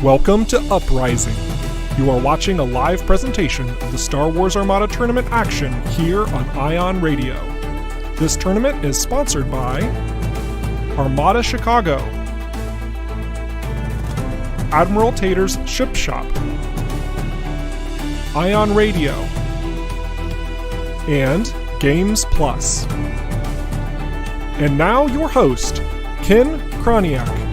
Welcome to Uprising. You are watching a live presentation of the Star Wars Armada Tournament action here on Ion Radio. This tournament is sponsored by Armada Chicago, Admiral Tater's Ship Shop, Ion Radio, and Games Plus. And now your host, Ken Krajniak.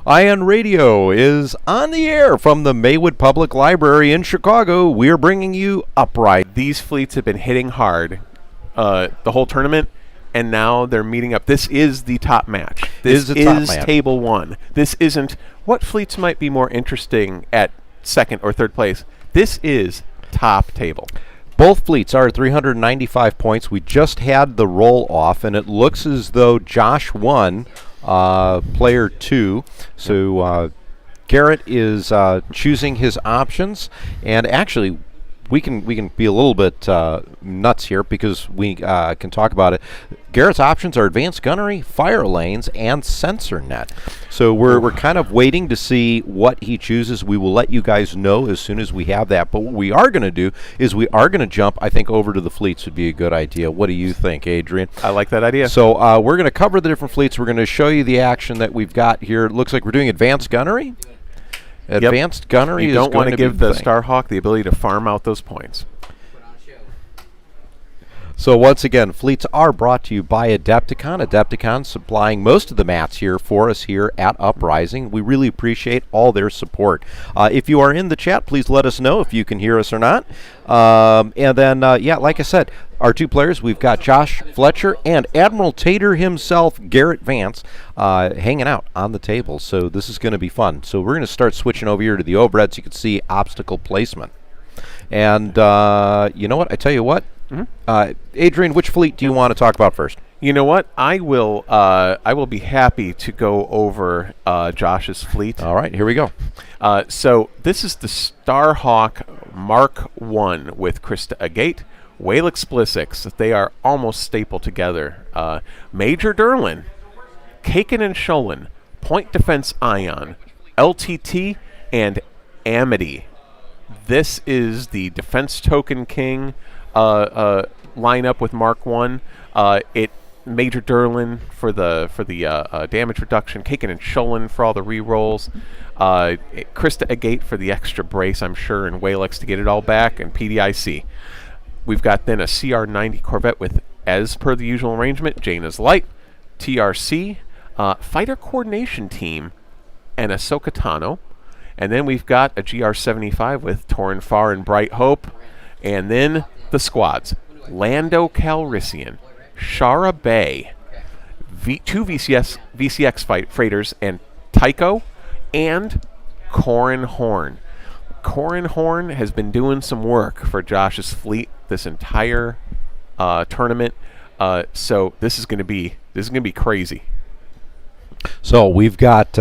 Ion Radio is on the air from the Maywood Public Library in Chicago. We're bringing you Uprising. These fleets have been hitting hard the whole tournament, and now they're meeting up. This is the top match. This is Table 1. This isn't what fleets might be more interesting at second or third place. This is top table. Both fleets are at 395 points. We just had the roll off, and it looks as though Josh won player 2. So Garrett is choosing his options, and actually we can be a little bit nuts here because we can talk about it. Garrett's options are advanced gunnery, fire lanes, and sensor net. So we're kind of waiting to see what he chooses. We will let you guys know as soon as we have that. But what we are going to do is we are going to jump, I think, over to the fleets would be a good idea. What do you think, Adrian? I like that idea. So we're going to cover the different fleets. We're going to show you the action that we've got here. It looks like we're doing advanced gunnery. Advanced gunnery is going to be. You don't want to give the Starhawk the ability to farm out those points. So once again, fleets are brought to you by Adepticon. Adepticon supplying most of the mats here for us here at Uprising. We really appreciate all their support. If you are in the chat, please let us know if you can hear us or not. And then, like I said, our two players, we've got Josh Fletcher and Admiral Tater himself, Garrett Vance, hanging out on the table. So this is going to be fun. So we're going to start switching over here to the overhead so you can see obstacle placement. And you know what? I tell you what. Mm-hmm. Adrian, which fleet do you want to talk about first? You know what? I will be happy to go over Josh's fleet. All right, here we go. So this is the Starhawk Mark I with Krista Agate, Walix Blissix. They are almost stapled together. Major Derlin, Kaken and Sholin, Point Defense Ion, LTT, and Amity. This is the Defense Token King lineup with Mark 1. Major Derlin for the damage reduction, Kaken and Sholin for all the rerolls, Krista Agate for the extra brace, I'm sure, and Walix to get it all back, and PDIC. We've got then a CR-90 Corvette with, as per the usual arrangement, Jaina's Light, TRC, Fighter Coordination Team, and Ahsoka Tano. And then we've got a GR-75 with Torrin Farr and Bright Hope. And then the squads, Lando Calrissian, Shara Bay, two VCX freighters, and Tycho, and Corran Horn. Corran Horn has been doing some work for Josh's fleet this entire tournament, so this is going to be crazy. So we've got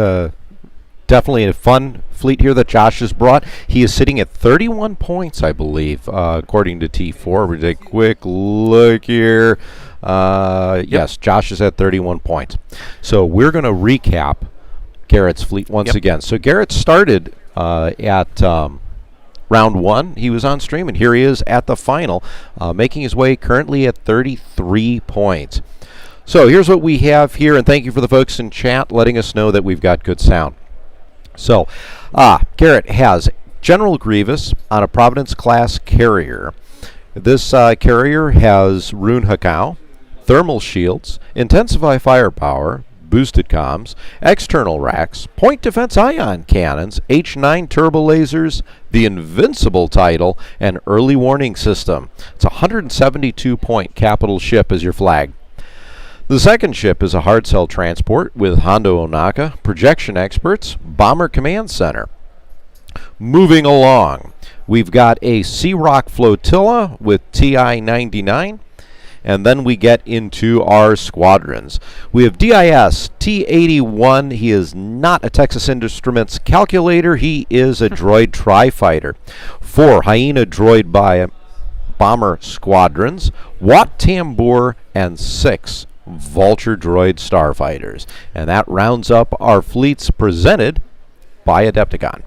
definitely a fun fleet here that Josh has brought. He is sitting at 31 points, I believe, according to T4. We take a quick look here. Yes, Josh is at 31 points. So we're going to recap Garrett's fleet once again. So Garrett started at round 1. He was on stream, and here he is at the final, making his way currently at 33 points. So here's what we have here, and thank you for the folks in chat letting us know that we've got good sound. So, Garrett has General Grievous on a Providence-class carrier. This carrier has Rune Hakau, thermal shields, intensify firepower, boosted comms, external racks, point defense ion cannons, H9 turbo lasers, the invincible title, and early warning system. It's a 172-point capital ship as your flag. The second ship is a hard cell transport with Hondo Onaka, projection experts, bomber command center. Moving along, we've got a Sea Rock flotilla with TI-99, and then we get into our squadrons. We have DIS T-81. He is not a Texas Instruments calculator. He is a droid tri-fighter. 4 Hyena droid bomber squadrons, Watt Tambour, and 6 Vulture Droid starfighters. And that rounds up our fleets presented by Adepticon.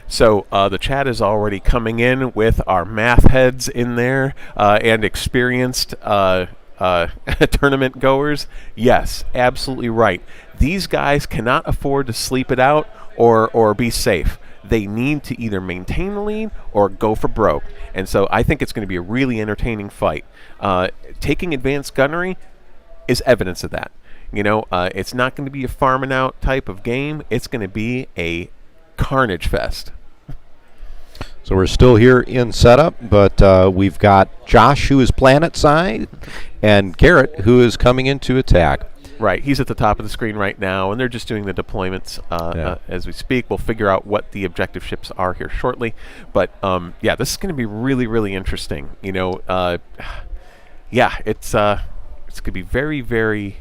So the chat is already coming in with our math heads in there and experienced tournament goers. Yes, absolutely right. These guys cannot afford to sleep it out or be safe. They need to either maintain the lead or go for broke. And so I think it's going to be a really entertaining fight. Taking advanced gunnery is evidence of that. It's not going to be a farming out type of game. It's going to be a carnage fest. So we're still here in setup, but we've got Josh, who is planet side, and Garrett, who is coming into attack. Right, he's at the top of the screen right now, and they're just doing the deployments as we speak. We'll figure out what the objective ships are here shortly. But, this is going to be really, really interesting. It's going to be very, very...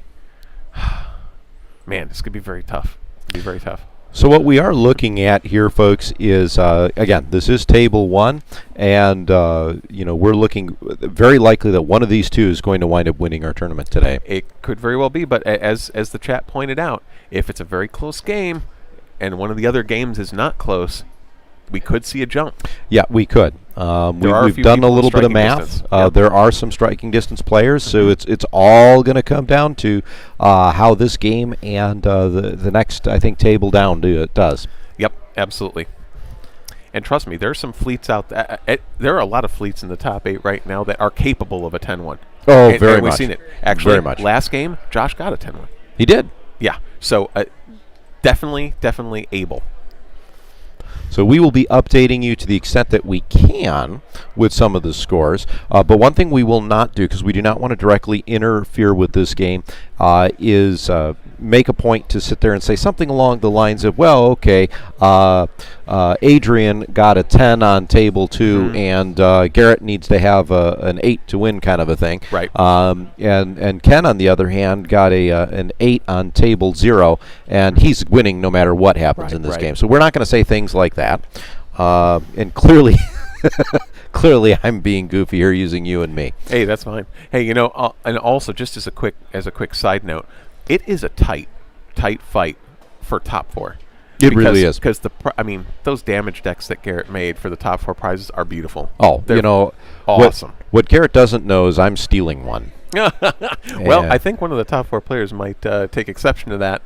Man, it's going to be very tough. It'll be very tough. So what we are looking at here, folks, is, again, this is Table 1, and, we're looking very likely that one of these two is going to wind up winning our tournament today. It could very well be, but as the chat pointed out, if it's a very close game and one of the other games is not close, we could see a jump. Yeah, we could. We've done a little bit of math. There are some striking distance players, so it's all going to come down to how this game and the next, I think, table down does. Yep, absolutely. And trust me, there's some fleets out there. There are a lot of fleets in the top 8 right now that are capable of a 10-1. Oh, very much. We've seen it. Actually, very much. Last game, Josh got a 10-1. He did. Yeah, so definitely able. So we will be updating you to the extent that we can with some of the scores. But one thing we will not do, because we do not want to directly interfere with this game, is make a point to sit there and say something along the lines of, well, okay, Adrian got a 10 on table 2, and Garrett needs to have an 8 to win kind of a thing. Right. And Ken, on the other hand, got an 8 on table 0, and he's winning no matter what happens in this game. So we're not going to say things like that. And clearly... Clearly, I'm being goofy here using you and me. Hey, that's fine. Hey, and also just as a quick side note, it is a tight fight for top 4. It really is, because those damage decks that Garrett made for the top 4 prizes are beautiful. Oh, they're awesome. What Garrett doesn't know is I'm stealing one. Well, I think one of the top 4 players might take exception to that.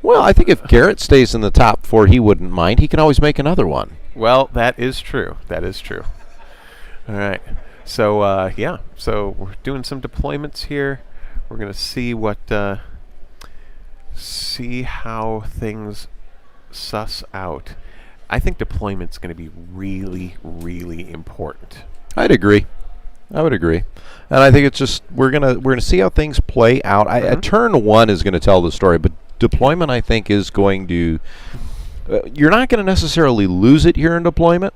Well, I think if Garrett stays in the top 4, he wouldn't mind. He can always make another one. Well, that is true. All right. So, so we're doing some deployments here. We're going to see how things suss out. I think deployment's going to be really, really important. I would agree. And I think it's just we're gonna see how things play out. Turn 1 is going to tell the story, but deployment, I think, is going to... you're not going to necessarily lose it here in deployment,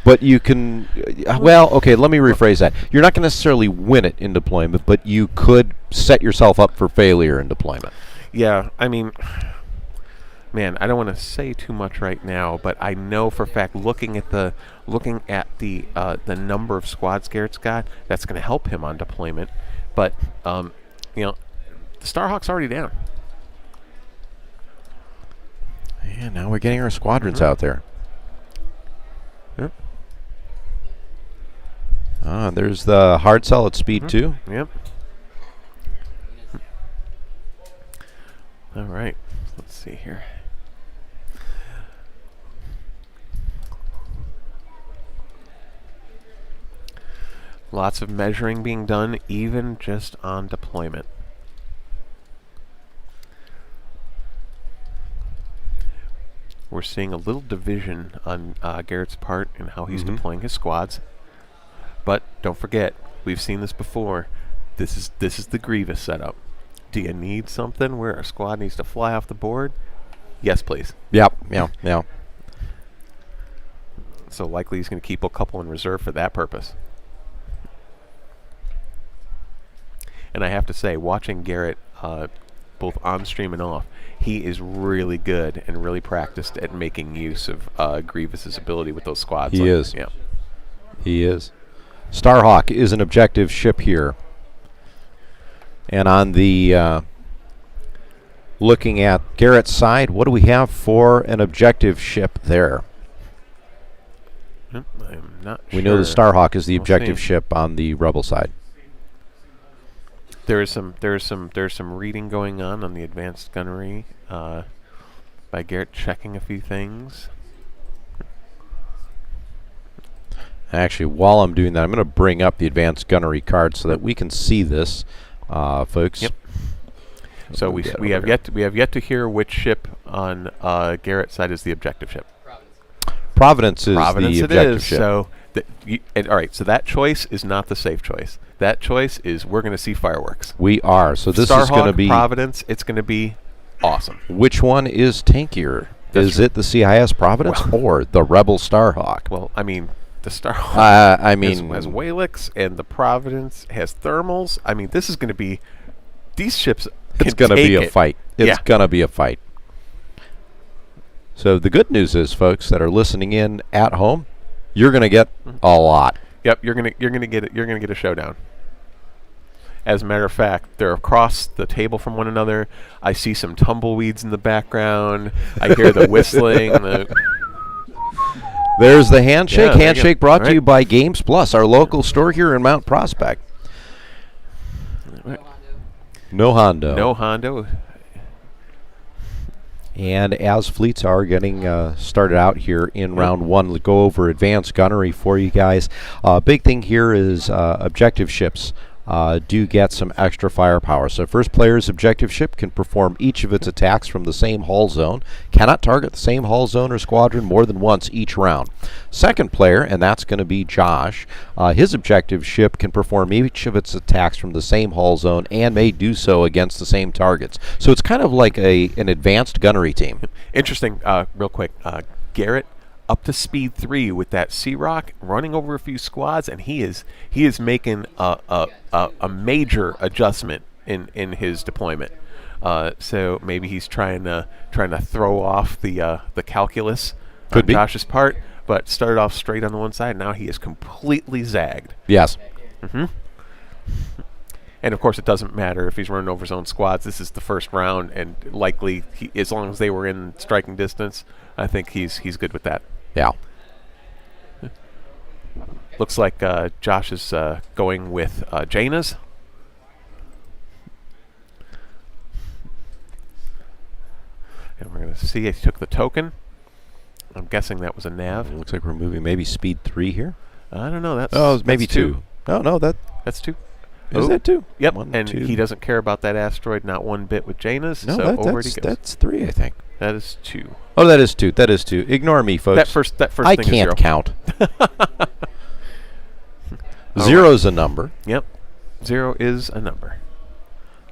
but you can... well, okay, let me rephrase that. You're not going to necessarily win it in deployment, but you could set yourself up for failure in deployment. Yeah, I mean... Man, I don't want to say too much right now, but I know for a fact, looking at the number of squads Garrett's got, that's going to help him on deployment. But the Starhawk's already down. Yeah, now we're getting our squadrons out there. Yep. There's the hard sell at speed 2. Yep. All right. Let's see here. Lots of measuring being done, even just on deployment. We're seeing a little division on Garrett's part in how he's deploying his squads. But don't forget, we've seen this before. This is the Grievous setup. Do you need something where a squad needs to fly off the board? Yes, please. Yep. So likely he's going to keep a couple in reserve for that purpose. And I have to say, watching Garrett both on stream and off, he is really good and really practiced at making use of Grievous's ability with those squads. He is. Yeah. He is. Starhawk is an objective ship here. And on the looking at Garrett's side, what do we have for an objective ship there? I'm not sure. We know the Starhawk is the We'll objective see. ship on the Rebel side. There's some reading going on the advanced gunnery by Garrett, checking a few things. Actually, while I'm doing that, I'm going to bring up the advanced gunnery card so that we can see this, folks. Yep. So we have yet to hear which ship on Garrett's side is the objective ship. Providence is Providence the it objective is. ship. So all right. So that choice is not the safe choice. That choice is we're going to see fireworks. We are. So this Starhawk, is going to be Providence. It's going to be awesome. Which one is tankier? Is it the CIS Providence or the Rebel Starhawk? Well, I mean, the Starhawk I mean, has Whalix, and the Providence has thermals. I mean, this is going to be these ships. it's going to be a fight. It's Yeah. going to be a fight. So the good news is, folks that are listening in at home, you're going to get a lot. Yep, you're gonna get it. You're gonna get a showdown. As a matter of fact, they're across the table from one another. I see some tumbleweeds in the background. I hear the whistling. There's the handshake. Yeah, there you Handshake go. brought All to you right. by Games Plus, our local store here in Mount Prospect. No Hondo. No Hondo. And as fleets are getting started out here in round one, let's go over advanced gunnery for you guys. Big thing here is objective ships do get some extra firepower. So first player's objective ship can perform each of its attacks from the same hull zone, cannot target the same hull zone or squadron more than once each round. Second player, and that's going to be Josh, his objective ship can perform each of its attacks from the same hull zone and may do so against the same targets. So it's kind of like an advanced gunnery team. Interesting. Real quick, Garrett up to speed 3 with that Sea Rock, running over a few squads, and he is making a major adjustment in his deployment. So maybe he's trying to throw off the calculus Could on be. Josh's part, but started off straight on the one side. Now he is completely zagged. Yes. And of course, it doesn't matter if he's running over his own squads. This is the first round, and likely, as long as they were in striking distance, I think he's good with that. Yeah. Looks like Josh is going with Jaina's. And we're going to see if he took the token. I'm guessing that was a nav. Looks like we're moving maybe speed 3 here. I don't know. That's Maybe that's 2. No, That's 2. is that 2? Yep. 1, and 2. he doesn't care about that asteroid not one bit with Jaina's. No, so over he goes. that's 3, I think. That is 2. Oh, that is 2. That is 2. Ignore me, folks. That first I thing is can't 0. count. All Zero's a number. Yep. 0 is a number.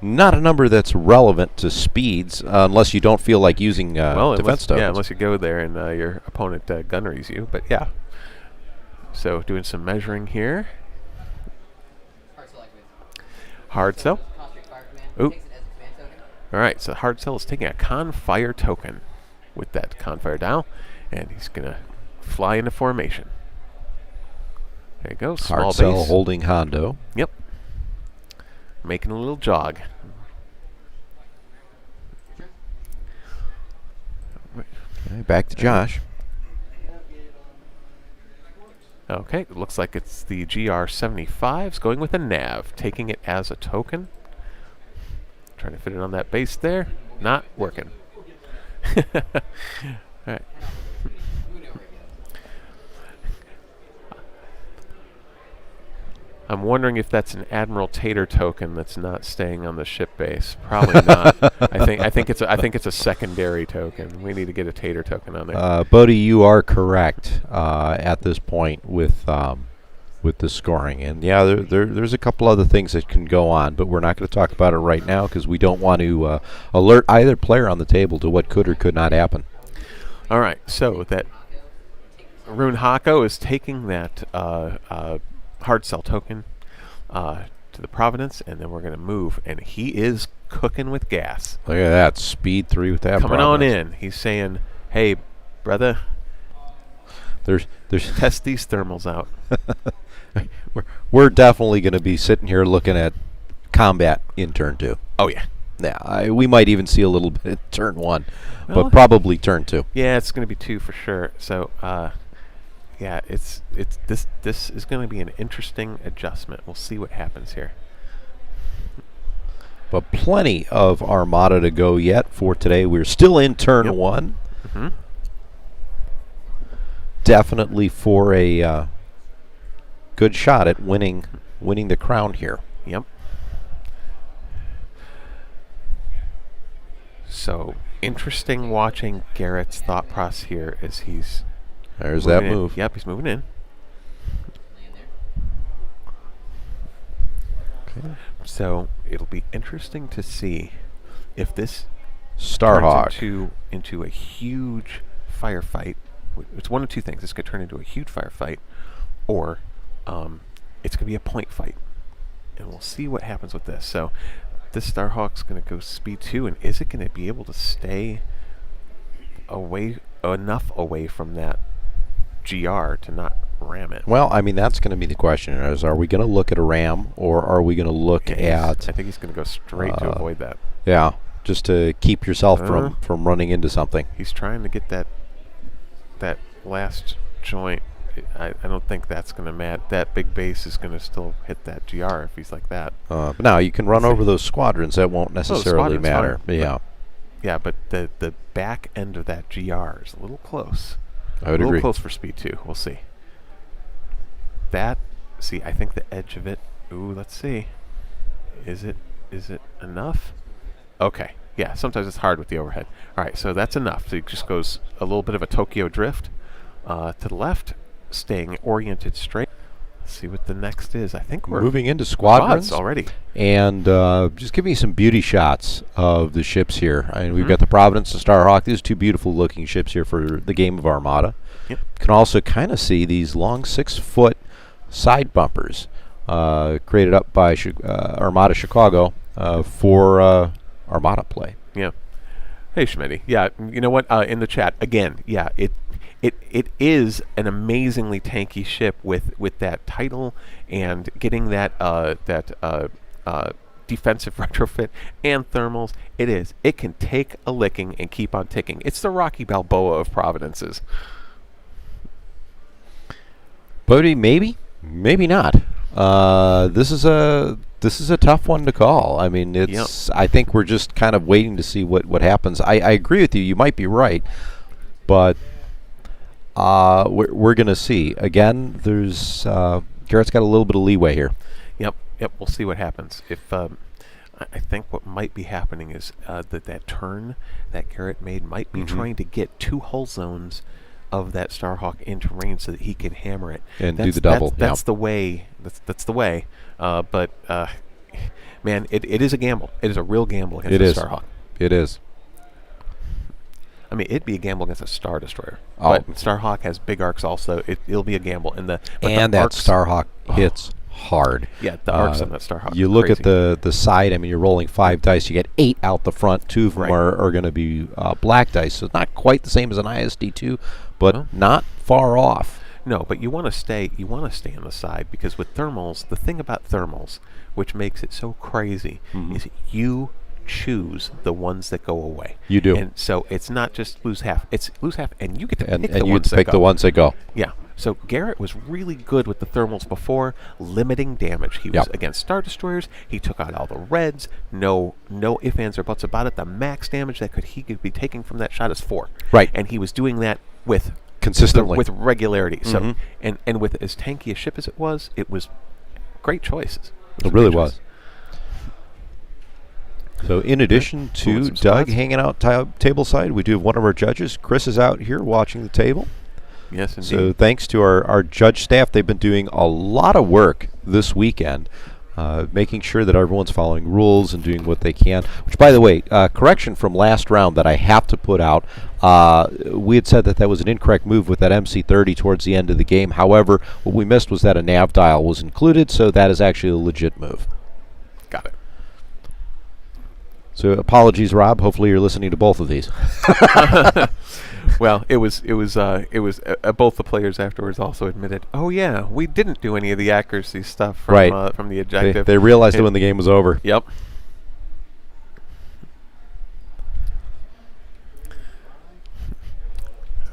Not a number that's relevant to speeds unless you don't feel like using defense tokens. Yeah, unless you go there and your opponent gunneries you. But yeah. So doing some measuring here. Hard sell. Ooh. All right, so hard sell is taking a Confire token with that Confire dial, and he's going to fly into formation. There you go, small Hard base. cell holding Hondo. Yep. Making a little jog. Okay, back to Josh. Okay, it looks like it's the GR75s going with a nav, taking it as a token. Trying to fit it on that base there. Not working. All right. I'm wondering if that's an Admiral Tater token that's not staying on the ship base. Probably not. I think it's a secondary token. We need to get a Tater token on there. Bodie, you are correct at this point with the scoring. And yeah, there's a couple other things that can go on, but we're not going to talk about it right now because we don't want to alert either player on the table to what could or could not happen. All right, so that Rune Hako is taking that hard sell token to the Providence, and then we're going to move, and he is cooking with gas. Look at that, speed 3 with that. Coming on Providence. in. He's saying, hey, brother. There's Test these thermals out. we're definitely going to be sitting here looking at combat in turn 2. Oh, yeah. Yeah, we might even see a little bit in turn 1, Well, but probably turn 2. Yeah, it's going to be 2 for sure. So, yeah, this is going to be an interesting adjustment. We'll see what happens here. But plenty of Armada to go yet for today. We're still in turn 1. Mm-hmm. Definitely for a good shot at winning the crown here. Yep. So interesting watching Garrett's thought process here as he's There's that moving in. move. Yep, he's moving in. Okay. So it'll be interesting to see if this Starhawk. turns into a huge firefight. It's one of two things. It's going to turn into a huge firefight, or it's going to be a point fight. And we'll see what happens with this. So this Starhawk's going to go speed 2, and is it going to be able to stay enough away from that GR to not ram it? Well, I mean, that's going to be the question. Are we going to look at a ram, or are we going to look at... I think he's going to go straight to avoid that. Yeah, just to keep yourself from running into something. He's trying to get that last joint. I don't think that's going to matter. That big base is going to still hit that GR if he's like that. But now you can run over those squadrons. That won't necessarily matter. Fine, yeah. Yeah, but the back end of that GR is a little close. I would agree. A little close for speed 2. We'll see. I think the edge of it. Ooh, let's see. Is it enough? Okay. Yeah, sometimes it's hard with the overhead. All right, so that's enough. So it just goes a little bit of a Tokyo drift to the left, staying oriented straight. Let's see what the next is. I think we're moving into squadrons already. And just give me some beauty shots of the ships here. I mean, we've got the Providence and Starhawk. These are two beautiful looking ships here for the game of Armada. Yep. You can also kind of see these long 6-foot side bumpers created up by Armada Chicago for Armada play. Yeah. Hey, Schmitty. Yeah, you know what? In the chat, again, yeah, it is an amazingly tanky ship with that title and getting that defensive retrofit and thermals. It can take a licking and keep on ticking. It's the Rocky Balboa of Providences. Bodie, maybe not. This is a tough one to call. I mean, it's. I think we're just kind of waiting to see what happens. I agree with you. You might be right, but we're going to see. Again, there's Garrett's got a little bit of leeway here. Yep. We'll see what happens. If I think what might be happening is that turn that Garrett made might be trying to get 2 hull zones of that Starhawk into range so that he can hammer it and do the double. That's the way. That's the way. But man, it is a gamble. It is a real gamble against the Starhawk. It is. I mean, it'd be a gamble against a Star Destroyer. Oh. But Starhawk has big arcs also. It'll be a gamble. And that Starhawk hits hard. Yeah, the arcs on that Starhawk. You look at the side. I mean, you're rolling 5 dice. You get 8 out the front. 2 of them are going to be black dice. So it's not quite the same as an ISD2, but not far off. No, but you want to stay on the side, because with thermals, the thing about thermals, which makes it so crazy, is you choose the ones that go away. You do. And so it's not just lose half. It's lose half, and you get to pick the ones that go. The ones that go. Yeah. So Garrett was really good with the thermals before, limiting damage. He was against Star Destroyers. He took out all the reds. No ifs, ands, or buts about it. The max damage that he could be taking from that shot is 4. Right. And he was doing that with consistently, with regularity. So and with as tanky a ship as it was great choices. It really was. So in addition to Doug hanging out tableside, we do have one of our judges. Chris is out here watching the table. Yes, indeed. So thanks to our judge staff, they've been doing a lot of work this weekend, making sure that everyone's following rules and doing what they can. Which, by the way, correction from last round that I have to put out. We had said that was an incorrect move with that MC30 towards the end of the game. However, what we missed was that a nav dial was included, so that is actually a legit move. Got it. So apologies, Rob. Hopefully you're listening to both of these. Well, it was both the players afterwards also admitted, oh yeah, we didn't do any of the accuracy stuff from the objective. They realized it when the game was over. Yep.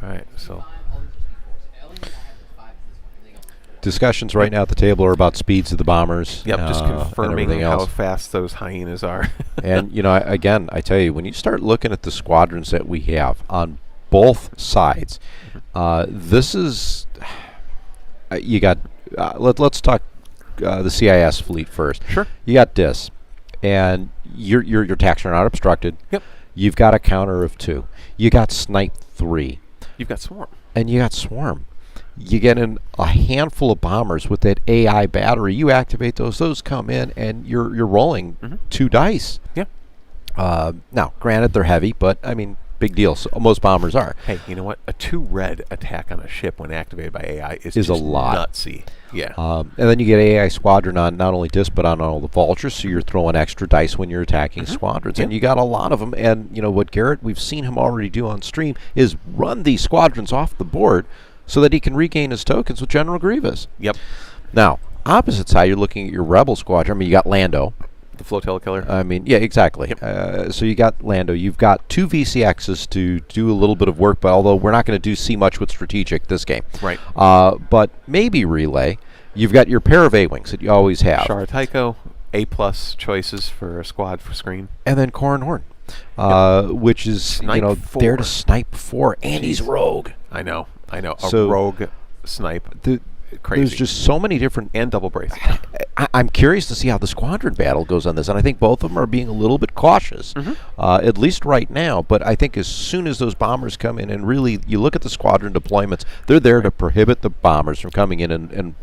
All right, so discussions right now at the table are about speeds of the bombers. Yep, just and confirming everything how else. fast those hyenas are. And, again, I tell you, when you start looking at the squadrons that we have on both sides, this is, you got, let's talk the CIS fleet first. Sure. You got DIS, and your attacks are not obstructed. Yep. You've got a counter of 2. You got Snipe 3. You've got Swarm. And you got Swarm. You get in a handful of bombers with that AI battery. You activate those come in, and you're rolling 2 dice. Yeah. Now, granted, they're heavy, but I mean, big deal. So most bombers are. Hey, you know what? A 2 red attack on a ship when activated by AI is a just lot. Nutsy. Yeah. And then you get AI squadron on not only DIS but on all the vultures, so you're throwing extra dice when you're attacking squadrons, and you got a lot of them. And what Garrett, we've seen him already do on stream, is run these squadrons off the board so that he can regain his tokens with General Grievous. Yep. Now, opposite side, you're looking at your Rebel squadron. I mean, you got Lando. The flotilla killer. I mean, yeah, exactly. Yep. So you got Lando. You've got 2 VCXs to do a little bit of work, but although we're not going to see much with strategic this game. Right. But maybe relay. You've got your pair of A-Wings that you always have. Shara Tycho, A+ choices for a squad for screen. And then Corin Horn, which is, Snipe 4. there to snipe 4, and he's rogue. I know. So a rogue snipe. Crazy. There's just so many different... And double brace. I'm curious to see how the squadron battle goes on this, and I think both of them are being a little bit cautious, at least right now. But I think as soon as those bombers come in, and really you look at the squadron deployments, they're there to prohibit the bombers from coming in and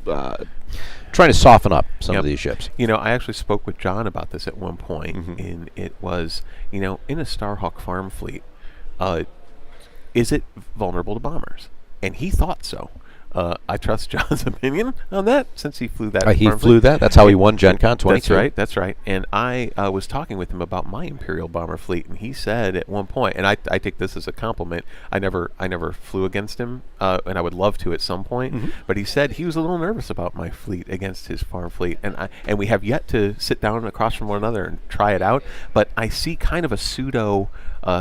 trying to soften up some of these ships. I actually spoke with John about this at one point, and it was, in a Starhawk farm fleet, is it vulnerable to bombers? And he thought so. I trust John's opinion on that, since he flew that. He flew that. That's how he won Gen Con 22. That's right. And I was talking with him about my Imperial bomber fleet, and he said at one point, and I take this as a compliment, I never flew against him, and I would love to at some point. But he said he was a little nervous about my fleet against his farm fleet, and we have yet to sit down across from one another and try it out. But I see kind of a pseudo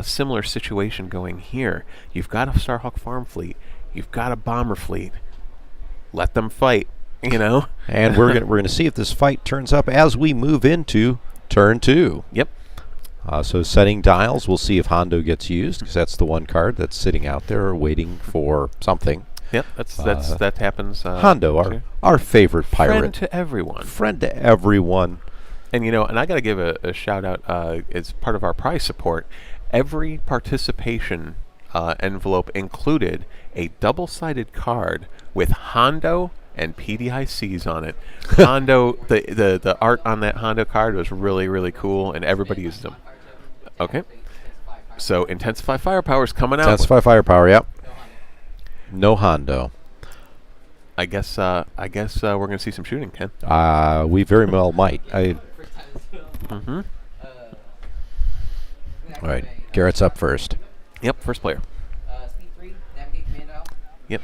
similar situation going here. You've got a Starhawk farm fleet. You've got a bomber fleet. Let them fight, And we're gonna see if this fight turns up as we move into turn 2. Yep. So setting dials, we'll see if Hondo gets used, because that's the one card that's sitting out there waiting for something. Yep, that happens. Hondo, our favorite pirate. Friend to everyone. Friend to everyone. And and I got to give a shout out as part of our prize support. Every participation envelope included a double-sided card with Hondo and PDICs on it. Hondo, the art on that Hondo card was really, really cool, and everybody used them. Okay. So Intensify Firepower is coming out. Intensify Firepower, yep. No Hondo. I guess we're going to see some shooting, Ken. We very well might. Mm-hmm. All right, Garrett's up first. Yep, first player. Speed 3, navigate command dial. Yep.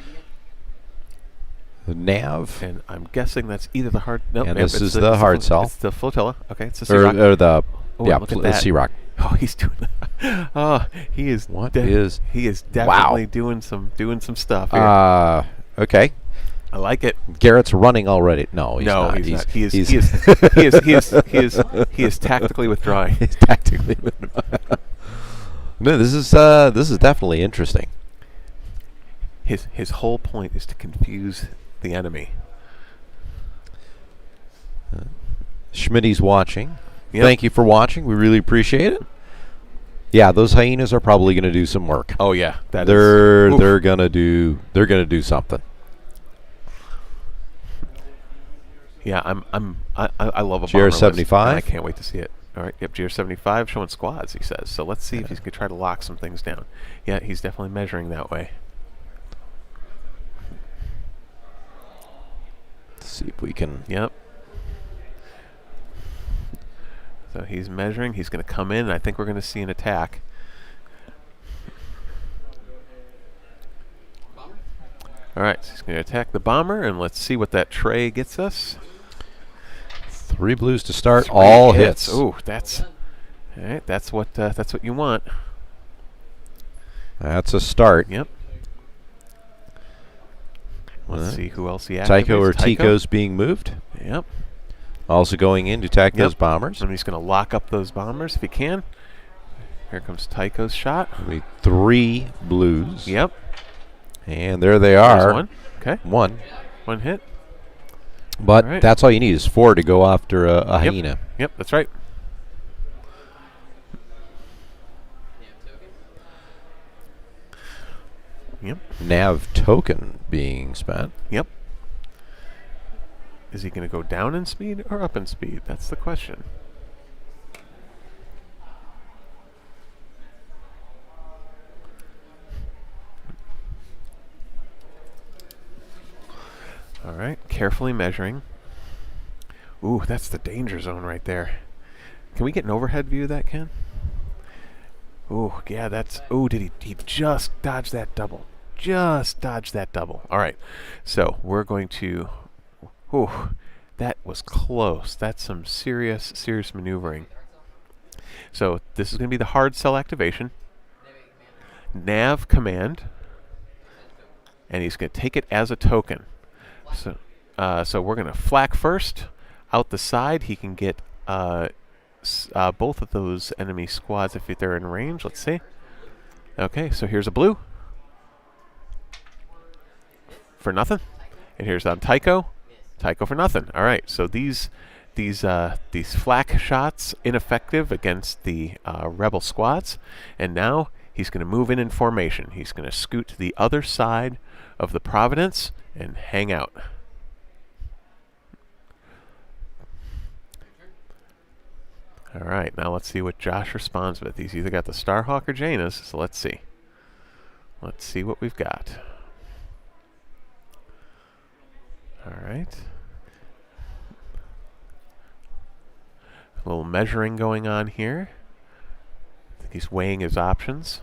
The nav. And I'm guessing that's either the hard... Nope, And this is the hard cell. It's the flotilla. Okay, it's the Sea Rock. Or the... Oh, yeah, look at that. Sea Rock. Oh, he's doing that. Oh, he is... He is definitely doing some stuff here. Okay. I like it. Garrett's running already. No, he's not. He's not. He is tactically withdrawing. He's tactically withdrawing. No, this is definitely interesting. His whole point is to confuse the enemy. Schmitty's watching. Yep. Thank you for watching. We really appreciate it. Yeah, those hyenas are probably going to do some work. Oh yeah, they're going to do something. Yeah, I love a GR75. I can't wait to see it. All right, yep, GR75 showing squads, he says. So let's see if he's going to try to lock some things down. Yeah, he's definitely measuring that way. Let's see if we can. Yep. So he's measuring. He's going to come in, and I think we're going to see an attack. All right, so he's going to attack the bomber, and let's see what that tray gets us. 3 blues to start. All hits. Ooh, that's all right. That's what you want. That's a start. Yep. Let's see who else he activates. Tycho or Tico's being moved. Yep. Also going in to attack those bombers. And he's going to lock up those bombers if he can. Here comes Tycho's shot. 3 blues. Yep. And there they are. There's one. Okay. One hit. But that's all you need is 4 to go after a hyena. Yep, that's right. Yep. Nav token being spent. Yep. Is he going to go down in speed or up in speed? That's the question. All right, carefully measuring. Ooh, that's the danger zone right there. Can we get an overhead view of that, Ken? Ooh, yeah, that's... Ooh, did he just dodge that double? Just dodge that double. All right, so we're going to... Ooh, that was close. That's some serious maneuvering. So this is going to be the hard cell activation. Nav command. And he's going to take it as a token. So we're going to flak first. Out the side, he can get both of those enemy squads if they're in range. Let's see. Okay, so here's a blue. For nothing. And here's on Tycho. Tycho for nothing. All right, so these flak shots ineffective against the rebel squads. And now he's going to move in formation. He's going to scoot to the other side of the Providence and hang out. All right, now let's see what Josh responds with. He's either got the Starhawk or Janus, so let's see. Let's see what we've got. All right. A little measuring going on here. I think he's weighing his options.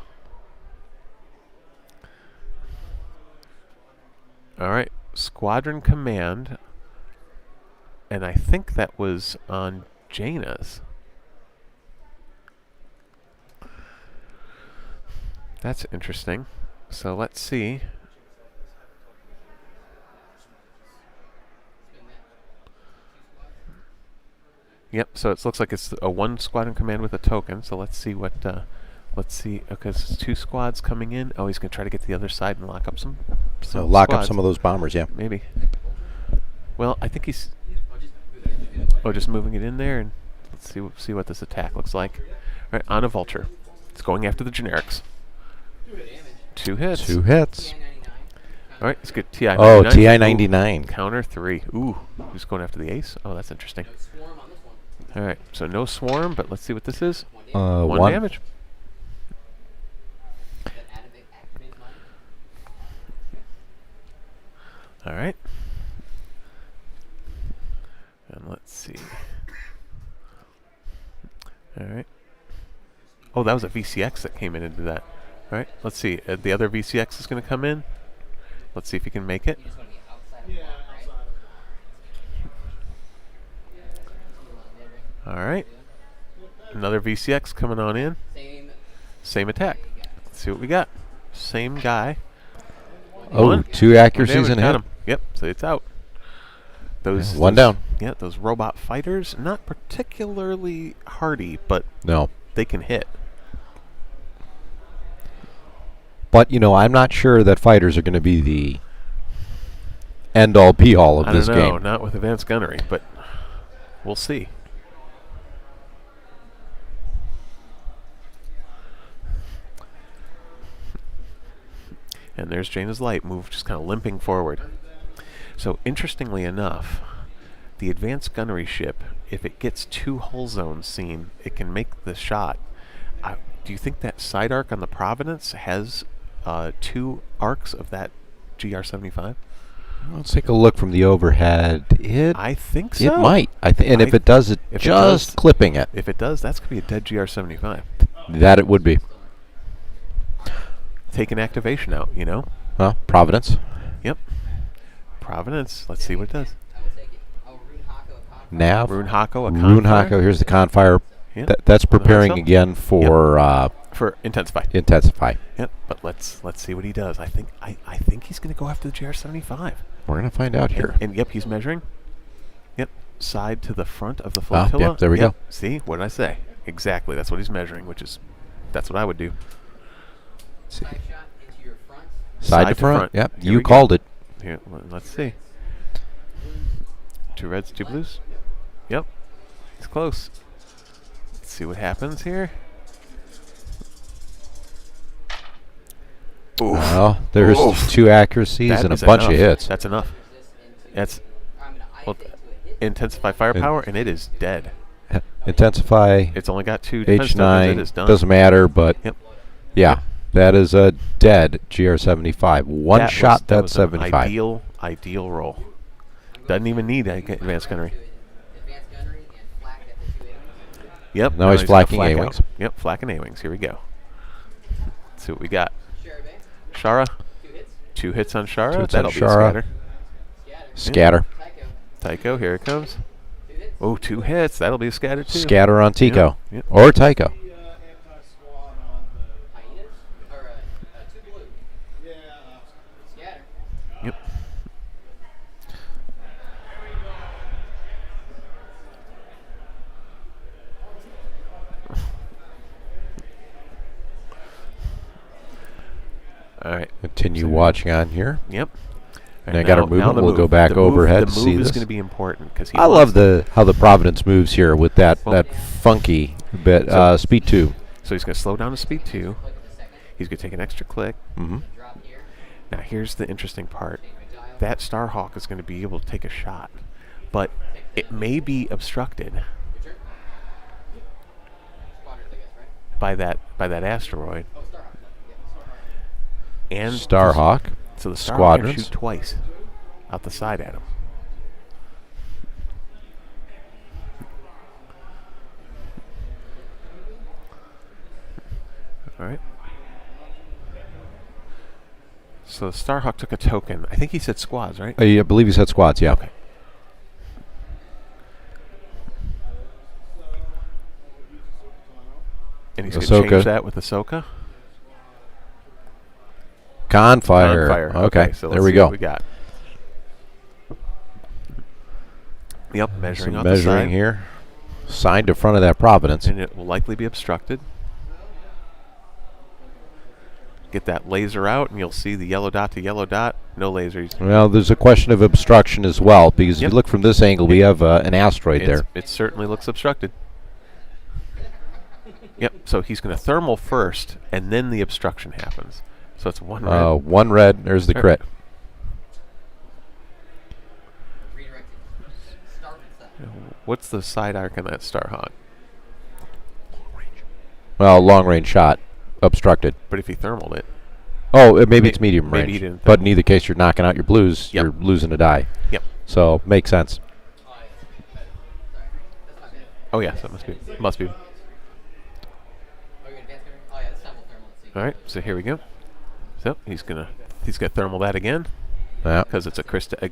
All right, Squadron Command. And I think that was on Janus. That's interesting. So let's see. Yep, so it looks like it's a 1 squadron command with a token. So let's see what, let's see, okay, so it's 2 squads coming in. Oh, he's going to try to get to the other side and lock up some lock squads. up some of those bombers, yeah. Maybe. Well, I think he's, just moving it in there, and let's see what this attack looks like. All right, on a vulture. It's going after the generics. 2 hits. 2 hits. All right, let's get TI-99. Oh, TI-99. Counter 3. Ooh, who's going after the ace? Oh, that's interesting. All right, so no swarm, but let's see what this is. 1 damage. All right. And let's see. All right. Oh, that was a VCX that came in and did that. All right, let's see. The other VCX is going to come in. Let's see if he can make it. All right. Another VCX coming on in. Same attack. Let's see what we got. Same guy. Oh, 2 accuracies and hit. him. Yep, so it's out. Those 1 down. Yeah, those robot fighters, not particularly hardy, but no, they can hit. But, you know, I'm not sure that fighters are going to be the end-all, be-all of this game. I don't know, not with advanced gunnery, but we'll see. And there's Jaina's light move, just kind of limping forward. So, interestingly enough, the advanced gunnery ship, if it gets 2 hull zones seen, it can make the shot. Do you think that side arc on the Providence has 2 arcs of that GR-75? Let's take a look from the overhead. I think so. It might. And if it does, clipping it. If it does, that's going to be a dead GR75. That it would be. Take an activation out, you know? Well, Providence. Yep. Providence. Let's see what it does. I would take it. Oh, Rune Hako, a Conqueror. Nav. Rune Hako, a Confire. Rune Hako. Here's the Confire. Yep. That's preparing again for Intensify. Intensify. Yep. But let's see what he does. I think he's going to go after the GR75. We're going to find out here. And yep, he's measuring. Yep. Side to the front of the flotilla. Yep, there we go. See? What did I say? Exactly. That's what he's measuring, that's what I would do. See. Side shot into your front. Side to front. Yep. Here You we called go. it. Here, let's see. 2 reds, 2 blues. Yep. It's close. Let's see what happens here. Oof. Well, there's Oof. 2 accuracies That and a is bunch enough. of hits. That's enough. That's I'm going to ice well, it to a hit. intensify firepower, and it is dead. Intensify. It's only got 2 defense tokens. It is H9. done. Doesn't matter, but Yep. yeah, Yep. that is a dead GR75. One shot, that was an 75. ideal roll. Doesn't even need advanced gunnery. Advanced gunnery and flak at the 2 A-wings. Yep. Now he's gonna flacking flak out. A-wings. Yep, flacking A-wings. Here we go. Let's see what we got. Shara Bay, Shara. 2 hits. 2 hits on Shara. 2 hits That'll on be Shara. a scatter. Scatter. Scatter. Tycho, Tycho, here it comes. 2 hits. Oh, 2 hits. That'll be a scatter too. Scatter on Tico. Yep. Or Tycho. Hyenas. Or 2 blue. Scatter. Yep. All right. Continue watching on here. Yep. And I got our movement. We'll go back overhead to see The move is this. going to be important because I love how the Providence moves here with that funky bit. Speed 2. So he's going to slow down to speed 2. He's going to take an extra click. Mm-hmm. Drop here. Now here's the interesting part. That Starhawk is going to be able to take a shot, but it may be obstructed Good turn. Squadrons, I guess, right? by that asteroid. Oh, Starhawk. Yeah, And Starhawk. So the Starhawk can Squadrons. shoot twice out the side at him. All right. So the Starhawk took a token. I think he said squads, right? I believe he said squads, yeah. Okay. And he's going to Ahsoka. change that with Ahsoka. Confire. Fire. Okay, So there let's we see go. what we got. Yep, measuring Some on the measuring side. here. Signed to front of that Providence. And it will likely be obstructed. Get that laser out, and you'll see the yellow dot to yellow dot. No lasers. Well, there's a question of obstruction as well, because if Yep. you look from this angle, we have an asteroid there. It certainly looks obstructed. Yep, so he's going to thermal first, and then the obstruction happens. So it's 1 red. One red. There's the Sure. crit. Redirected. Starboard side. What's the side arc on that Starhawk? Well, long range shot. Obstructed. But if he thermaled it, Oh, maybe it's medium maybe he range. didn't But in either case, you're knocking out your blues. Yep. You're losing a die. Yep. So, makes sense. Oh, yeah. Sorry. That's not bad. Oh yeah, so it must be. Oh, you're advanced gunnery? Oh, yeah, this time we'll thermal it. All right, so here we go. So he's gonna thermal that again Yeah. because it's a Krista.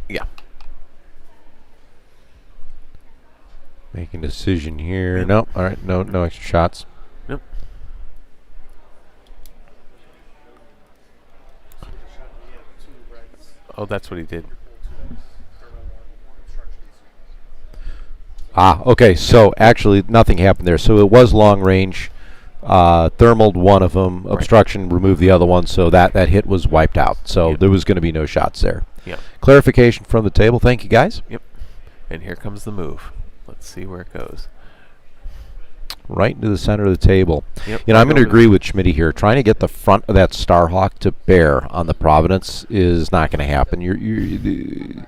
Yeah. Making decision here. Yep. No. All right. No extra shots. Nope. Oh, that's what he did. Okay. So actually, nothing happened there. So it was long range. Thermaled one of them. Right. Obstruction removed the other one. So that hit was wiped out. So Yep. there was going to be no shots there. Yep. Clarification from the table. Thank you, guys. Yep. And here comes the move. Let's see where it goes. Right into the center of the table. Yep. I'm going to agree with Schmitty here. Trying to get the front of that Starhawk to bear on the Providence is not going to happen. The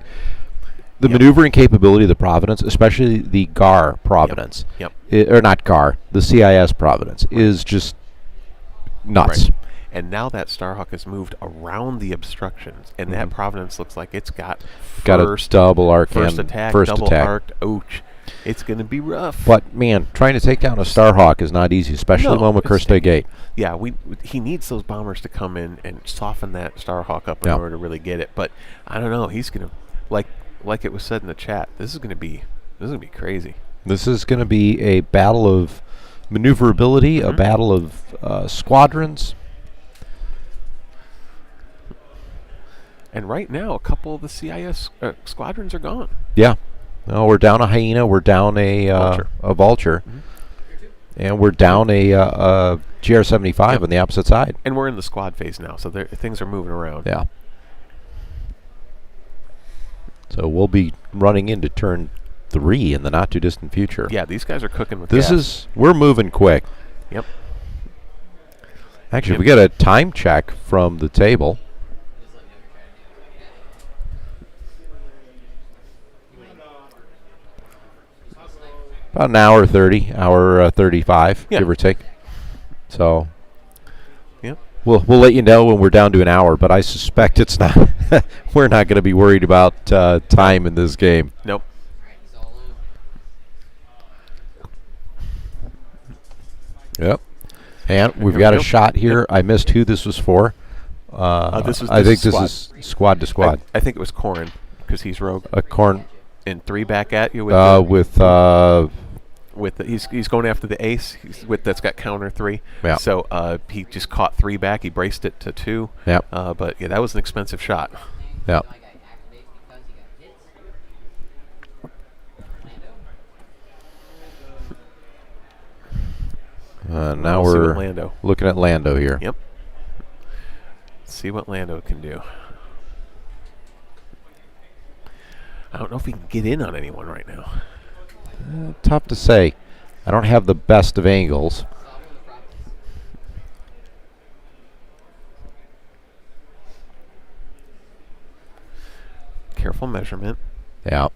Yep. maneuvering capability of the Providence, especially the GAR Providence, Yep. or not GAR, the CIS Providence, is just nuts. Right. And now that Starhawk has moved around the obstructions, and that Providence looks like it's got a double arc first and attack, first double attack. arced. Ouch. It's going to be rough. But, man, trying to take down a Starhawk is not easy, especially one with Krista Gate. Yeah, he needs those bombers to come in and soften that Starhawk up in order to really get it. But I don't know. He's going to, like it was said in the chat, this is going to be crazy. This is going to be a battle of maneuverability, a battle of squadrons. And right now, a couple of the CIS squadrons are gone. Yeah. No, we're down a Hyena. We're down a Vulture. And we're down a GR-75 on the opposite side. And we're in the squad phase now, so things are moving around. Yeah. So we'll be running into turn 3 in the not-too-distant future. Yeah, these guys are cooking with gas. We're moving quick. Yep. Actually, we got a time check from the table. About an hour 30, hour 35, give or take. So, we'll let you know when we're down to an hour, but I suspect it's not. We're not going to be worried about time in this game. Nope. Yep. And we've got a shot here. I missed who this was for. I think this is squad to squad. I think it was Corrin, because he's rogue. Corrin. And 3 back at you he's going after the ace that's got counter 3. Yeah. So he just caught 3 back. He braced it to 2. Yeah. But yeah, that was an expensive shot. Yeah. Now we're looking at Lando here. Yep. Let's see what Lando can do. I don't know if he can get in on anyone right now. Tough to say. I don't have the best of angles. Careful measurement. Yeah.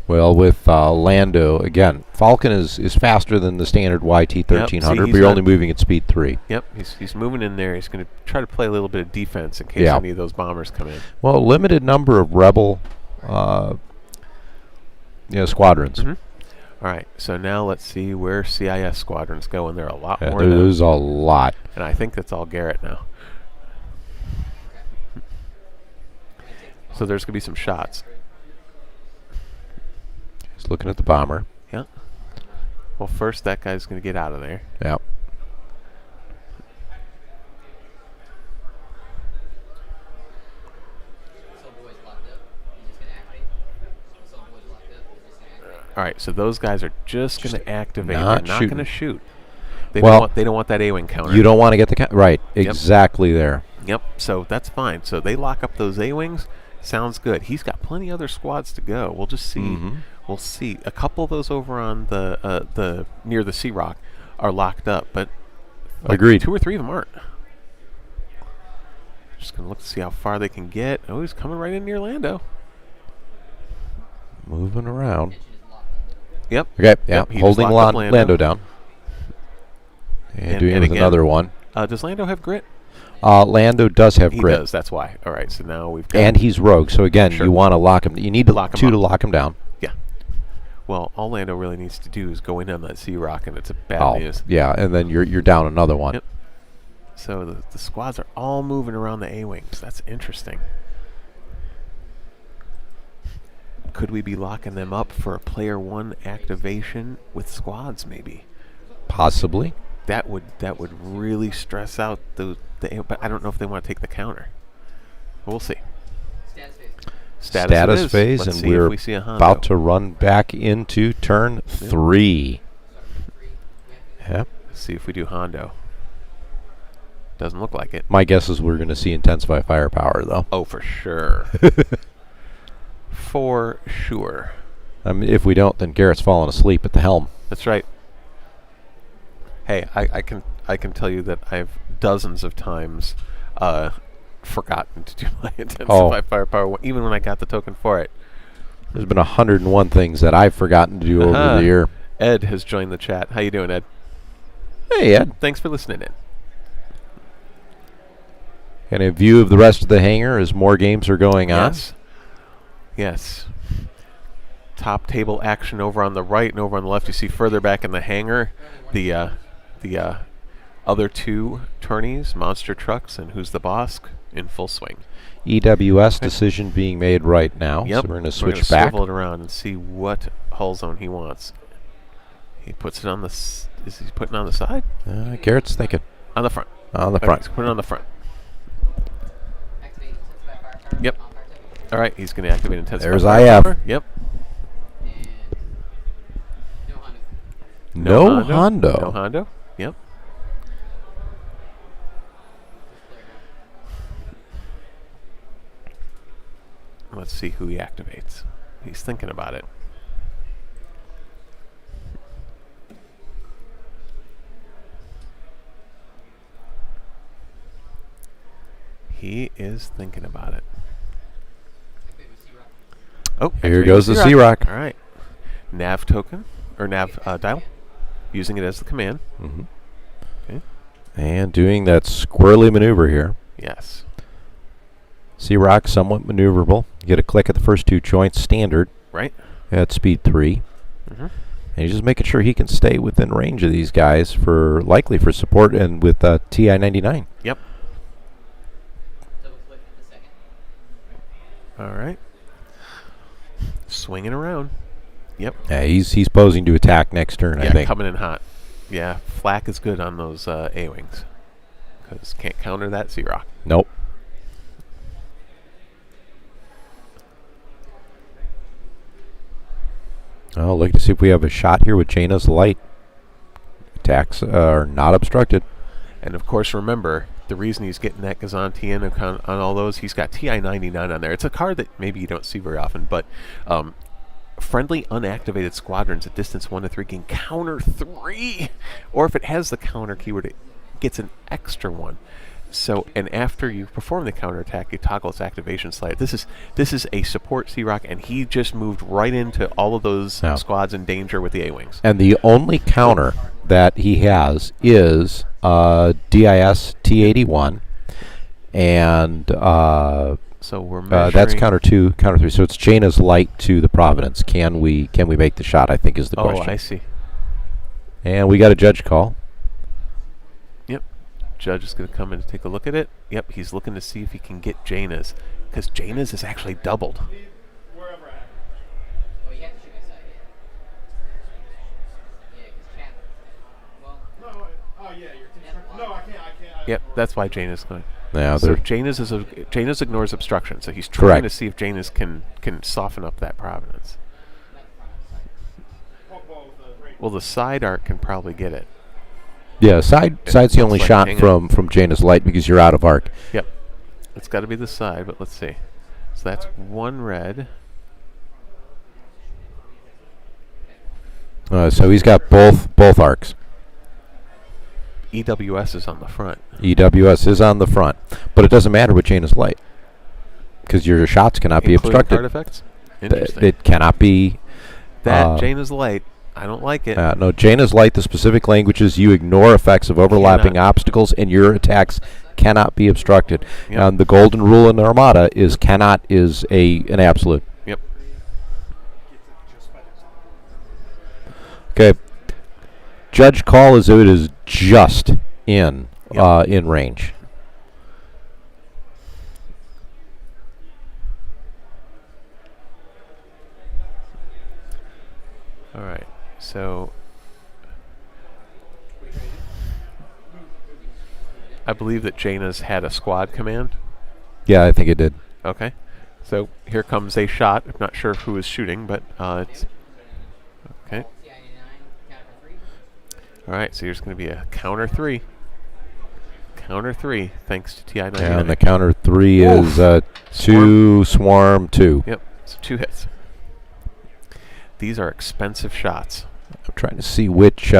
Well, with Lando, again, Falcon is faster than the standard YT-1300, but you're only moving at speed 3. Yep, he's moving in there. He's going to try to play a little bit of defense in case any of those bombers come in. Well, limited number of Rebel squadrons. All right, so now let's see where CIS squadrons go, and there are a lot more. There's a lot. And I think that's all Garrett now. So there's going to be some shots. He's looking at the bomber. Yeah. Well, first that guy's going to get out of there. Yeah. All right, so those guys are just going to activate. They're not going to shoot. They don't want that A-wing counter. You don't want to get the right. Exactly there. Yep. So that's fine. So they lock up those A-wings. Sounds good. He's got plenty other squads to go. We'll just see. We'll see. A couple of those over on the near the Sea Rock are locked up, but agreed. 2 or 3 of them aren't. Just gonna look to see how far they can get. Oh, he's coming right in near Lando. Moving around. Yep. Okay. Yeah. Holding Lando down. And doing it with another one. Does Lando have grit? Lando does have grit. He does. That's why. All right. So now we've got. And he's rogue. So again, you want to lock him. You need to lock him to lock him down. Yeah. Well, all Lando really needs to do is go in on that Sea Rock, and it's a bad news. Yeah, and then you're down another one. Yep. So the squads are all moving around the A-wings. That's interesting. Could we be locking them up for a player 1 activation with squads? Maybe. Possibly. That would really stress out the but I don't know if they want to take the counter. We'll see. Status phase, and we're about to run back into turn 3. Yep. Let's see if we do Hondo. Doesn't look like it. My guess is we're going to see intensify firepower, though. Oh, for sure. For sure. I mean, if we don't, then Garrett's falling asleep at the helm. That's right. Hey, I can tell you that I've dozens of times forgotten to do my intensify firepower, even when I got the token for it. There's been 101 things that I've forgotten to do over the year. Ed has joined the chat. How you doing, Ed? Hey, Ed. Thanks for listening in. And a view of the rest of the hangar as more games are going on. Yes. Top table action over on the right, and over on the left you see further back in the hangar the other two tourneys, Monster Trucks and Who's the Boss, in full swing. EWS decision being made right now. Yep. So we're going to We're switch gonna back. swivel it around and see what hull zone he wants. He puts it on the. Is he putting it on the side? Garrett's thinking. On the front. On the Okay, front. he's putting it on the front. Activate intensified firepower. Yep. on fire tip. All right, he's going to activate intensified There's firepower. IF. Yep. And no Honda. No Hondo. No Hondo. Yep. Let's see who he activates. He's thinking about it. He is thinking about it. Activate with C-Rock. Oh, Here activate goes with the C-Rock. C-Rock. All right. Nav token, or nav dial, using it as the command. Mhm. Okay. And doing that squirrely maneuver here. Yes. C-Rock somewhat maneuverable. You get a click at the first two joints standard Right. at speed 3. Mm-hmm. And he's just making sure he can stay within range of these guys for likely for support and with TI-99. Yep. Double click at the second. All right. Swinging around. Yep. Yeah, he's posing to attack next turn, I Yeah, think. coming in hot. Yeah, flak is good on those A-wings. Because can't counter that C-Rock. Nope. Oh, look to see if we have a shot here with Jaina's light. Attacks are not obstructed. And of course, remember, the reason he's getting that Gazanti in on all those, he's got TI-99 on there. It's a card that maybe you don't see very often, but friendly unactivated squadrons at distance 1 to 3 can counter 3. Or if it has the counter keyword, it gets an extra 1. So, and after you perform the counterattack, you toggle its activation slide. This is a support C-Rock, and he just moved right into all of those Yeah. squads in danger with the A-wings. And the only counter that he has is DIS T81, and So we're measuring. that's counter 2, counter 3. So it's Jaina's light to the Providence. Can we make the shot? I think is the Oh, question. I see. And we got a judge call. Yep. Judge is going to come in and take a look at it. Yep, he's looking to see if he can get Jaina's, because Jaina's is actually doubled. Oh, you have to shoot my side, yeah. Yeah, because chat. Well, Yep, that's why Jaina's going. Now So they're Jaina's ignores obstruction, so he's Correct. trying to see if Jaina's can soften up that Providence. Well, the side arc can probably get it. yeah. Side's the looks only like shot hanging. from Jaina's light because you're out of arc. Yep. It's got to be the side, but let's see. So that's 1 red. So he's got both arcs. EWS is on the front. EWS is on the front, but it doesn't matter with Jaina's light because your shots cannot be Including obstructed. card effects? Th- Interesting. It cannot be. That Jaina's light, I don't like it. No, Jaina's light. The specific language is you ignore effects of overlapping Cannot. obstacles, and your attacks cannot be obstructed. Yep. And the golden rule in Armada is cannot is an absolute. Yep. Okay. Judge call as it is just in range. All right. So I believe that Jaina's had a squad command. Yeah, I think it did. Okay. So here comes a shot. I'm not sure who is shooting, but it's okay. TI-99, counter for 3. All right. So here's going to be a counter 3. Counter 3, thanks to TI-99. And the counter 3 Oof. is 2 swarm 2. Yep. So 2 hits. These are expensive shots. I'm trying to see which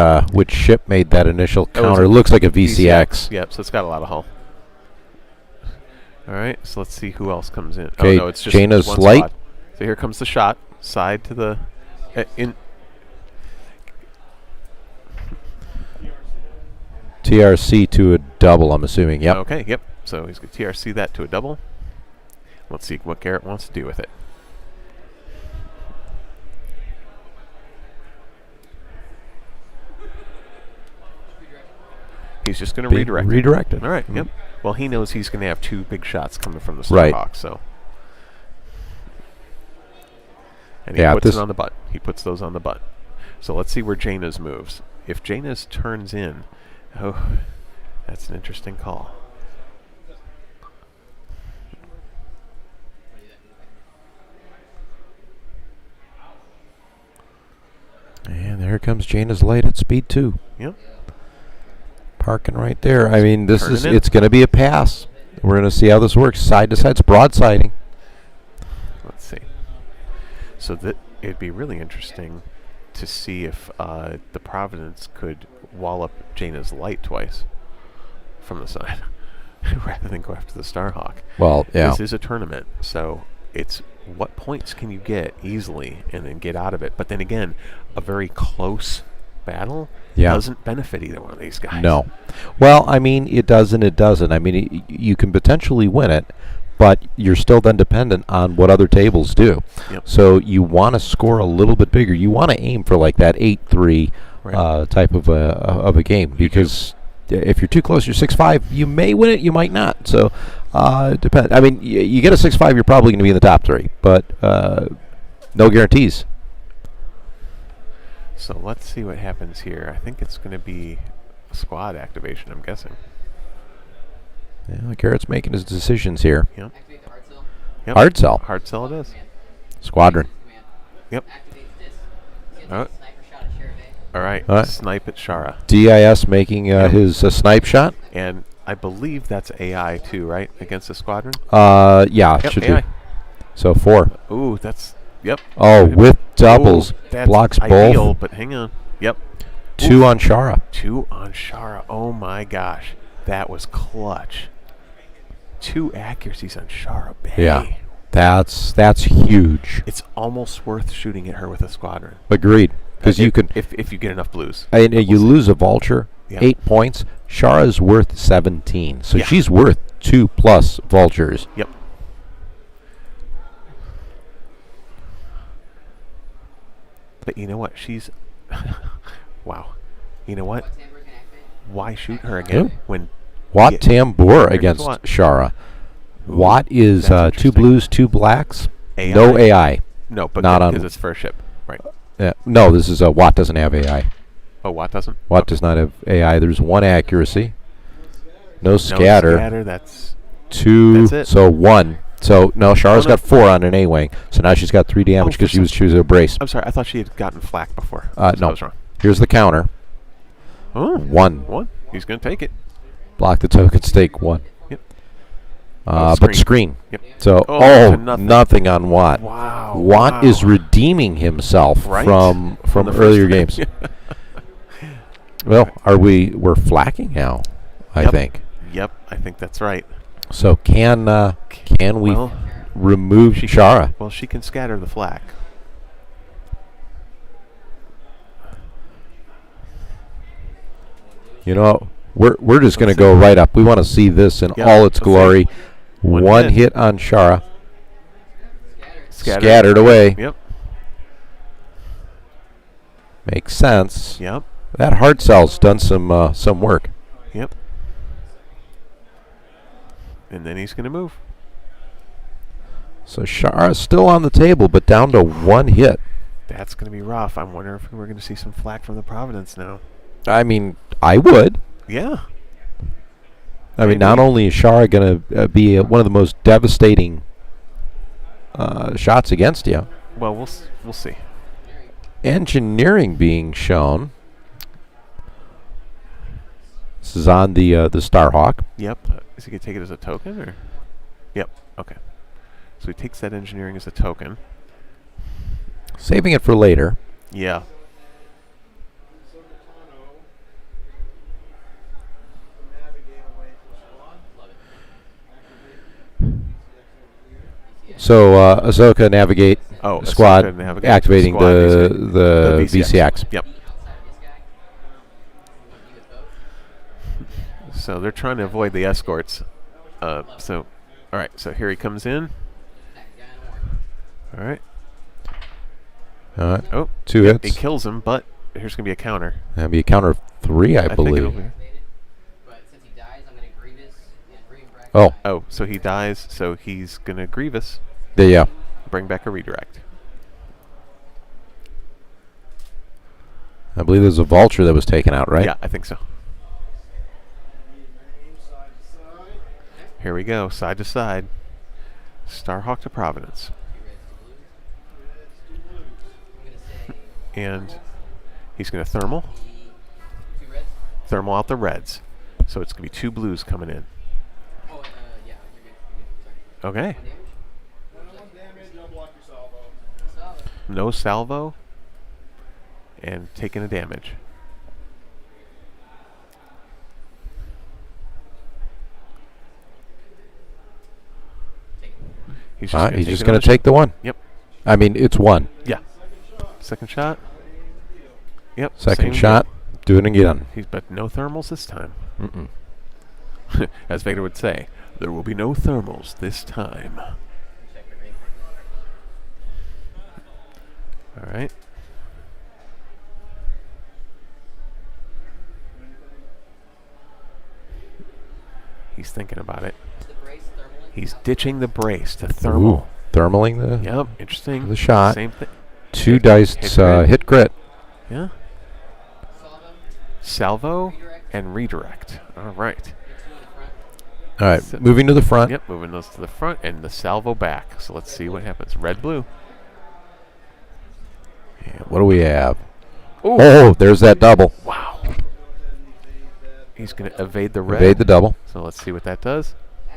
ship made that initial That was counter. a It looks like a VCX. Yep. So it's got a lot of hull. All right. So let's see who else comes in. Okay, Oh no, it's just Jaina's one light. squad. So here comes the shot. Side to the in. TRC to a double, I'm assuming. Yep. Okay. Yep. So he's going to TRC that to a double. Let's see what Garrett wants to do with it. He's just going to redirect it. Redirect it. All right, yep. Well, he knows he's going to have 2 big shots coming from the Right. Starhawk, so. And he Yeah, puts this- it on the butt. He puts those on the butt. So let's see where Jaina's moves. If Jaina's turns in, oh, that's an interesting call. And there comes Jaina's light at speed 2. Yep. Parking right there. I mean, Turning in. it's going to be a pass. We're going to see how this works. Side to side. It's broadsiding. Let's see. So it'd be really interesting to see if the Providence could wallop Jaina's light twice from the side rather than go after the Starhawk. Well, yeah. This is a tournament, so it's what points can you get easily and then get out of it. But then again, a very close battle doesn't benefit either one of these guys. No. Well, I mean, it does and it doesn't. I mean, you can potentially win it, but you're still then dependent on what other tables do. Yep. So you want to score a little bit bigger. You want to aim for like that 8-3 Right. type of a game, because if you're too close, you're 6-5. You may win it, you might not. So it depends. I mean, you get a 6-5, you're probably going to be in the top 3, but no guarantees. So let's see what happens here. I think it's going to be a squad activation, I'm guessing. Yeah, Garrett's making his decisions here. Yep. Activate the hard cell. Yep. Hard sell. Hard sell it is. Command. Squadron. Command. Yep. Activate this. He's Alright. gonna take a sniper shot at Sheriff. All right. All right. Snipe at Shara. DIS making his snipe shot. And I believe that's AI too, right? Against the squadron? Yeah, Yep, should AI. be. So 4. Ooh, that's, yep. Oh, with doubles. Ooh, that's Blocks ideal, both. but hang on. Yep. 2 on Shara. 2 on Shara. Oh my gosh. That was clutch. 2 accuracies on Shara. Bay. Yeah. That's huge. It's almost worth shooting at her with a squadron. Agreed. Because you can, if you get enough blues. and But you we'll see. lose a vulture, Yeah. 8 points. Shara's worth 17, so Yeah. she's worth 2+ vultures. Yep. But you know what? She's wow. You know what? What Tambour's gonna activate? Why shoot her again Yeah. when Watt Yeah. Tambor Here's against Watt. Shara. Ooh, Watt is that's 2 interesting. blues, 2 blacks. AI? No AI. No, but Not on- because it's first ship, right? No, this is Watt doesn't have AI. Oh, Watt doesn't. Watt Okay. does not have AI. There's 1 accuracy. No No scatter. scatter. That's 2. That's it. So 1. So no, Shara's Oh, no. got 4 on an A-wing. So now she's got 3 damage for because she was a brace. I'm sorry. I thought she had gotten flak before. So No. I was wrong. Here's the counter. Oh, 1. 1. He's going to take it. Block the token stake 1. Yep. But screen. Yep. So Oh, to nothing on Watt. Wow. Watt wow. is redeeming himself Right. from the earlier first- games. Well, we're flacking now, I Yep. think. Yep, I think that's right. So can we Well, remove she Shara? Well, she can scatter the flak. You know, we're just going to go right up. We want to see this in Yep, all its let's see. glory. One One hit. hit on Shara. Scattered. Scattered away. Yep. Makes sense. Yep. That hard cell's done some work. Yep. And then he's going to move. So Shara's still on the table, but down to 1 hit. That's going to be rough. I'm wondering if we're going to see some flak from the Providence now. I mean, I would. Yeah. I mean, not only is Shara going to be one of the most devastating shots against you. Well, we'll see. Engineering being shown. This is on the Starhawk. Yep. Is he going to take it as a token or? Yep. Okay. So he takes that engineering as a token. Saving it for later. Yeah. So Ahsoka navigate Oh, squad Ahsoka navigate activating squad the VCX. Yep. Outside of this guy. You with both. So they're trying to avoid the escorts. So, all right. So here he comes in. All right. Oh, 2 He hits. kills him, but here's gonna be a counter. That'd be a counter of 3, I think believe. it'll be. But since he dies, I'm going to Grievous and Reimbract. Oh, Oh, so he dies. So he's gonna Grievous. yeah. Bring back a redirect. I believe there's a vulture that was taken out, right? Yeah, I think so. Here we go, side to side. Starhawk to Providence. And he's going to thermal. Two reds. Thermal out the reds. So it's going to be 2 blues coming in. Oh, yeah, you're good. Sorry. Okay. Salvo. No salvo. And taking a damage. He's All right, he's take just going to another take the 1. Yep. I mean, it's 1. Yeah. Second shot. Yep. Second same shot, do it again. But no thermals this time. Mm-mm. As Vader would say, there will be no thermals this time. All right. He's thinking about it. The brace thermally. He's ditching the brace to thermal. Ooh, thermaling the Yep, interesting. the shot. Same thing. 2 Hit- dice hit crit. hit crit. Yeah. Salvo. Salvo Redirect. and redirect. All right. Get 2 in the front. All right, So- moving to the front. Yep, moving those to the front and the salvo back. So let's see what happens. Red, blue. Yeah, what do we have? Ooh. Oh, there's that double. Wow. He's going to evade the red. Evade the double. So let's see what that does.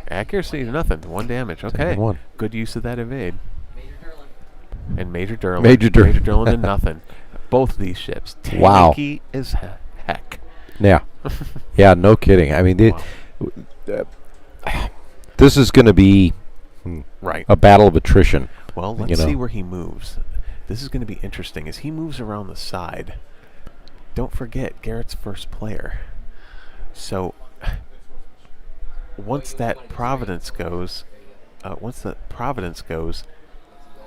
Accuracy, nothing. 1 damage. Okay. 1. Good use of that evade. Major Durlin. And Major Durlin. Major Durlin. Major Durlin to nothing. Both of these ships. Wow. Tanky as heck. Yeah. Yeah, no kidding. I mean, this is going to be Right. a battle of attrition. Well, you let's see know. where he moves. This is going to be interesting. As he moves around the side, don't forget, Garrett's first player. So, once that Providence goes,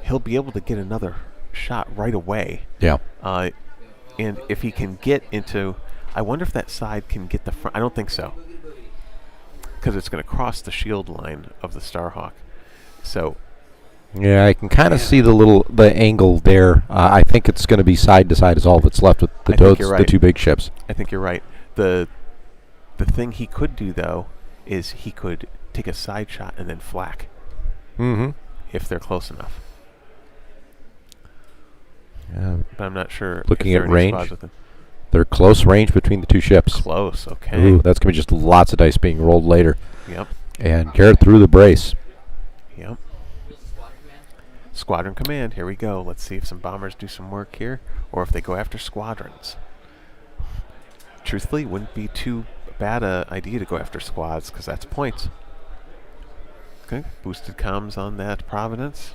he'll be able to get another shot right away. Yeah. And if he can get into, I wonder if that side can get the front. I don't think so, because it's going to cross the shield line of the Starhawk. So, Yeah, I can kind of see the angle there. I think it's going to be side to side is all that's left with the I think toads, you're the right. 2 big ships. I think you're right. The thing he could do, though, is he could take a side shot and then flak Mm-hmm. if they're close enough. Yeah, But I'm not sure. Looking if at there are any range. squads with him. they're close range between the 2 ships. Close, okay. Ooh, that's going to be just lots of dice being rolled later. Yep, And Garrett threw the brace. yep. Wheels Squadron Command. Squadron Command, here we go. Let's see if some bombers do some work here, or if they go after squadrons. Truthfully, wouldn't be too bad a idea to go after squads, because that's points. Okay, boosted comms on that Providence.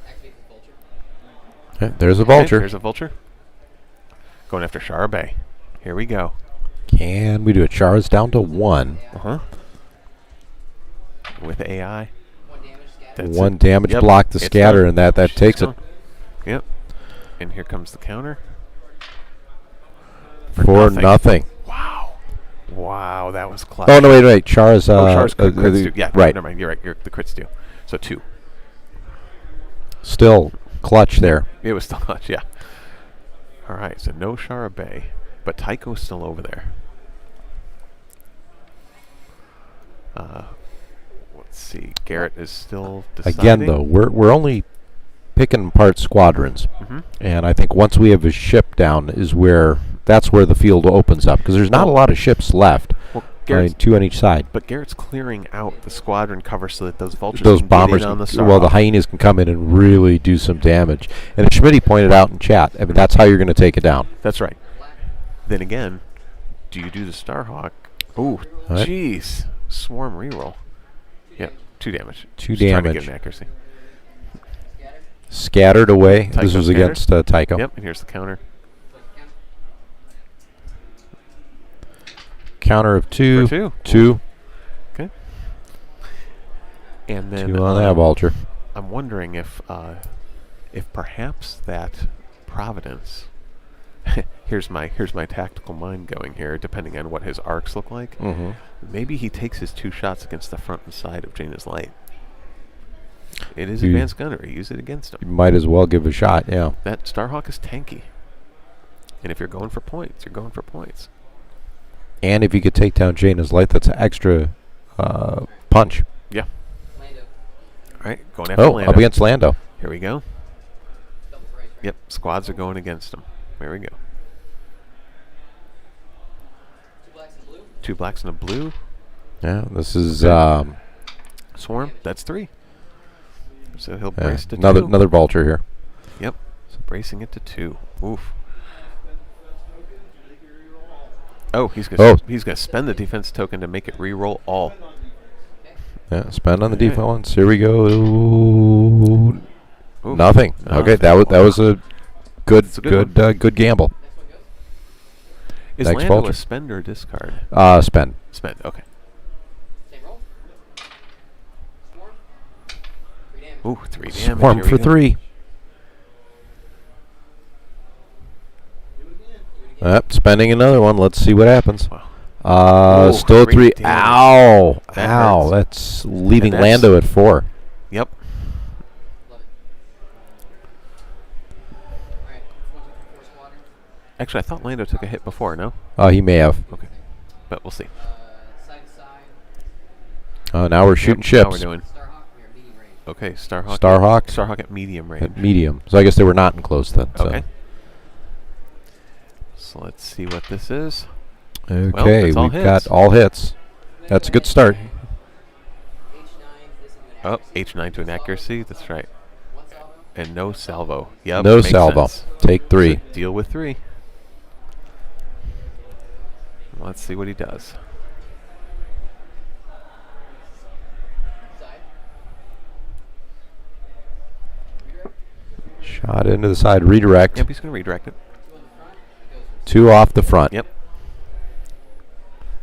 Activate the Vulture. Okay, there's a Okay, vulture. there's a vulture. Going after Shara Bay. Here we go. Can we do it? Chara's down to 1. Uh-huh. With AI. 1 damage scatter. That's 1 it. damage Yep, block to it's scatter, done. and that She's takes it. gone. Yep. And here comes the counter. For nothing. Wow. Wow, that was clutch. Oh, no, wait. Chara's... Chara's crits do. Yeah, right. never mind. You're right. The crits do. So 2. Still clutch there. It was still clutch, yeah. All right, so no Shara Bay. But Tycho's still over there. Let's see. Garrett is still deciding. Again, though, we're only picking apart squadrons. Mm-hmm. And I think once we have a ship down that's where the field opens up. Because there's not a lot of ships left. Well, I mean, 2 on each side. But Garrett's clearing out the squadron cover so that those vultures Those can bombers, get in on the well, the Starhawk. hyenas can come in and really do some damage. And Schmitty pointed out in chat, I mean, that's how you're going to take it down. That's right. Then again, do you do the Starhawk? Ooh, All right. jeez. Swarm reroll. Yep, 2 damage. 2 Just trying to damage. get an accuracy. Scatter. Scattered away. Tycho This was scattered. against Tycho. Yep, and here's the counter. Flick count. counter of 2. For 2. 2. Okay. And then 2 on that vulture. I'm wondering if perhaps that Providence. here's my tactical mind going here, depending on what his arcs look like. Mm-hmm. Maybe he takes his 2 shots against the front and side of Jaina's Light. It is advanced gunnery. Use it against him. You might as well give it a shot, yeah. That Starhawk is tanky. And if you're going for points, you're going for points. And if you could take down Jaina's Light, that's an extra punch. Yeah. Lando. All right, going after Oh, Lando. up against Lando. Here we go. Double price, right? Yep, squads are going against him. There we go. 2 blacks and blue. 2 blacks and a blue. Yeah, this is Swarm, that's 3. So he'll yeah, brace to 2. another vulture here. Yep, so bracing it to 2. Oof. Oh, he's gonna spend the defense token to make it re-roll all. Yeah, spend on the defense. Here we go. Ooh. Oof. Nothing. Okay, that was a good That's a good good gamble. Next one goes. Is Next Lando vulture. a spend or discard? Spend. Spend, okay. Same roll. Swarm. 3 damage. Ooh, 3 damage. Swarm Here we for go. 3. Spending another one. Let's see what happens. Wow. Ooh, Still 3. 3 damage. Ow. That Ow. hurts. That's leaving And that's- Lando at 4. Yep. Love it. Alright. 1, 2, 3, 4 squadron. Actually, I thought Lando took a hit before, no? He may have. Okay. But we'll see. Side to side. Now we're shooting Now ships. we're doing. Starhawk. We are medium range. Okay, Starhawk. Starhawk? Starhawk at medium range. At medium. So I guess they were not in close then. So. Okay. So let's see what this is. Okay, that's all we've hits. got all hits. That's a good start. H9. This is an Oh, accuracy. H9 to an accuracy. That's right. 1 salvo. And no salvo. Yep. No makes salvo. sense. Take 3. So deal with 3. Let's see what he does. Side. Shot into the side. Redirect. Yep, he's going to redirect it. 2 on the front. It goes 2 off the front. Yep.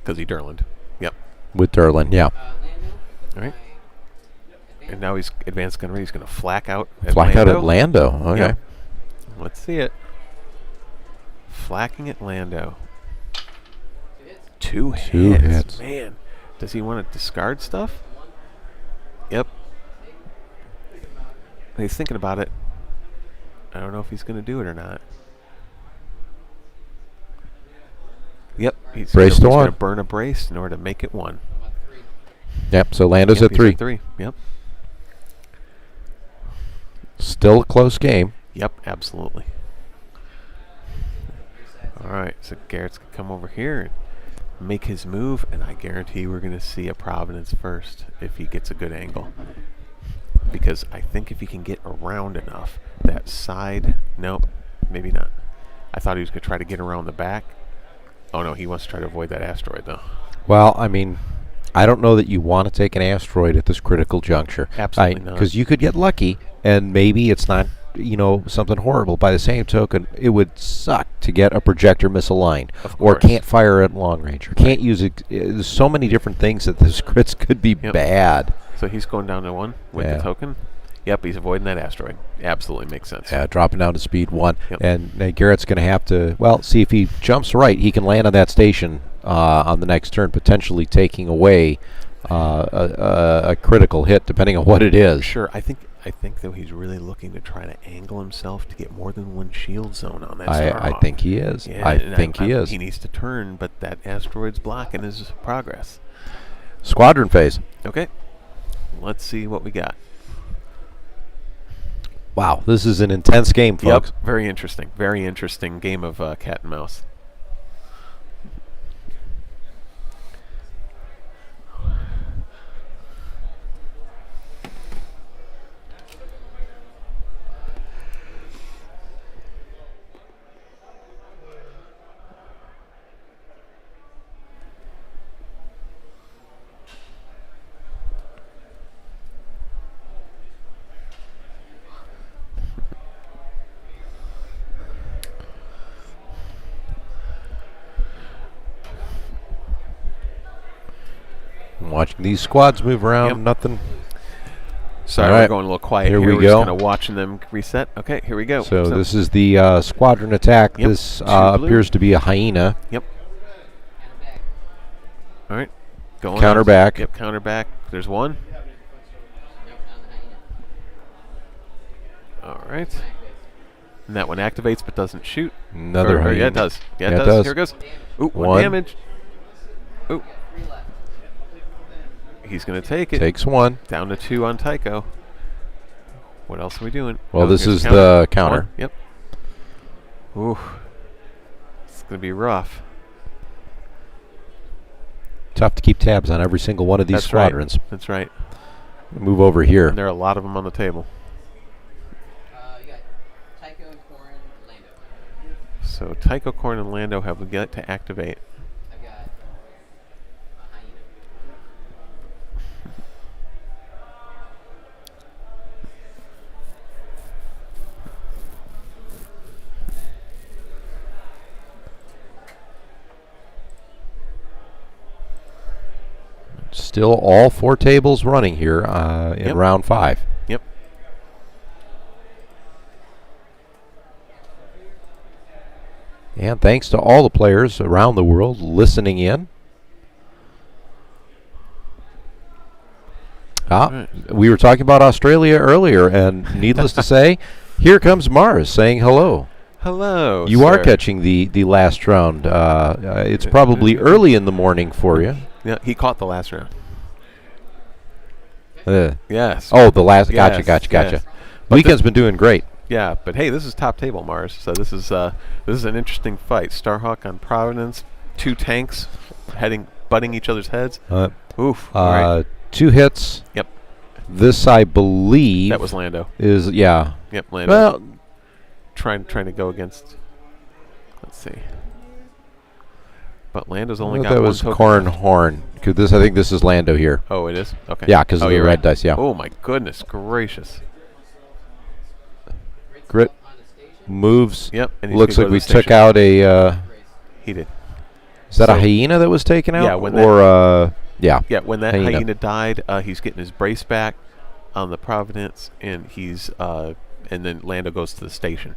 Because he Durland. Yep. With Durlin. Yeah. Lando. All right. Advance. And now he's advanced gunnery. He's going to flak out. Flak out at Lando. Okay. Yep. Let's see it. Flacking at Lando. 2 hits. 2 hits. hits. Man. Does he want to discard stuff? 1. Yep. He's thinking about it. I don't know if he's going to do it or not. Yep. He's Brace to going 1. to burn a brace in order to make it 1. I'm on 3. Yep. So Lando's Yep, at he's 3. 3. Yep. Still a close game. Yep, absolutely. All right, so Garrett's going to come over here and make his move, and I guarantee we're going to see a Providence first if he gets a good angle. Because I think if he can get around enough, that side, nope, maybe not. I thought he was going to try to get around the back. Oh no, he wants to try to avoid that asteroid though. Well, I mean, I don't know that you want to take an asteroid at this critical juncture. Absolutely not. Because you could get lucky, and maybe it's not, something horrible. By the same token, it would suck to get a projector misaligned, Of or course. can't fire at long range, or can't use it. There's so many different things that this crits could be Yep. bad. So he's going down to 1 with Yeah. the token. Yep, he's avoiding that asteroid. Absolutely makes sense. Yeah, dropping down to speed 1. Yep. And Garrett's going to have to, see if he jumps right, he can land on that station on the next turn, potentially taking away a critical hit, depending on what it is. Sure, I think though he's really looking to try to angle himself to get more than 1 shield zone on that I Starhawk. think he is. Yeah, I and think he is. He needs to turn, but that asteroid's blocking his progress. Squadron phase. Okay, let's see what we got. Wow, this is an intense game, folks. Yep, very interesting. Very interesting game of cat and mouse. Watching these squads move around, Yep. nothing. Sorry, All right. we're going a little quiet Here here. we We're just go. kind of watching them reset. Okay, here we go. So this is the squadron attack. Yep. This Two blue. appears to be a hyena. Yep. All right. Going Counter on. back. Yep, counter back. There's one. All right. And that one activates but doesn't shoot. Another Or, hyena. yeah, it does. Yeah, Yeah, it it does. does. Here it goes. Ooh, one One. damage. Ooh. He's going to take it. Takes one. Down to 2 on Tycho. What else are we doing? Well, Oh, this here's is the counter. One. Yep. Ooh. It's going to be rough. Tough to keep tabs on every single one of these That's squadrons. Right. That's right. Move over here. And there are a lot of them on the table. You got Tycho, Corrin, Lando. So Tycho, Corn, and Lando have yet to activate. I've got a hyena. Still all 4 tables running here in Yep. round 5. Yep. And thanks to all the players around the world listening in. We were talking about Australia earlier, and needless to say, here comes Mars saying hello. Hello. You are sir. catching the last round. It's probably early in the morning for you. Yeah, he caught the last round. Yes. Oh, the last. Yes, Gotcha. yes. Weekend's been doing great. Yeah, but hey, this is top table Mars, so this is an interesting fight. Starhawk on Providence, 2 tanks butting each other's heads. Oof. All right. 2 hits. Yep. This, I believe, That was Lando. is yeah. Yep, Lando. Well, trying to go against. Let's see. But Lando's only I got thought that one was token. Corn Horn. I think this is Lando here. Oh, it is? Okay. Yeah, 'cause of the you're red right. dice, yeah. Oh, my goodness gracious. Grit moves. Yep. And he's Looks gonna like go we to the took station. out a. He did. Is that a So- hyena that was taken out? Yeah, when that- or yeah. Yeah, when that Hyena. hyena died, he's getting his brace back on the Providence, and he's and then Lando goes to the station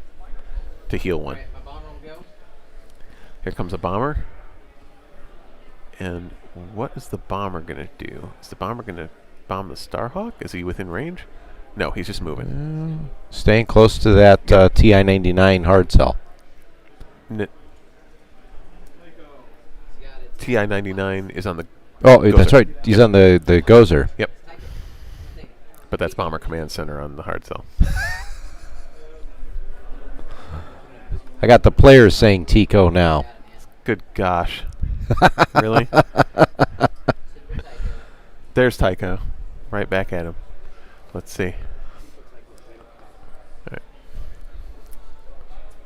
to heal one. Alright, my bomber will go. Here comes a bomber. And what is the bomber going to do? Is the bomber going to bomb the Starhawk? Is he within range? No, he's just moving. Staying close to that TI-99 hard cell. N- He's got it. TI-99 is on the... Oh, that's Gozer. right. He's on the Gozer. Yep. Tycho. Take it. But that's Bomber Command Center on the hard cell. I got the players saying Tico now. Got it, man. Good gosh. Really? Sit for Tycho. There's Tycho. Right back at him. Let's see.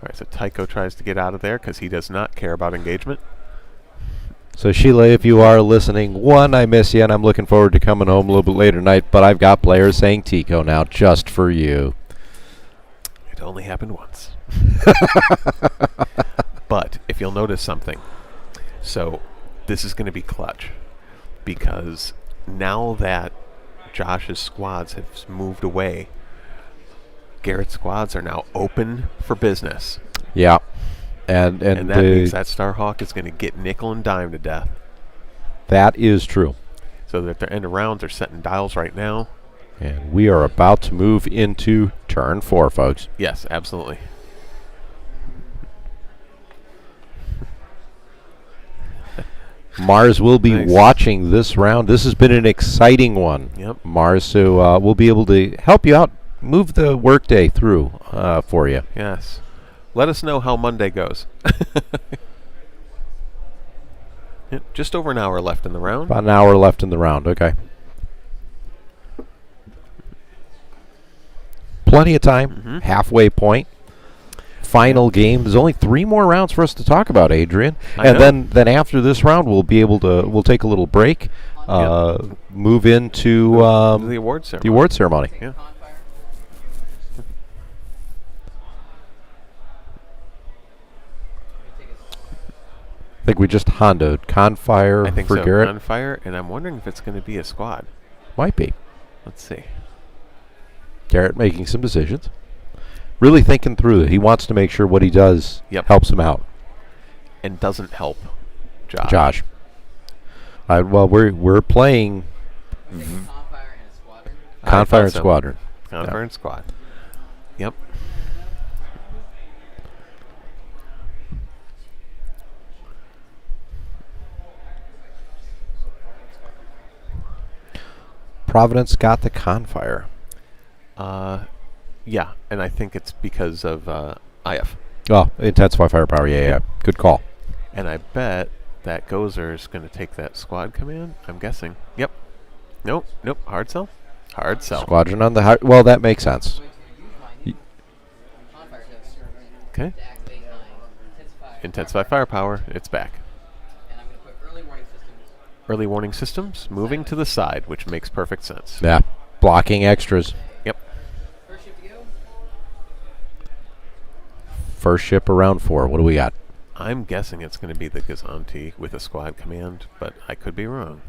All right, so Tycho tries to get out of there because he does not care about engagement. So Sheila, if you are listening, one, I miss you, and I'm looking forward to coming home a little bit later tonight. But I've got players saying Tico now, just for you. It only happened once. But if you'll notice something, so this is going to be clutch because now that Josh's squads have moved away, Garrett's squads are now open for business. Yeah, and And that means that Starhawk is going to get nickel and dime to death. that is true. So that their end of rounds are setting dials right now. And we are about to move into turn 4, folks. Yes, absolutely. Mars will be Nice. watching this round. This has been an exciting one, Yep. Mars. So we'll be able to help you out, move the workday through for you. Yes. Let us know how Monday goes. Yep, just over an hour left in the round. About an hour left in the round. Okay. Plenty of time. Mhm. Halfway point. Final game. There's only 3 more rounds for us to talk about, Adrian. I And know. then after this round, we'll be able to. We'll take a little break. Move into The award ceremony. the award ceremony. Yeah. Bonfire. Take think we just hondoed Confire I think for so. Garrett. On fire, and I'm wondering if it's going to be a squad. Might be. Let's see. Garrett making some decisions. Really thinking through it. He wants to make sure what he does Yep. helps him out. And doesn't help Josh. Josh. Well, we're playing Confire and Squadron. I Confire thought and so. Squadron. Confire and squad. Yep. Providence got the Confire. Yeah, and I think it's because of IF. Oh, intensify firepower. Yeah. Good call. And I bet that Gozer is going to take that squad command. I'm guessing. Yep. Nope. Hard sell. Hard sell. Squadron on the high. Well, that makes sense. Confire to Okay. activate my Intensify firepower. It's back. And I'm going to put early warning systems. Early warning systems moving to the side, which makes perfect sense. Yeah. Blocking extras. Yep. First ship to go. First ship around 4. What do we got? I'm guessing it's going to be the Gazanti with a squad command, but I could be wrong.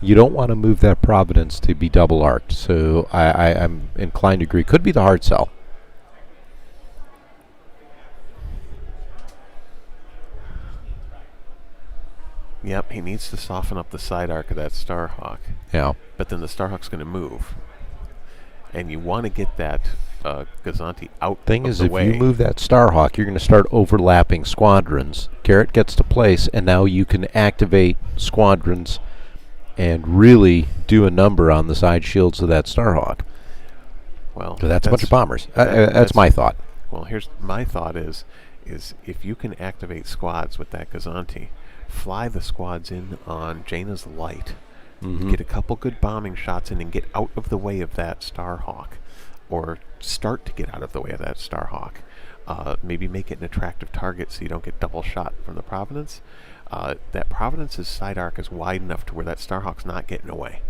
You don't want to move that Providence to be double arced, so I'm inclined to agree. Could be the hard sell. Yep, he needs to soften up the side arc of that Starhawk, Yeah. but then the Starhawk's going to move. And you want to get that Gazanti out Thing of is, the if way. you move that Starhawk, you're going to start overlapping squadrons. Garrett gets to place, and now you can activate squadrons and really do a number on the side shields of that Starhawk. Well, So that's a bunch of bombers. that's That's my thought. Well, here's my thought is if you can activate squads with that Gazanti, fly the squads in on Jaina's light, get a couple good bombing shots in and get out of the way of that Starhawk, or start to get out of the way of that Starhawk. Maybe make it an attractive target so you don't get double shot from the Providence. That Providence's side arc is wide enough to where that Starhawk's not getting away.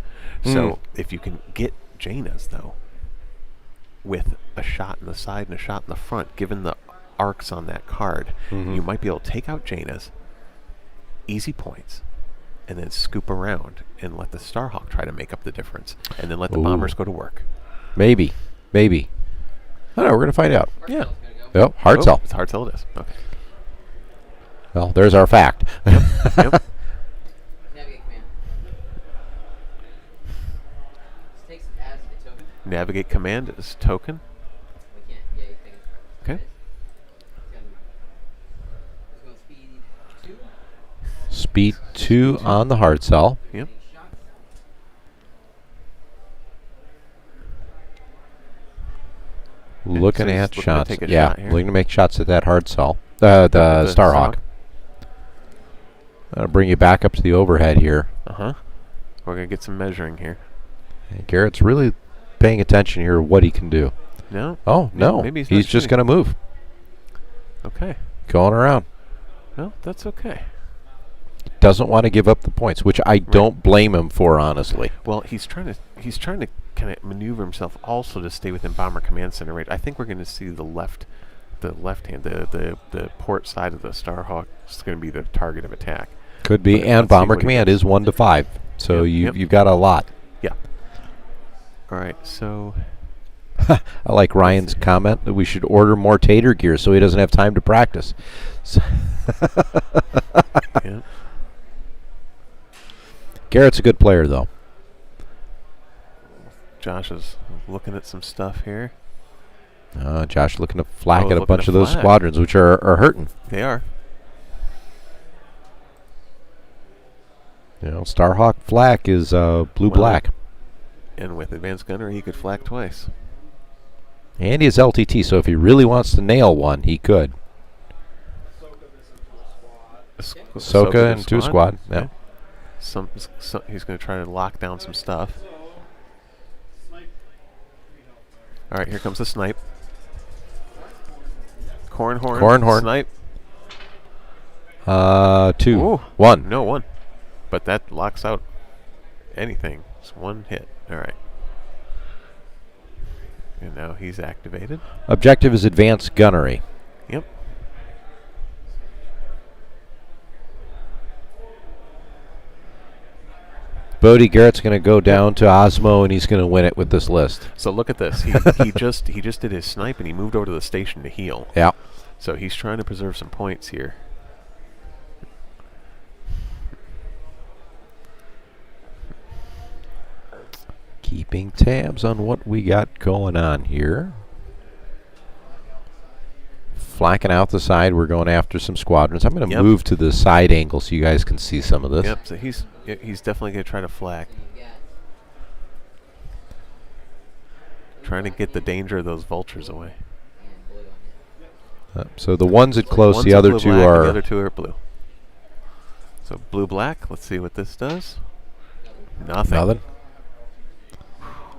So if you can get Jaina's, though, with a shot in the side and a shot in the front, given the arcs on that card, you might be able to take out Jaina's, easy points, and then scoop around and let the Starhawk try to make up the difference, and then let the bombers go to work. Maybe. I don't know. We're going to find out. First Yeah. shell's going to go. Well, hard sell. It's hard sell it is. Okay. Well, there's our fact. Yep. Navigate command. This takes it as a token. Navigate command is token. We can't. Yeah, you think it's Okay. Let's go speed 2. Speed 2 on the hard sell. Yep. Shot. Looking so he's at looking to shots. take a Yeah, shot here. looking to make shots at that hard sell. The Starhawk. That'll bring you back up to the overhead here. We're going to get some measuring here. And Garrett's really paying attention here to what he can do. No? Oh, no. Maybe he's He's not just shooting. going to move. Okay. Going around. Well, that's okay. Doesn't want to give up the points, which I don't blame him for, honestly. Well, he's trying to kind of maneuver himself also to stay within bomber command center range. I think we're going to see the left hand, the port side of the Starhawk is going to be the target of attack. Could be. But And let's see Bomber what he Command does. is 1 to 5. So Yep. you've got a lot. Yeah. All right. So I like Ryan's comment that we should order more tater gear so he doesn't have time to practice. So yeah. Garrett's a good player, though. Josh is looking at some stuff here. Josh looking to flak Oh, at a looking bunch to of those flak. squadrons, which are hurting. They are. Starhawk flak is blue-black. And with advanced gunner, he could flak twice. And he has LTT, so if he really wants to nail one, he could. Soka into a squad. Yeah. He's going to try to lock down some stuff. All right, here comes the snipe. Cornhorn. Snipe. 2. Ooh. 1. No, 1. But that locks out anything. It's 1 hit. All right. And now he's activated. Objective is advanced gunnery. Yep. Bodie Garrett's going to go down to Osmo, and he's going to win it with this list. So look at this. He just did his snipe, and he moved over to the station to heal. Yeah. So he's trying to preserve some points here. Keeping tabs on what we got going on here. Flacking out the side, we're going after some squadrons. I'm going to move to the side angle so you guys can see some of this. Yep, so he's definitely going to try to flak. Trying to get the danger of those vultures away. So the one's at close, One's the a other blue two black, are... The other two are blue. So blue-black, let's see what this does. Nothing. Nothing.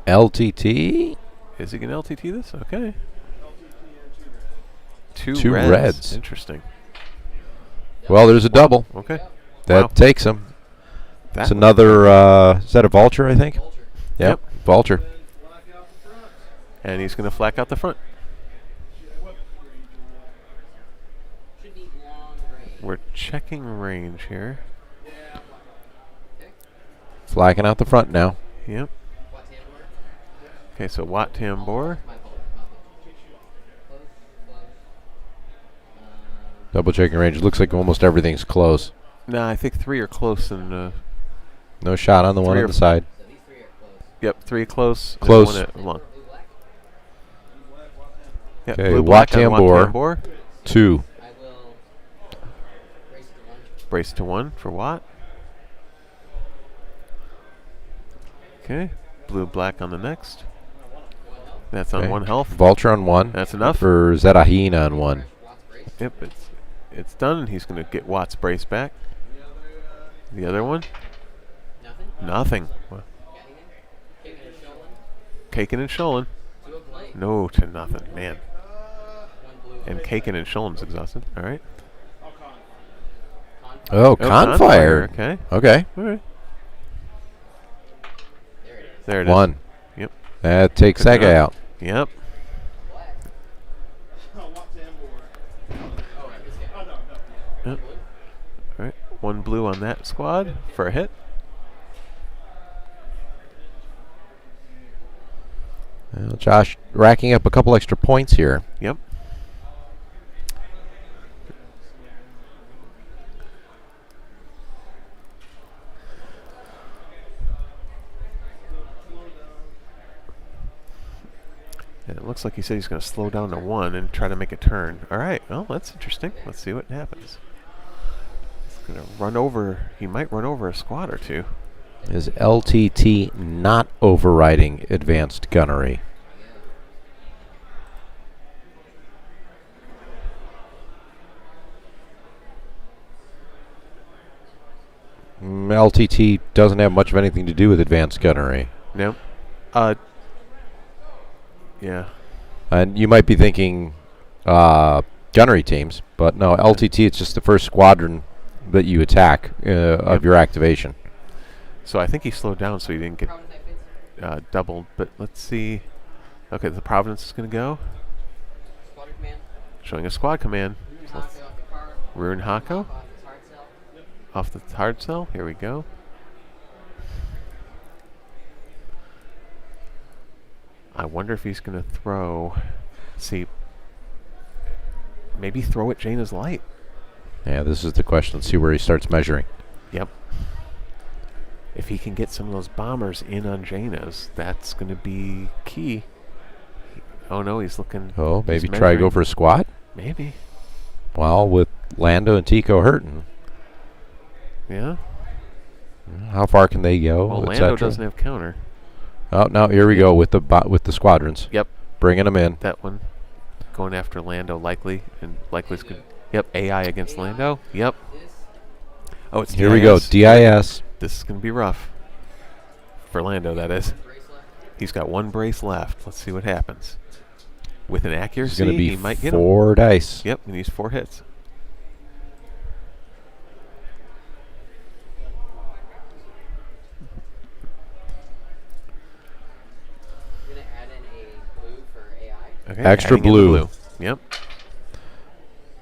LTT. Is he going to LTT this? Okay. Two reds. Interesting. Well, there's a double. Okay. That takes him. That It's another, is that a vulture, I think? Yep. Vulture. And he's going to flak out the front. We're checking range here. Flacking out the front now. Yep. Okay, so Watt Tambor. Double checking range. Looks like almost everything's close. Nah, I think 3 are close and No shot on the one on the side. yep, 3 close. Close. And 1 long. Yep, Okay, blue Watt black on Tambor. Watt Tambor. 2. Brace to 1 for Watt. Okay, blue black on the next. That's on 1 health. Vulture on 1. That's enough. Or is that a hyena on 1? Yep, it's done, and he's going to get Watt's brace back. The other one? Nothing. Well, Caking and Sholin. No to nothing, man. And Caking and Sholin's exhausted. All right. Oh, Confire. Okay. Okay. All right. There it is. 1. Yep. That takes that guy out. Yep. Yep. All right. 1 blue on that squad for a hit. Well, Josh racking up a couple extra points here. Yep. And it looks like he said he's going to slow down to 1 and try to make a turn. All right. Well, that's interesting. Let's see what happens. He's going to run over. He might run over a squad or 2. Is LTT not overriding advanced gunnery? LTT doesn't have much of anything to do with advanced gunnery. No. Yeah. And you might be thinking gunnery teams, but no, LTT, it's just the first squadron that you attack of your activation. So I think he slowed down so he didn't get doubled. But let's see. Okay, the Providence is going to go. Showing a squad command. So Rune Hako. Off the hard cell. Here we go. I wonder if he's going to throw. See. Maybe throw at Jaina's light. Yeah, this is the question. Let's see where he starts measuring. Yep. If he can get some of those bombers in on Jaina's, that's going to be key. Oh no, he's looking. Oh, maybe he's try to go measuring. for a squad? Maybe. Well, with Lando and Tico hurting, Yeah. how far can they go? Well, et Lando cetera? doesn't have counter. Oh, no, here we go with the squadrons. Yep. Bringing them in. That one. Going after Lando likely, and likely's good. Yep. AI against Lando. Yep. Oh, it's Here we go. DIS. DIS. This is going to be rough. For Lando, that is. He's got 1 brace left. Let's see what happens. With an It's accuracy, going to be he might get him. 4 dice. Yep, he needs 4 hits. Okay, Extra adding in the blue. Yep.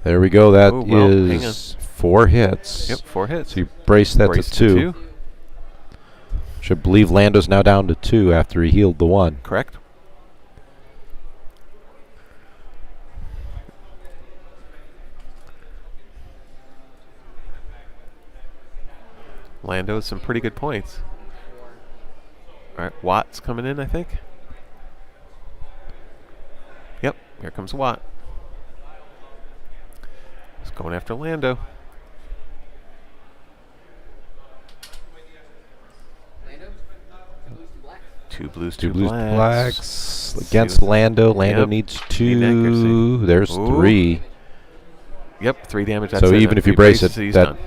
There we go. That Ooh, well, hang is 4 hits. Yep, 4 hits. So you brace that Brace to 2. Should believe Lando's now down to 2 after he healed the 1. Correct. Lando with some pretty good points. All right, Watt's coming in, I think. Yep, here comes Watt. He's going after Lando. Two blues, two blacks. Against Lando. Lando needs 2. There's 3. Yep, 3 damage. That's so even if you brace it, he's that done.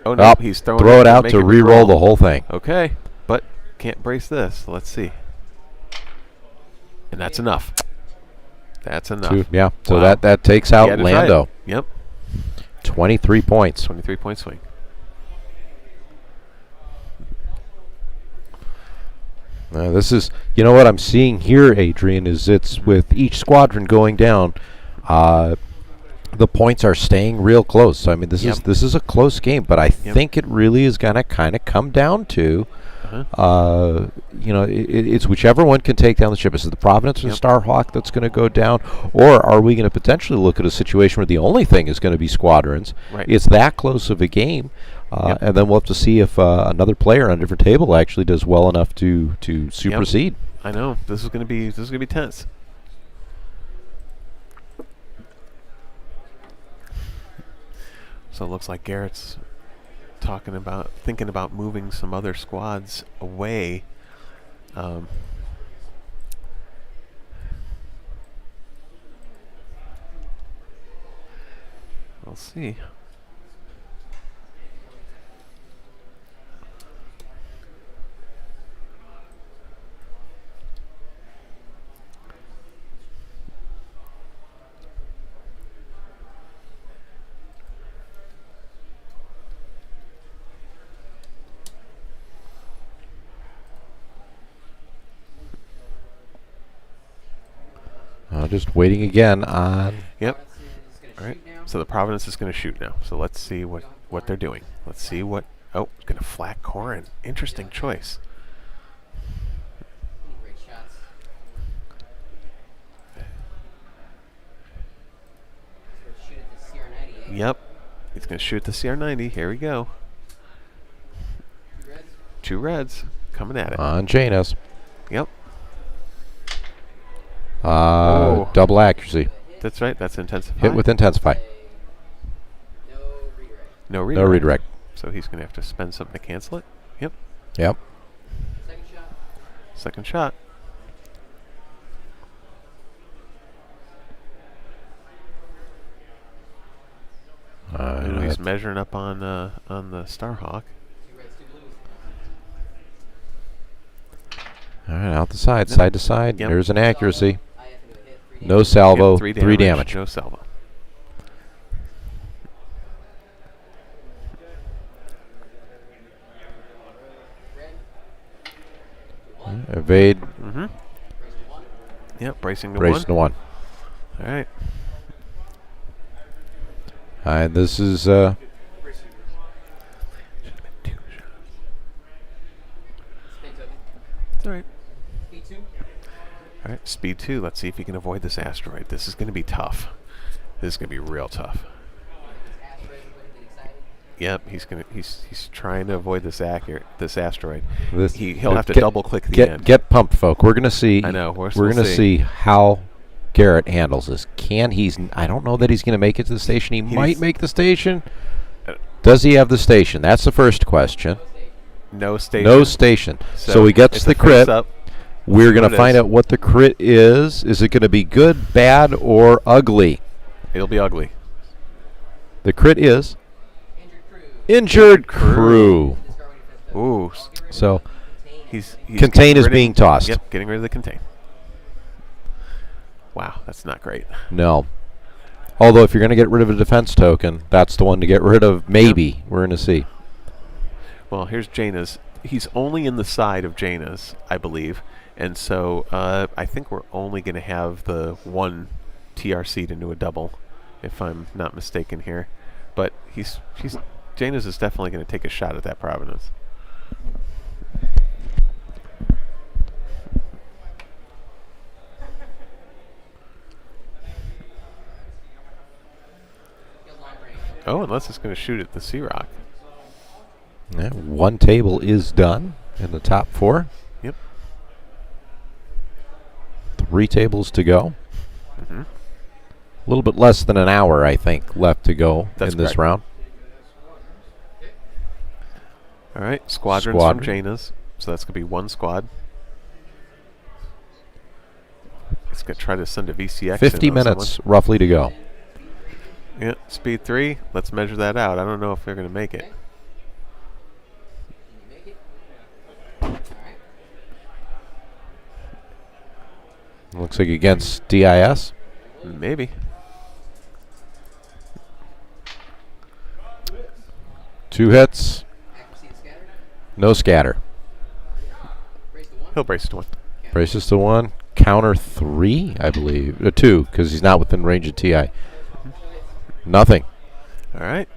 Oh no, he's throwing throw it out to re-roll the whole thing. Okay, but can't brace this. Let's see. And that's enough. That's enough. 2, yeah, so that takes out Lando. Right. Yep. 23 points. 23-point swing. This is, you know what I'm seeing here, Adrian, is it's with each squadron going down, the points are staying real close. So, I mean, this is a close game, but I think it really is going to kind of come down to, it's whichever one can take down the ship. Is it the Providence and Starhawk that's going to go down, or are we going to potentially look at a situation where the only thing is going to be squadrons? Right. It's that close of a game. And then we'll have to see if another player on a different table actually does well enough to supersede. I know this is going to be tense. So it looks like Garrett's thinking about moving some other squads away. We'll see. Just waiting again on... Yep. All right. So the Providence is going to shoot now. So let's see what they're doing. Let's see what... Oh, going to flak Corin. Interesting choice. Yep. He's going to shoot the CR90. Here we go. 2 reds coming at it. On Janus. Yep. Double accuracy. That's right. That's intensify. Hit with intensify. No redirect. No redirect. So he's going to have to spend something to cancel it. Yep. Yep. Second shot. He's measuring up on the Starhawk. All right, out the side, side to side. Yep. There's an accuracy. No salvo. 3 damage. No salvo. Evade. Mm-hmm. Yep, bracing to Bracing to 1. All right. And this is... That's all right. Speed 2. All right, speed 2. Let's see if he can avoid this asteroid. This is going to be tough. This is going to be real tough. Yep, he's trying to avoid this asteroid. He'll have to double click the end. Get pumped, folk. We're gonna see. I know. We're gonna see how Garrett handles this. I don't know that he's gonna make it to the station. He might make the station. Does he have the station? That's the first question. No station. No station. So he gets the crit. We're gonna find out what the crit is. Is it gonna be good, bad, or ugly? It'll be ugly. The crit is injured crew. Ooh. So he's contain is being tossed. Yep, getting rid of the contain. Wow, that's not great. No. Although if you're going to get rid of a defense token, that's the one to get rid of. Maybe. Yep. We're going to see. Well, here's Jaina's. He's only in the side of Jaina's, I believe. And so I think we're only going to have the 1 TRC into a double, if I'm not mistaken here. But Jaina's is definitely going to take a shot at that Providence. Oh, unless it's going to shoot at the Sea Rock. Yeah, one table is done in the top 4. Yep. 3 tables to go. Mm-hmm. A little bit less than an hour, I think, left to go That's in this correct. round. All right, squadrons from Jaina's. So that's going to be 1 squad. It's going to try to send a VCX. 50 minutes roughly to go. Yeah, speed 3. Let's measure that out. I don't know if they're going to make it. Looks like against DIS. Maybe. 2 hits. No scatter. He'll brace to 1. Braces to 1. Counter 3, I believe. 2, because he's not within range of TI. Nothing. All right.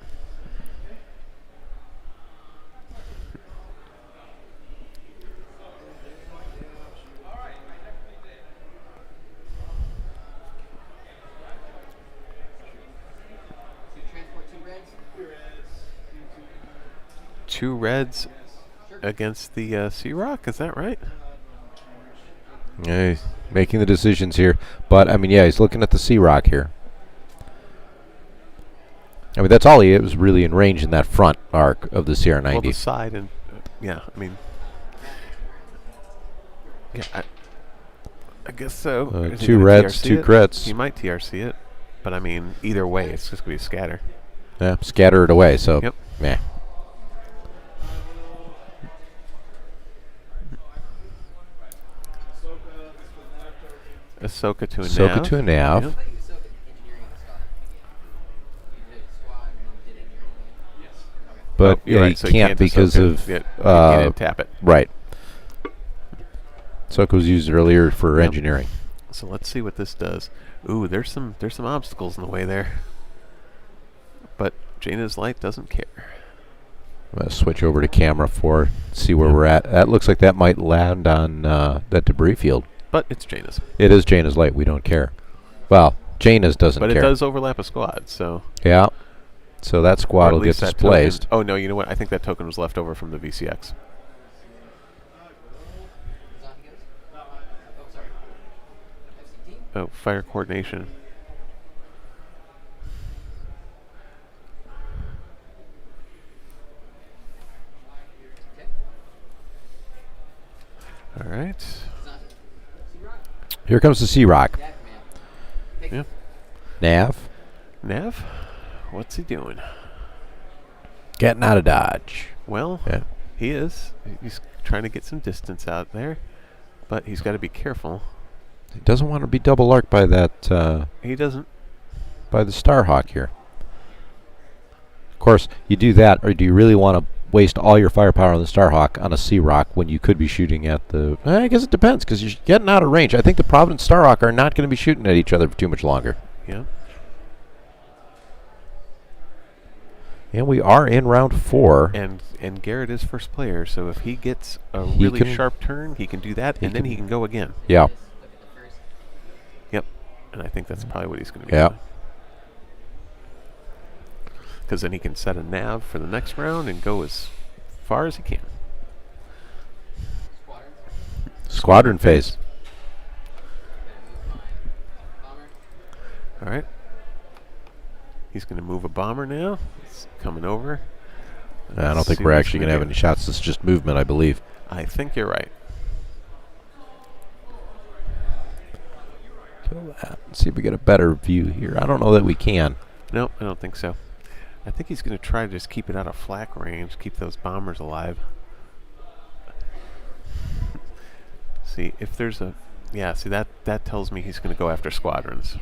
Two reds against the Sea Rock, is that right? Yeah, he's making the decisions here. But, I mean, yeah, he's looking at the Sea Rock here. I mean, that's all he was really in range in that front arc of the CR90. Well, the side and, yeah, I mean, yeah, I guess so. Is he 2 gonna reds, TRC 2 it? crits. He might TRC it, but I mean, either way, it's just going to be a scatter. Yeah, scatter it away, so, Yep. yeah. Ahsoka to a Ahsoka nav. to a nav. Yep. But Oh, you're yeah, right, he so can't because Ahsoka. of Yeah, he didn't tap it. right. Ahsoka was used earlier for Yep. engineering. So let's see what this does. Ooh, there's some obstacles in the way there. But Jaina's light doesn't care. I'm going to switch over to camera 4, see where we're at. That looks like that might land on that debris field. But it's Jaina's. It is Jaina's light. We don't care. Well, Jaina's doesn't But care. it does overlap a squad, so. Yeah. So that Or squad at will get least that displaced. token. Oh, no, you know what? I think that token was left over from the VCX. Oh, fire coordination. All right. Here comes the Sea Rock. Yeah. Nav. Nav, what's he doing? Getting out of dodge. Well, Yeah. he is. He's trying to get some distance out there, but he's got to be careful. He doesn't want to be double arced by that He doesn't. by the Starhawk here. Of course, you do that, or do you really want to waste all your firepower on the Starhawk on a Sea Rock when you could be shooting at the... I guess it depends, because you're getting out of range. I think the Providence Starhawk are not going to be shooting at each other for too much longer. Yeah. And we are in round 4. And Garrett is first player, so if he gets a He really can- sharp turn, he can do that, he and then can- he can go again. Yeah. Yep. And I think that's probably what he's going to be Yeah. doing. Because then he can set a nav for the next round and go as far as he can. Squadron phase. All right. He's going to move a bomber now. It's coming over. I don't Let's think see we're what actually he's going to have gonna any shots. It's just movement, I believe. do. I think you're right. Kill that. See if we get a better view here. I don't know that we can. No, I don't think so. I think he's going to try to just keep it out of flak range, keep those bombers alive. See, if there's a... Yeah, see, that tells me he's going to go after squadrons.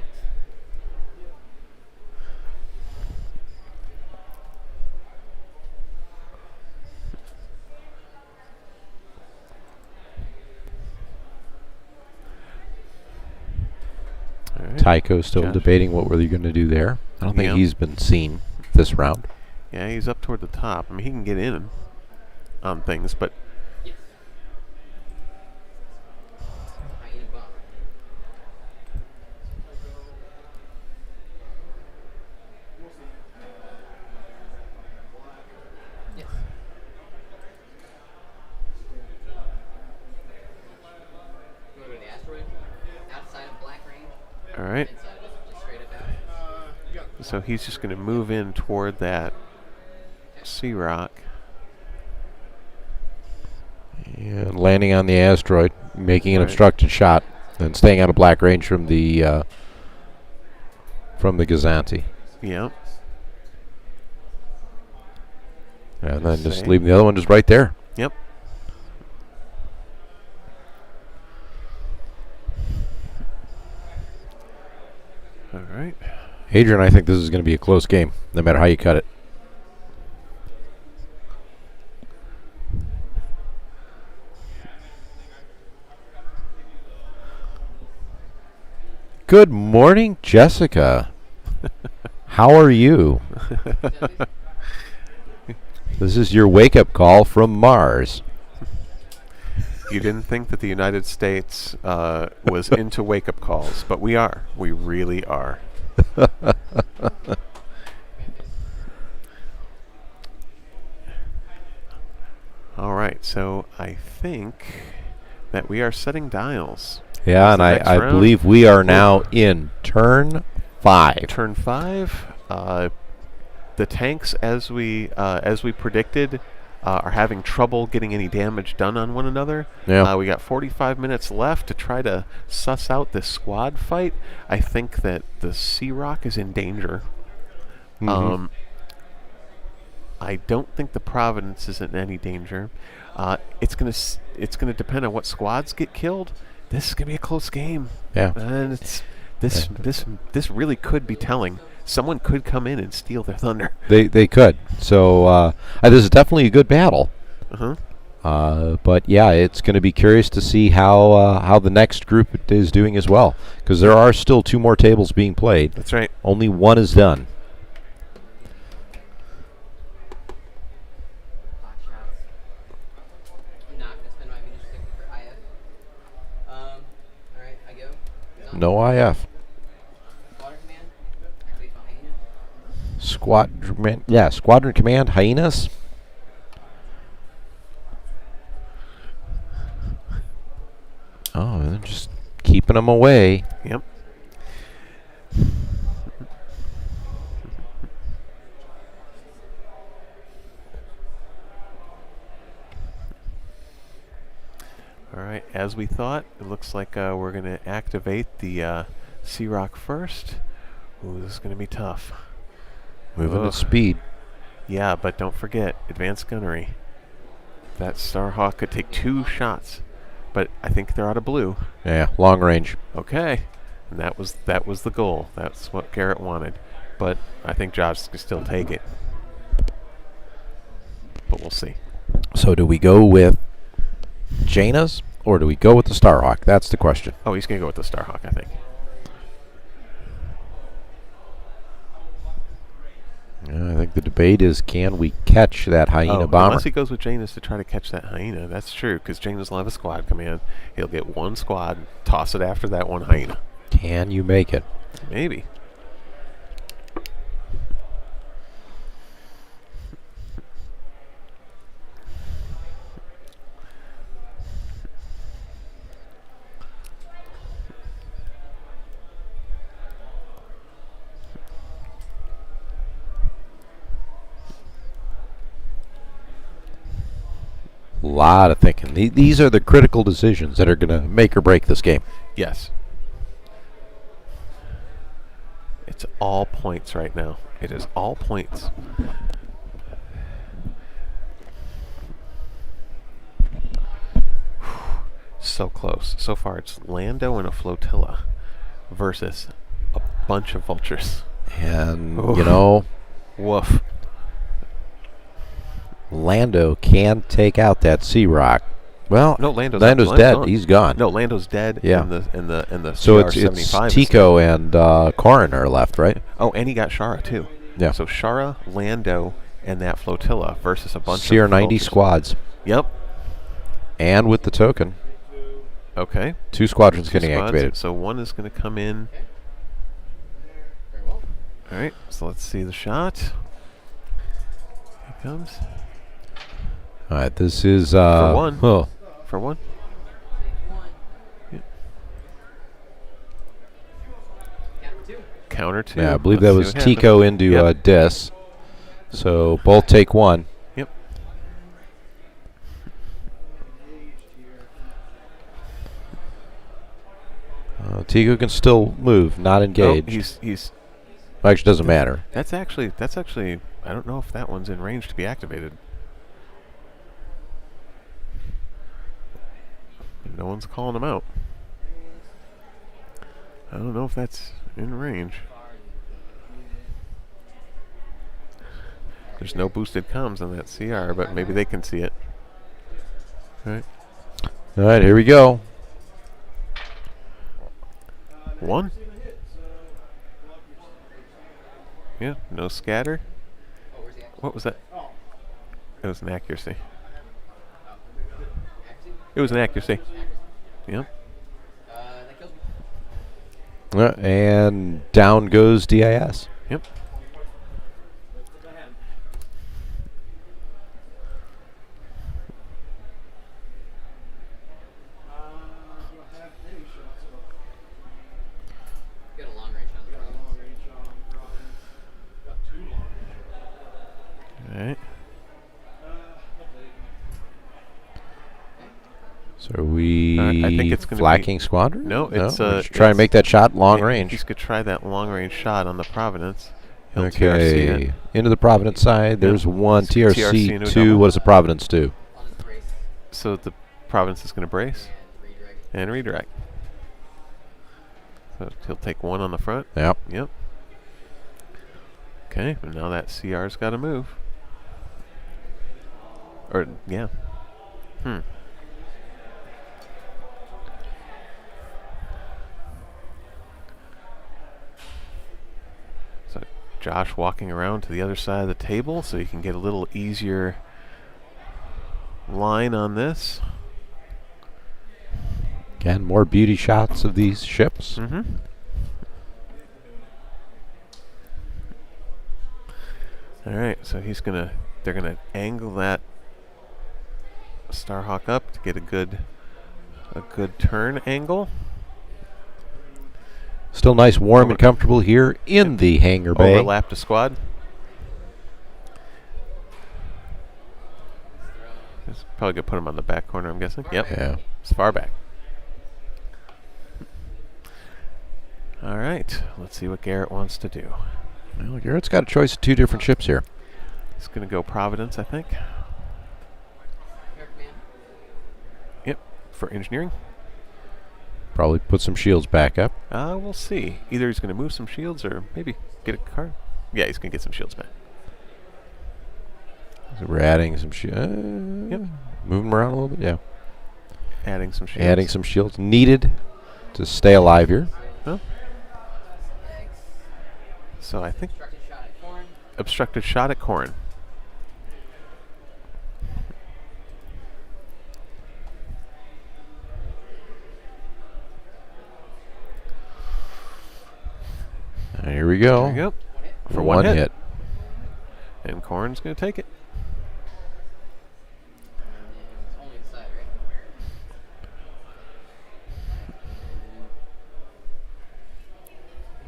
All right. Tycho's still Josh. debating what were you going to do there. I don't think Yeah. he's been seen this round. Yeah, he's up toward the top. I mean, he can get in. on things, but Yes. Hyena bomb. Yes. You want to go to the asteroid? Outside of black range? all right. Inside of it, just straight up out. So he's just going to move in toward that sea rock. And landing on the asteroid, making an Right. obstructed shot, and staying out of black range from the Gazanti. Yep. And then just Say. leaving the other one just right there. Yep. All right. Adrian, I think this is going to be a close game, no matter how you cut it. Good morning, Jessica. How are you? This is your wake-up call from Mars. You didn't think that the United States was into wake-up calls, but we are. We really are. All right, so I think that we are setting dials. Yeah, and the next I round? believe we are now in turn 5. Turn 5. The tanks, as we predicted, are having trouble getting any damage done on one another. Yeah. We got 45 minutes left to try to suss out this squad fight. I think that the Sea Rock is in danger. Mhm. I don't think the Providence is in any danger. It's gonna depend on what squads get killed. This is gonna be a close game. Yeah. And this really could be telling. Someone could come in and steal their thunder. They could. So this is definitely a good battle. Uh-huh. But yeah, it's going to be curious to see how the next group is doing as well, because there are still 2 more tables being played. That's right. Only 1 is done. Hot shots. I'm not gonna spend my Venus stick for IF. Alright, I go. He's on. No IF. Water command. Activate my hyena. Squadron Command Hyenas. Oh, they're just keeping them away. Yep. All right, as we thought, it looks like we're going to activate the Sea Rock first. Ooh, this is going to be tough. Moving Ugh. at speed. Yeah, but don't forget, advanced gunnery. That Starhawk could take 2 shots, but I think they're out of blue. Yeah, long range. Okay, and that was the goal. That's what Garrett wanted, but I think Josh can still take it. But we'll see. So do we go with Jaina's or do we go with the Starhawk? That's the question. Oh, he's gonna go with the Starhawk, I think. I think the debate is, can we catch that hyena Oh, bomber? unless he goes with Janus to try to catch that hyena. That's true, because Janus will have a squad command. He'll get 1 squad, toss it after that 1 hyena. Can you make it? Maybe. A lot of thinking. These are the critical decisions that are going to make or break this game. Yes. It's all points right now. It is all points. So close. So far, it's Lando and a flotilla versus a bunch of vultures. And, Oof. you know, Woof. Lando can take out that Sea Rock. Well, No, Lando's dead. gone. He's gone. No, Lando's dead. Yeah. In the So it's CR-75 is Tico and Coroner left, right? Oh, and he got Shara too. Yeah. So Shara, Lando, and that flotilla versus a bunch CR of 90 vultures. squads. Yep. And with the token, Okay. 2 squadrons Two getting squads, activated. So one is going to come in. Very well. All right. So let's see the shot. Here it comes. All right, this is For one. Oh, For one. Take one. Yep. Count two. Counter 2. yeah, I believe Let's that see was what happens. Tico into Yep. Dis. So both take 1. Yep. Tico can still move, not Oh, engage. he's. Actually, doesn't matter. That's actually. I don't know if that one's in range to be activated. No one's calling him out. I don't know if that's in range. There's no boosted comms on that CR, but maybe they can see it. All right. All right, here we go. 1. Yeah, no scatter. Oh, where's the accuracy? What was that? It was an accuracy. Accuracy? It was an accuracy. Accuracy. Yep. That kills me. And down goes DIS. Yep. Get a long range on the front. All right. So are we I think it's gonna be- flacking squadron? No, it's, we're just trying to it's- make that shot long Yeah, range. He's going to try that long range shot on the Providence. He'll TRC Okay, it. into the Providence side. There's one TRC TRC into a 2. double. What does the Providence do? On his brace. So the Providence is going to brace And redirect. and redirect. So he'll take 1 on the front. Yep. Yep. Okay, and now that CR's got to move. Or, yeah. So Josh walking around to the other side of the table so you can get a little easier line on this. Again, more beauty shots of these ships. Mm-hmm. All right, so they're gonna angle that Starhawk up to get a good turn angle. Still nice, warm, and comfortable here in the hangar bay. Overlap the squad. It's probably gonna put him on the back corner, I'm guessing. Yep, Yeah. it's far back. All right, let's see what Garrett wants to do. Well, Garrett's got a choice of 2 different ships here. He's gonna go Providence, I think. Air command. Yep, for engineering. Probably put some shields back up. We'll see. Either he's gonna move some shields or maybe get a card. Yeah, he's gonna get some shields back. So we're adding some shields. Yep. Moving around a little bit, yeah. Adding some shields. Adding some shields needed to stay alive here. So I think Obstructed shot at corn. obstructed shot at Corrin. And here we go. There you go. One hit. For one hit. And Corrin's going to take it. It's only the side, right?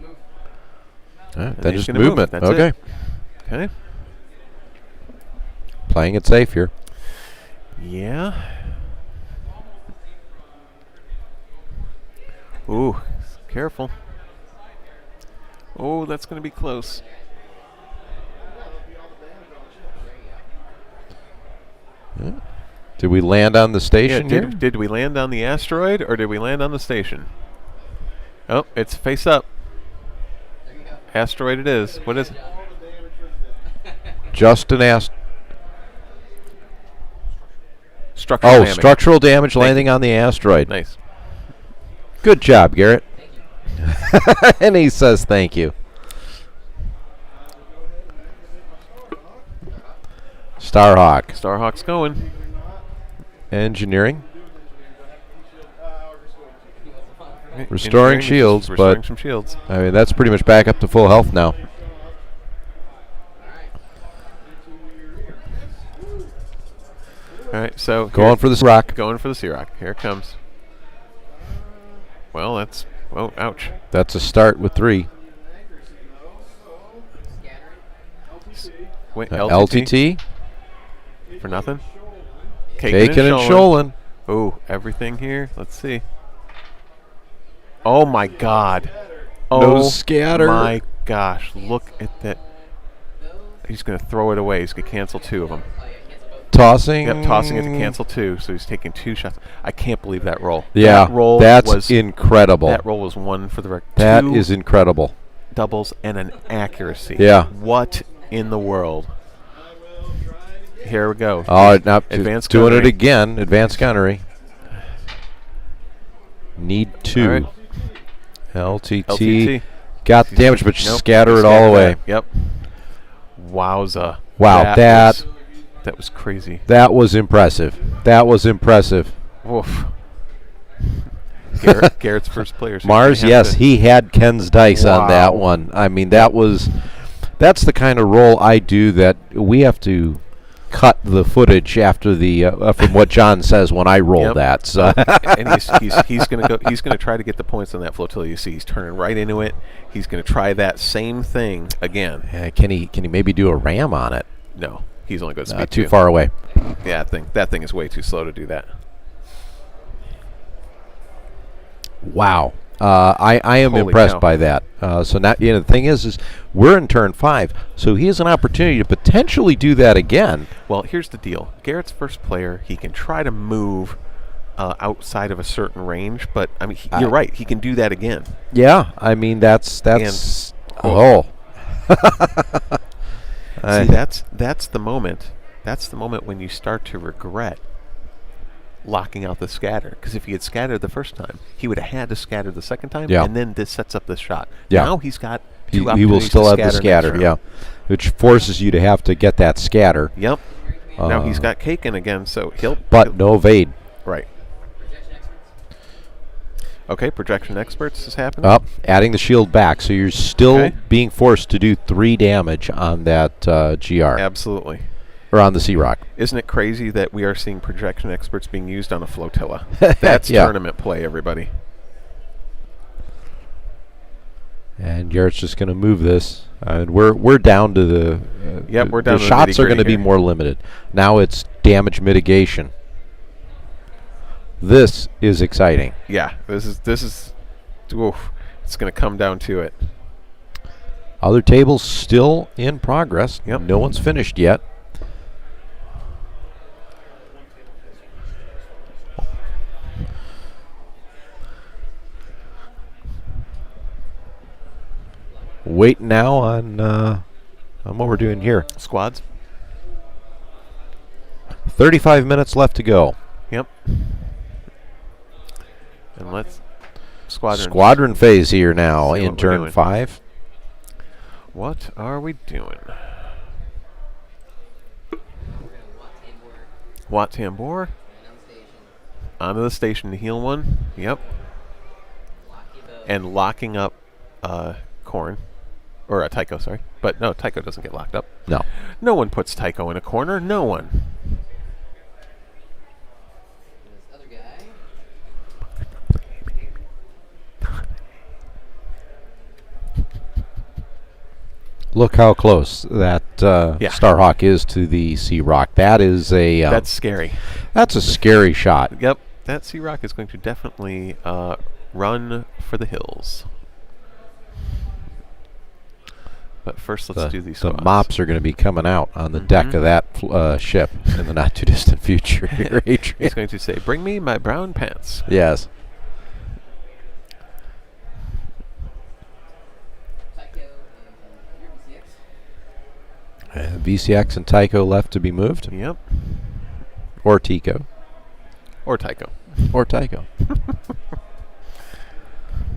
Move. Then he's just gonna move. movement. That's Okay. it. Okay. Playing it safe here. Yeah. Ooh, careful. Oh, that's going to be close. Did we land on the Yeah, station here? did we land on the asteroid or did we land on the station? Oh, it's face up. There you go. Asteroid it is. What is it? Just an Structural Oh, damage. structural damage Thank landing on the asteroid. Nice. Good job, Garrett. Thank you. And he says thank you. Starhawk. Starhawk's going. Engineering. Restoring shields, restoring some shields. I mean, that's pretty much back up to full health now. All right, so Going for the Rock. Going for the Sea-Rock. Here it comes. Well, that's... Oh, ouch. That's a start with 3. Wait, LTT. For nothing? Caken and Sholin. Oh, everything here. Let's see. Oh, my God. No scatter. My gosh. Look at that. He's going to throw it away. He's going to cancel 2 of them. Tossing. Yep, tossing it to cancel 2. So he's taking 2 shots. I can't believe that roll. Yeah, that roll that's incredible. That roll was 1 for the record. That is incredible. Doubles and an accuracy. Yeah. What in the world? Here we go. Oh, now Advanced doing gunnery. it again. Advanced gunnery. Need 2. All right. LTT. Got the damage, but Nope, scatter it all away. Yep. Wowza. Wow, that was crazy. That was impressive. That was impressive. Woof. Garrett's first player. So Mars, yes, he had Ken's dice on that one. I mean, that's the kind of roll I do that we have to cut the footage after the from what John says when I roll that. So and he's going to go. He's going to try to get the points on that flotilla. You see, he's turning right into it. He's going to try that same thing again. Can he maybe do a ram on it? No, he's only going to speed too far away. Yeah, that thing is way too slow to do that. Wow. I am Holy impressed cow. by that. So now, the thing is we're in turn 5, so he has an opportunity to potentially do that again. Well, here's the deal. Garrett's first player. He can try to move outside of a certain range, but I mean, you're right. He can do that again. Yeah, I mean that's. See, that's the moment. That's the moment when you start to regret locking out the scatter. Because if he had scattered the first time, he would have had to scatter the second time, and then this sets up this shot. Yeah. Now he's got he 2 opportunities will still have to the scatter, next round. which forces you to have to get that scatter. Yep. Now he's got Caken again, so he'll... no evade. Right. Okay, projection experts is happening. Up, adding the shield back, so you're still being forced to do 3 damage on that GR. Absolutely. Or on the Sea-Rock. Isn't it crazy that we are seeing projection experts being used on a flotilla? That's tournament play, everybody. And Garrett's just going to move this. We're down to the... we're down to the shots are going to be here. more limited. Now it's damage mitigation. This is exciting. Yeah, this is oof, it's going to come down to it. Other tables still in progress. Yep. No one's finished yet. Wait now on what we're doing here. Squads. 35 minutes left to go. Yep. And let's squadron phase here now in turn 5. What are we doing? Watt Tambor. Onto the station to heal 1. Yep. And locking up Corn. Or Tycho, sorry. But no, Tycho doesn't get locked up. No. No one puts Tycho in a corner. No one. Look how close that Starhawk is to the Sea-Rock. That is a... that's scary. That's a scary shot. Yep. That Sea-Rock is going to definitely run for the hills. But first, let's do these squads. The mops are going to be coming out on the deck of that ship in the not-too-distant future here, Adrian. He's going to say, bring me my brown pants. Yes. VCX and Tycho left to be moved. Yep. Or Tico. Or Tycho. Or Tycho.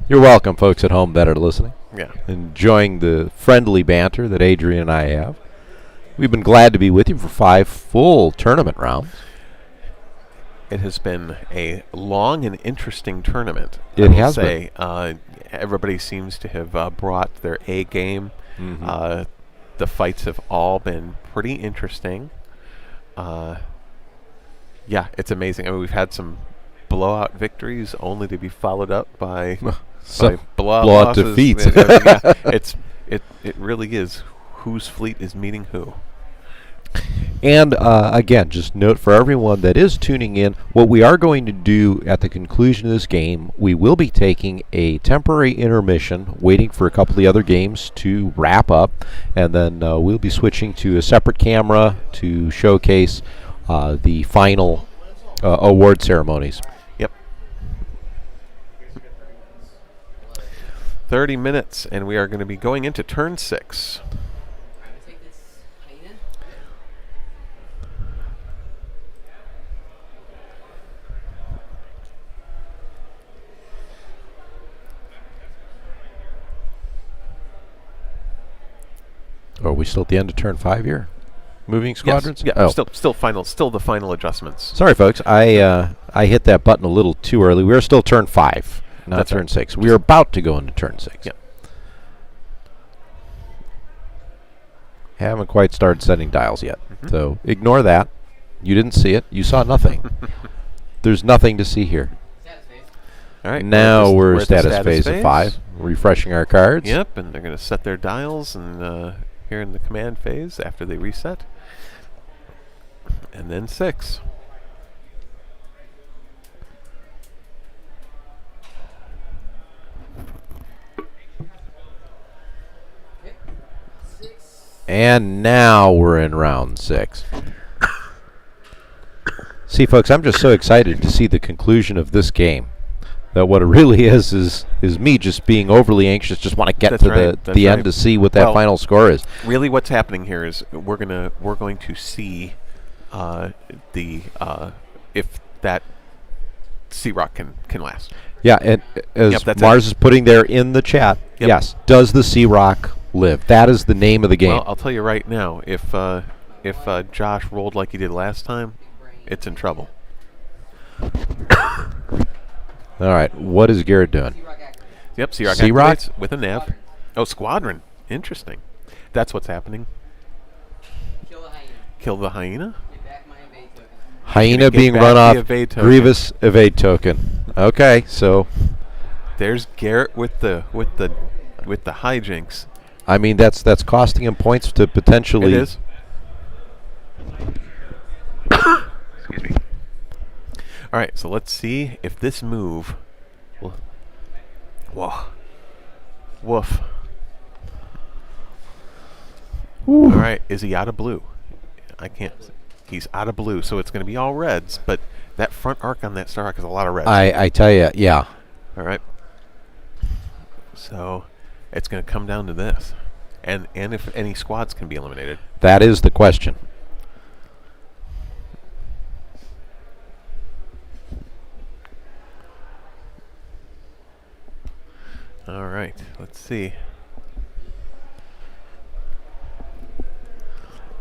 You're welcome, folks at home that are listening. Yeah. Enjoying the friendly banter that Adrian and I have. We've been glad to be with you for 5 full tournament rounds. It has been a long and interesting tournament. It has been. Everybody seems to have brought their A game. Mm-hmm. The fights have all been pretty interesting. Yeah, it's amazing. I mean, we've had some blowout victories only to be followed up by, by blowout losses. defeats. Yeah, it really is whose fleet is meeting who. And again, just note for everyone that is tuning in, what we are going to do at the conclusion of this game, we will be taking a temporary intermission, waiting for a couple of the other games to wrap up, and then we'll be switching to a separate camera to showcase the final award ceremonies. Yep. 30 minutes, and we are going to be going into turn 6. Are we still at the end of turn 5 here? Moving squadrons? Yes. Yeah. Oh. Still the final adjustments. Sorry, folks. I hit that button a little too early. We're still turn 5, not That's turn right. 6. We are about to go into turn 6. Yeah. Haven't quite started setting dials yet. So ignore that. You didn't see it. You saw nothing. There's nothing to see here. All right. Now we're at the status phase of 5. Refreshing our cards. Yep, and they're going to set their dials and here in the command phase after they reset. And then 6. And now we're in round 6. See, folks, I'm just so excited to see the conclusion of this game. That what it really is me just being overly anxious, just want to get to the end to see what that final score is. Really, what's happening here is we're going to see if that Sea Rock can last. Yeah, and as Mars is putting there in the chat, Yep. yes, does the Sea Rock live? That is the name of the game. Well, I'll tell you right now, if Josh rolled like he did last time, it's in trouble. All right, what is Garrett doing? Yep, Sea Rock Sea-Rock? activates with a nav. Oh, Squadron. Interesting. That's what's happening. Kill the hyena. Kill the hyena? Get back my evade token. Hyena Get being back run the off, evade token. Grievous evade token. Okay, so There's Garrett with the hijinks. I mean that's costing him points to potentially. It is. Excuse me. All right, so let's see if this move. Whoa. Woof. Ooh. All right, is he out of blue? I can't. He's out of blue, so it's going to be all reds. But that front arc on that Star Arc is a lot of reds. I tell you, yeah. All right. So it's going to come down to this, and if any squads can be eliminated. That is the question. All right, let's see.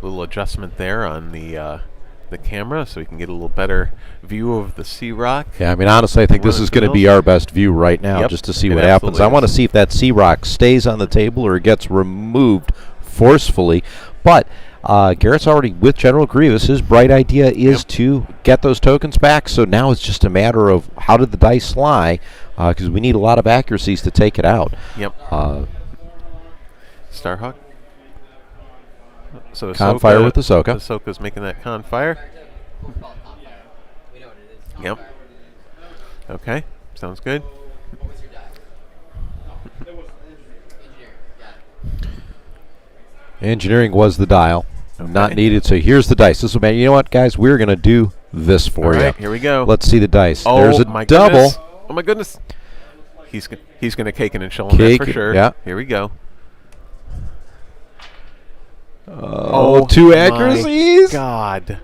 Little adjustment there on the camera, so we can get a little better view of the Sea Rock. Yeah, I mean, honestly, I think this is going to be our best view right now, Yep, just to see it what happens. I absolutely want to is. see if that Sea Rock stays on the table or gets removed forcefully. But Garrett's already with General Grievous. His bright idea is to get those tokens back. So now it's just a matter of how did the dice lie, because we need a lot of accuracies to take it out. Yep. Starhawk. So Confire with Ahsoka. Ahsoka's making that confire. We'll call it top fire. We know what it is. Top Yep. fire. Okay, sounds good. What's your die? Engineering. Got it. Engineering was the dial. Not Okay. needed. So here's the dice. This will be, you know what, guys? We're going to do this for All you. right, here we go. Let's see the dice. Oh, There's a my double. goodness. Oh my goodness. He's going to cake it and show him that for Cake it, sure. yeah. Here we go. Oh, two my accuracies. God. You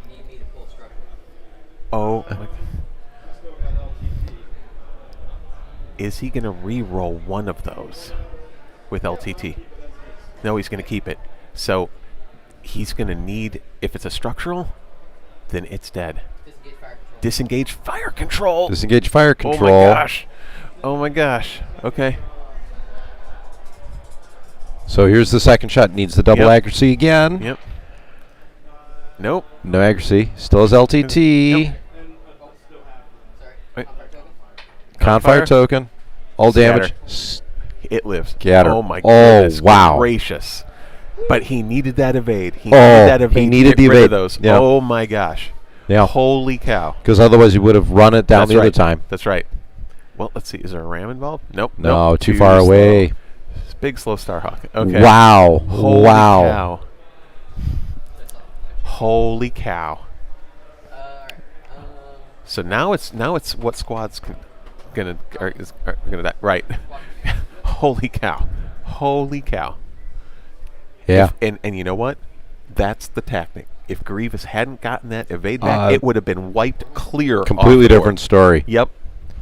need me to pull structure. Oh. My. Is he going to re-roll one of those with LTT? No, he's going to keep it. So he's going to need, if it's a structural, then it's dead. Disengage fire control. Disengage fire control. Disengage fire control. Oh my gosh. Oh my gosh. Okay. So here's the second shot. Needs the double Yep. accuracy again. Yep. Nope. No accuracy. Still has LTT. Yep. Wait. Confire token. All damage. It lives. Scatter. Oh my Oh, goodness wow. gracious. But he needed that evade. He Oh, needed that evade. he needed to the get rid of evade. those. Yeah. Oh my gosh. Yeah. Holy cow. Because otherwise he would have run it down That's the other right. time. That's right. Well, let's see. Is there a ram involved? Nope. No, nope. too far slow. away. Big slow Starhawk. Okay. Wow. Holy wow. cow. Holy cow. So now it's what squad's gonna die. Right. Holy cow. Holy cow. Yeah. And you know what? That's the tactic. If Grievous hadn't gotten that evade back, it would have been wiped clear. Completely off the board. different story. Yep.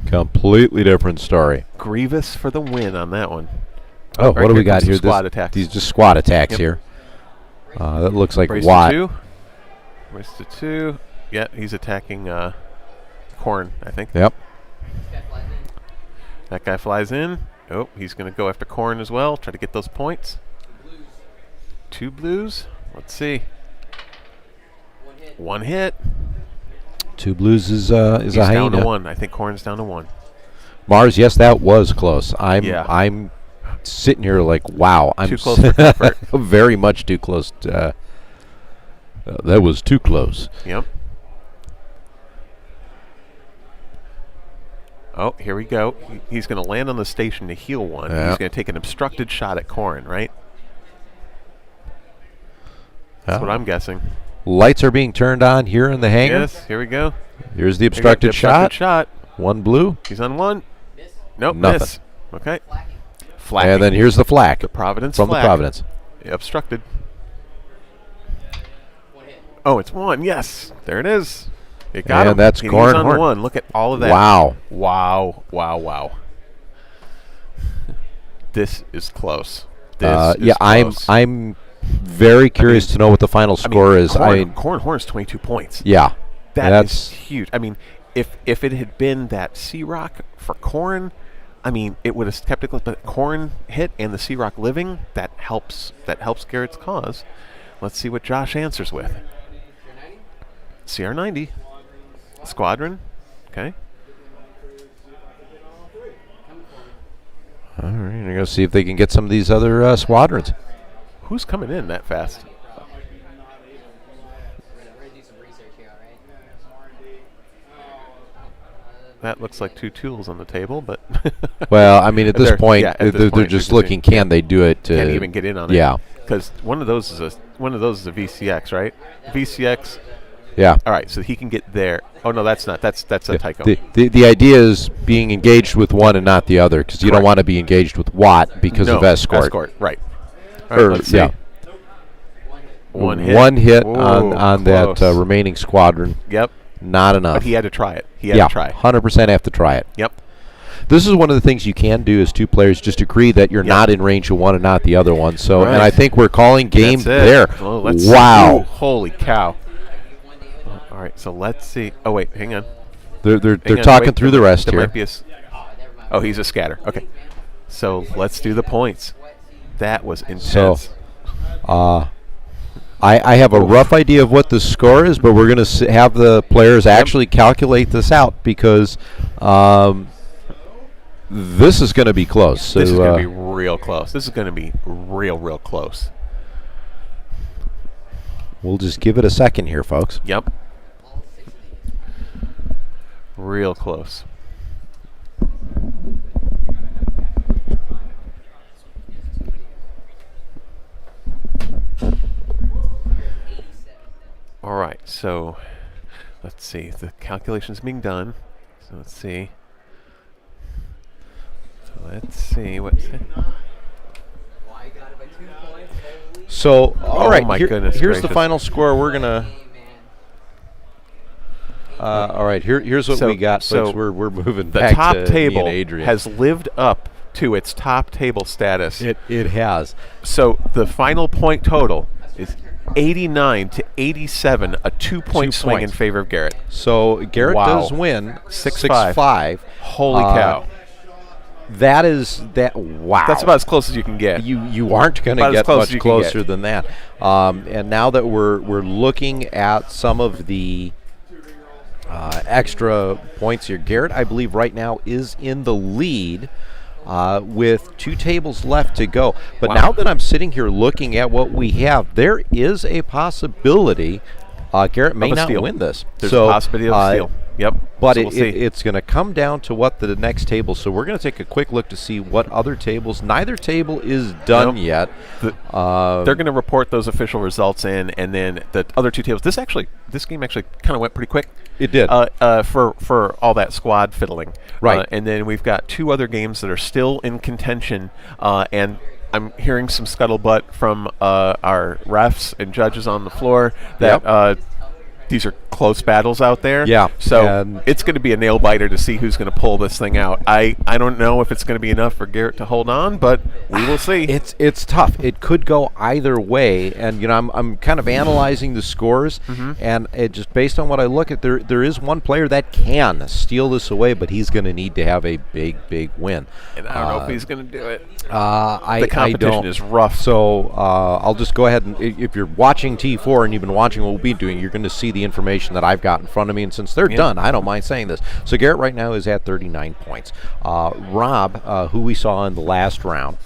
Completely different story. Grievous for the win on that one. Oh, Right, what do we here got comes here? some squad attacks. These just squad attacks Yep. here. That looks like Brace Watt. to 2. Brace to 2. Yeah, he's attacking Korn, I think. Yep. That guy flies in. Oh, he's going to go after Korn as well. Try to get those points. 2 blues. Let's see. One hit. 2 blues is He's a down hyena. to 1. I think Korn's down to 1. Mars, yes, that was close. Yeah. I'm sitting here like, wow. I'm Too close for comfort. very much too close. That was too close. Yep. Oh, here we go. He's going to land on the station to heal one. Yeah. He's going to take an obstructed shot at Korn, right? That's what I'm guessing. Lights are being turned on here in the hangar. Yes, here we go. Here's the Here we go, obstructed shot. shot. 1 blue. He's on 1. Nope, Nothing. miss. Okay. Flak. And then here's the flak the Providence from flak. the Providence. Obstructed. Oh, it's 1. Yes. There it is. It got And him. that's He's Korn on Horn. 1. Look at all of that. Wow. Wow. Wow. Wow. This is close. This is Yeah, close. I'm very curious to know what the final score is. Korn Horn's 22 points. Yeah. That's huge. I mean, if it had been that C-Rock for Korn, I mean, it would have kept it close. But Korn hit and the C-Rock living, that helps Garrett's cause. Let's see what Josh answers with. CR90. Squadron. Okay. All right, we're going to see if they can get some of these other squadrons. Who's coming in that fast? That looks like 2 tools on the table, but Well, I mean, at this They're- point, yeah, at this they're point, just they're looking. Can they do it? can't even get in on it. Yeah. Because one of those is a VCX, right? VCX. Yeah. All right, so he can get there. Oh no, that's not. That's a Tycho. The idea is being engaged with one and not the other, because you don't Correct. want to be engaged with Watt because no, of escort. Right. All right, let's see. yeah. One hit. One hit Ooh, on that close. remaining squadron. Yep. Not enough. But he had to try it. He had yeah, to try. 100% have to try it. Yep. This is one of the things you can do as 2 players, just agree that you're Yep. not in range of one and not the other one. So, Right. and I think we're calling game That's it. there. Oh, let's Wow. See. Ooh, holy cow. All right, so let's see. Oh wait, hang on. They're Hang on, talking wait, through there- the rest there here. Might be oh, he's a scatter. Okay. So let's do the points. That was intense. I have a rough idea of what the score is, but we're going to have the players actually calculate this out, because this is going to be close. So, This is going to be real close. This is going to be real close. we'll just give it a second here, folks. Yep. Real close. All right, so let's see. The calculation's being done. So let's see. What's it? So, all right, my goodness here's the gracious. final score. We're going to... all right, here's what So- we got, so folks. We're moving The back top to me table and Adrian. has lived up to its top table status. It has. So the final point total is 89 to 87, a 2-point swing in points. favor of Garrett. So Garrett Wow. does win 6-5. 6-5. Holy cow. That is that. Wow. That's about as close as you can get. You aren't going to About as get close as much you can closer get. than that. And now that we're looking at some of the extra points here, Garrett, I believe right now is in the lead with 2 tables left to go. But Wow. now that I'm sitting here looking at what we have, there is a possibility Garrett may Of a not steal. win this. There's so, a possibility of a steal. Yep. But So we'll see. it's going to come down to what the next table. So we're going to take a quick look to see what other tables. Neither table is done Nope. yet. They're going to report those official results in, and then the other 2 tables. This game actually kind of went pretty quick. It did. For all that squad fiddling. Right. And then we've got 2 other games that are still in contention, and I'm hearing some scuttlebutt from our refs and judges on the floor that these are close battles out there. Yeah. So And it's going to be a nail biter to see who's going to pull this thing out. I don't know if it's going to be enough for Garrett to hold on, but we will see. It's tough. It could go either way, and I'm kind of analyzing the scores, and it just based on what I look at, there is one player that can steal this away, but he's going to need to have a big win. And I don't know if he's going to do it. The competition is rough. So I'll just go ahead and if you're watching T4 and you've been watching what we'll be doing, you're going to see the information that I've got in front of me, and since they're done, I don't mind saying this. So Garrett right now is at 39 points. Rob, who we saw in the last round,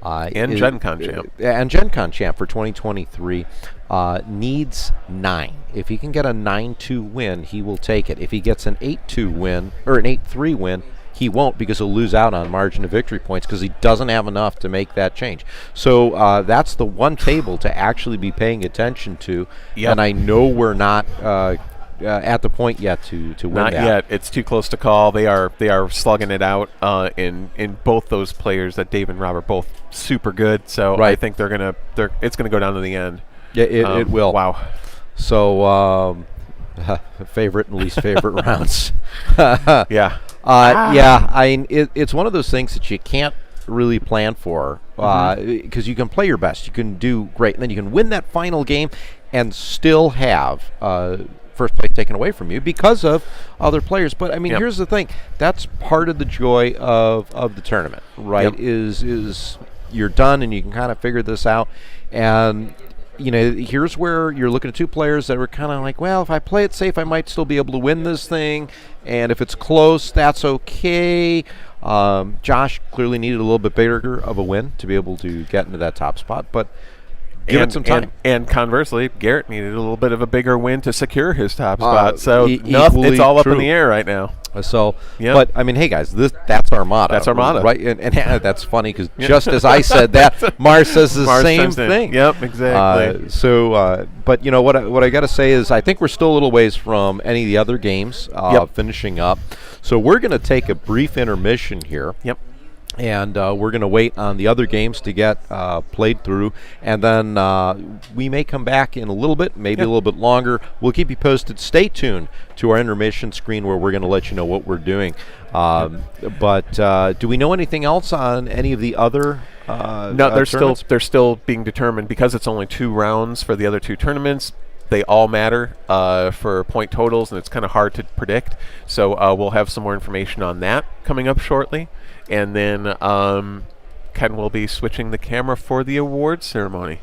And Gen Con champ. And Gen Con champ for 2023 needs 9. If he can get a 9-2 win, he will take it. If he gets an 8-2 win or an 8-3 win, he won't, because he'll lose out on margin of victory points because he doesn't have enough to make that change. So that's the one table to actually be paying attention to. Yep. And I know we're not at the point yet to win Not that. yet. It's too close to call. They are slugging it out in both those players that Dave and Rob are both super good. So I think it's gonna go down to the end. Yeah, it will. Wow. So favorite and least favorite rounds. Yeah. Yeah, it's one of those things that you can't really plan for because you can play your best, you can do great, and then you can win that final game and still have first place taken away from you because of other players. But I mean, here's the thing: that's part of the joy of the tournament, right? Yep. Is you're done and you can kind of figure this out, and here's where you're looking at 2 players that were kind of like, well, if I play it safe, I might still be able to win this thing. And if it's close, that's okay. Josh clearly needed a little bit bigger of a win to be able to get into that top spot, but give it some time. And conversely, Garrett needed a little bit of a bigger win to secure his top spot. So equally it's all up true. in the air right now. So, Yep. but I mean, hey guys, that's Armada. That's Armada. Right? And that's funny because just as I said that, Mars says the Mars same chimes in. thing. Yep, exactly. But what I got to say is I think we're still a little ways from any of the other games finishing up. So we're going to take a brief intermission here. Yep. And we're going to wait on the other games to get played through. And then we may come back in a little bit, maybe a little bit longer. We'll keep you posted. Stay tuned to our intermission screen where we're going to let you know what we're doing. But do we know anything else on any of the other No, they're still being determined because it's only 2 rounds for the other 2 tournaments. They all matter for point totals, and it's kind of hard to predict. So we'll have some more information on that coming up shortly. And then Ken will be switching the camera for the awards ceremony.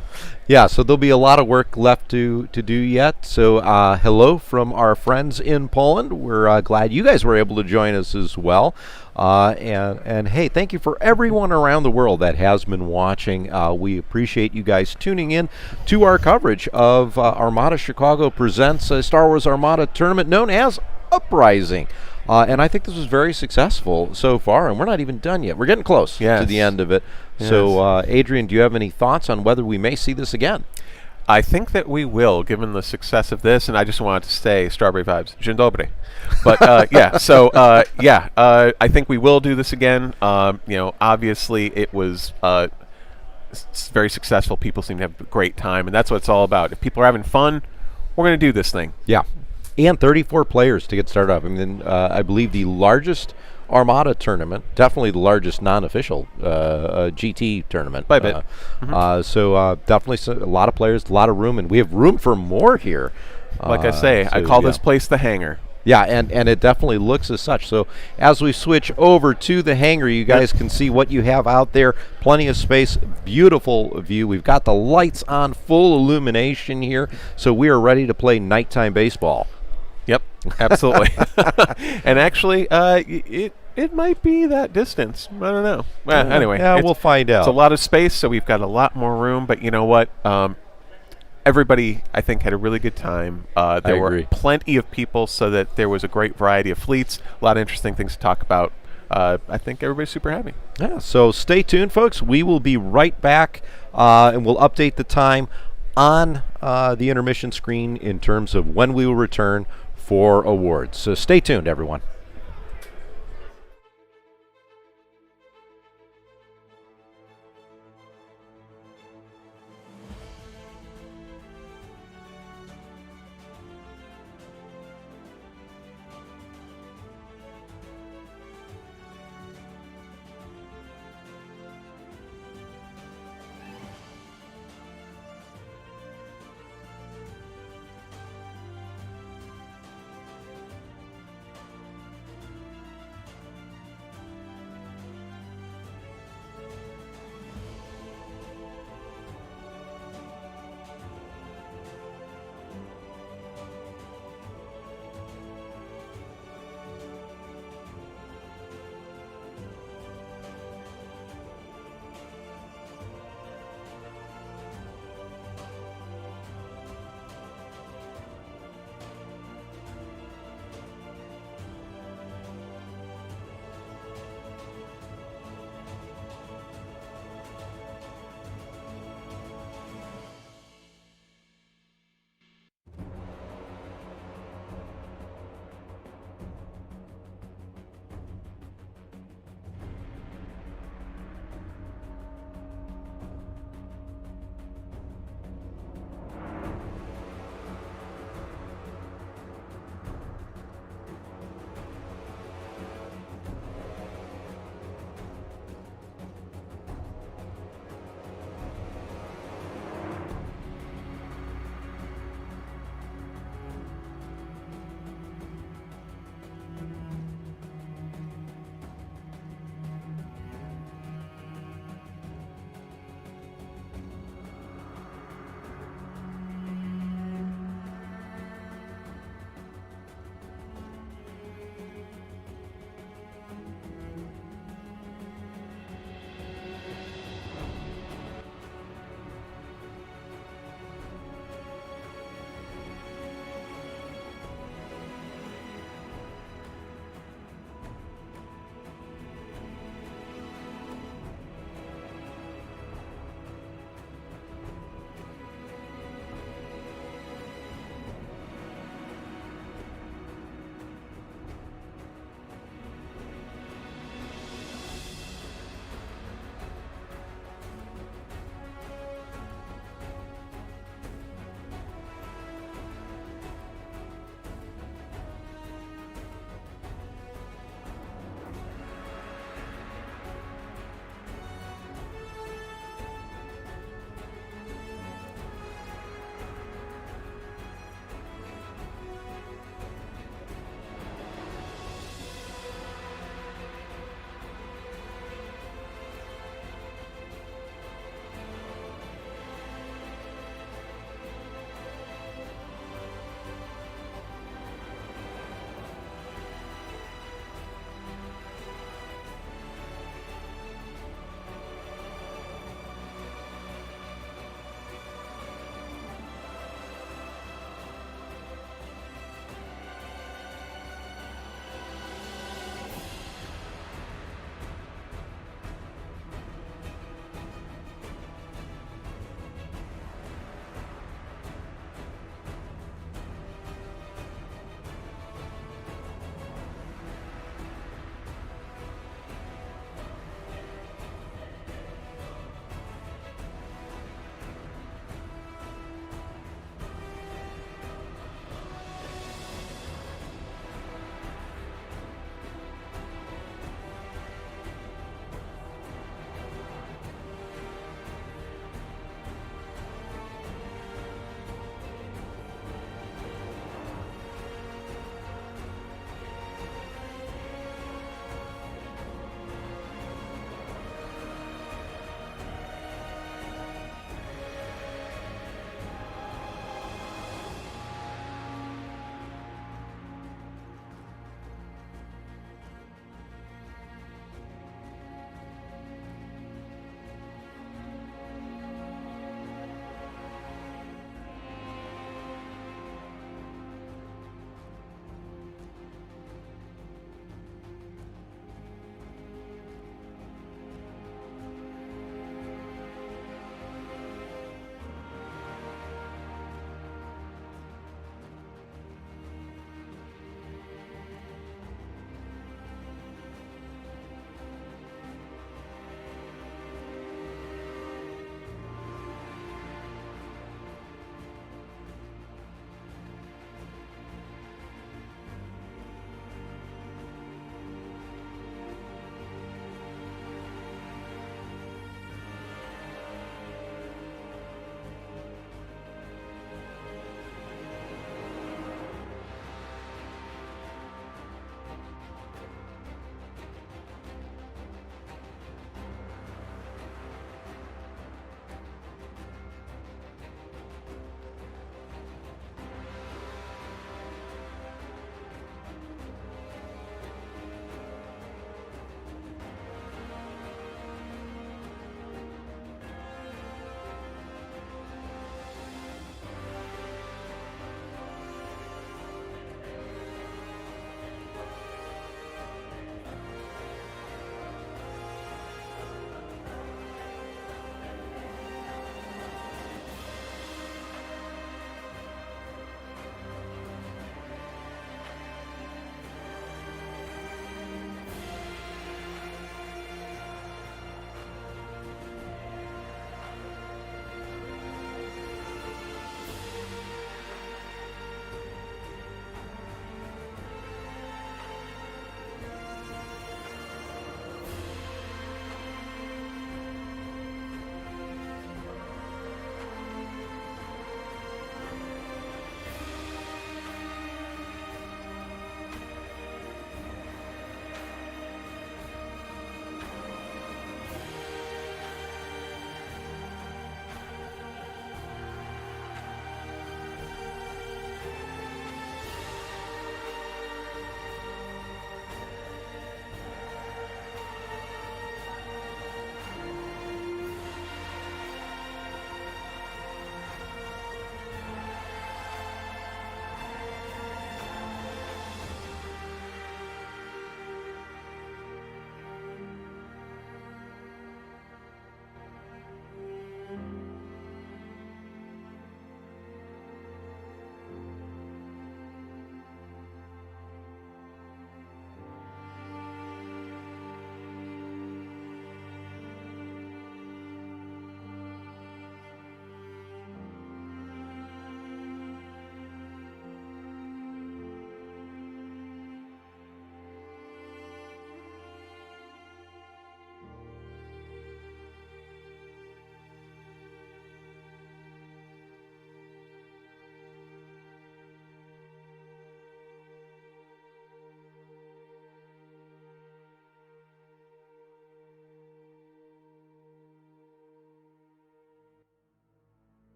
Yeah, so there'll be a lot of work left to do yet. So hello from our friends in Poland. We're glad you guys were able to join us as well. And hey, thank you for everyone around the world that has been watching. We appreciate you guys tuning in to our coverage of Armada Chicago presents a Star Wars Armada tournament known as Uprising. And I think this was very successful so far, and we're not even done yet. We're getting close to the end of it. Yes. So, Adrian, do you have any thoughts on whether we may see this again? I think that we will, given the success of this, and I just wanted to say strawberry vibes. Dzień dobry. But I think we will do this again. Obviously it was very successful. People seem to have a great time, and that's what it's all about. If people are having fun, we're going to do this thing. Yeah. And 34 players to get started up. I mean, I believe the largest Armada tournament, definitely the largest non-official GT tournament. By a bit. So definitely a lot of players, a lot of room, and we have room for more here. Like I say, I call this place the hangar. Yeah, and it definitely looks as such. So as we switch over to the hangar, you guys can see what you have out there. Plenty of space, beautiful view. We've got the lights on, full illumination here. So we are ready to play nighttime baseball. Yep, absolutely. And actually, it might be that distance. I don't know. Well, anyway. Yeah, we'll find out. It's a lot of space, so we've got a lot more room. But you know what? Everybody, I think, had a really good time. There were plenty of people, so that there was a great variety of fleets, a lot of interesting things to talk about. I think everybody's super happy. Yeah, so stay tuned, folks. We will be right back, and we'll update the time on the intermission screen in terms of when we will return for awards. So stay tuned, everyone.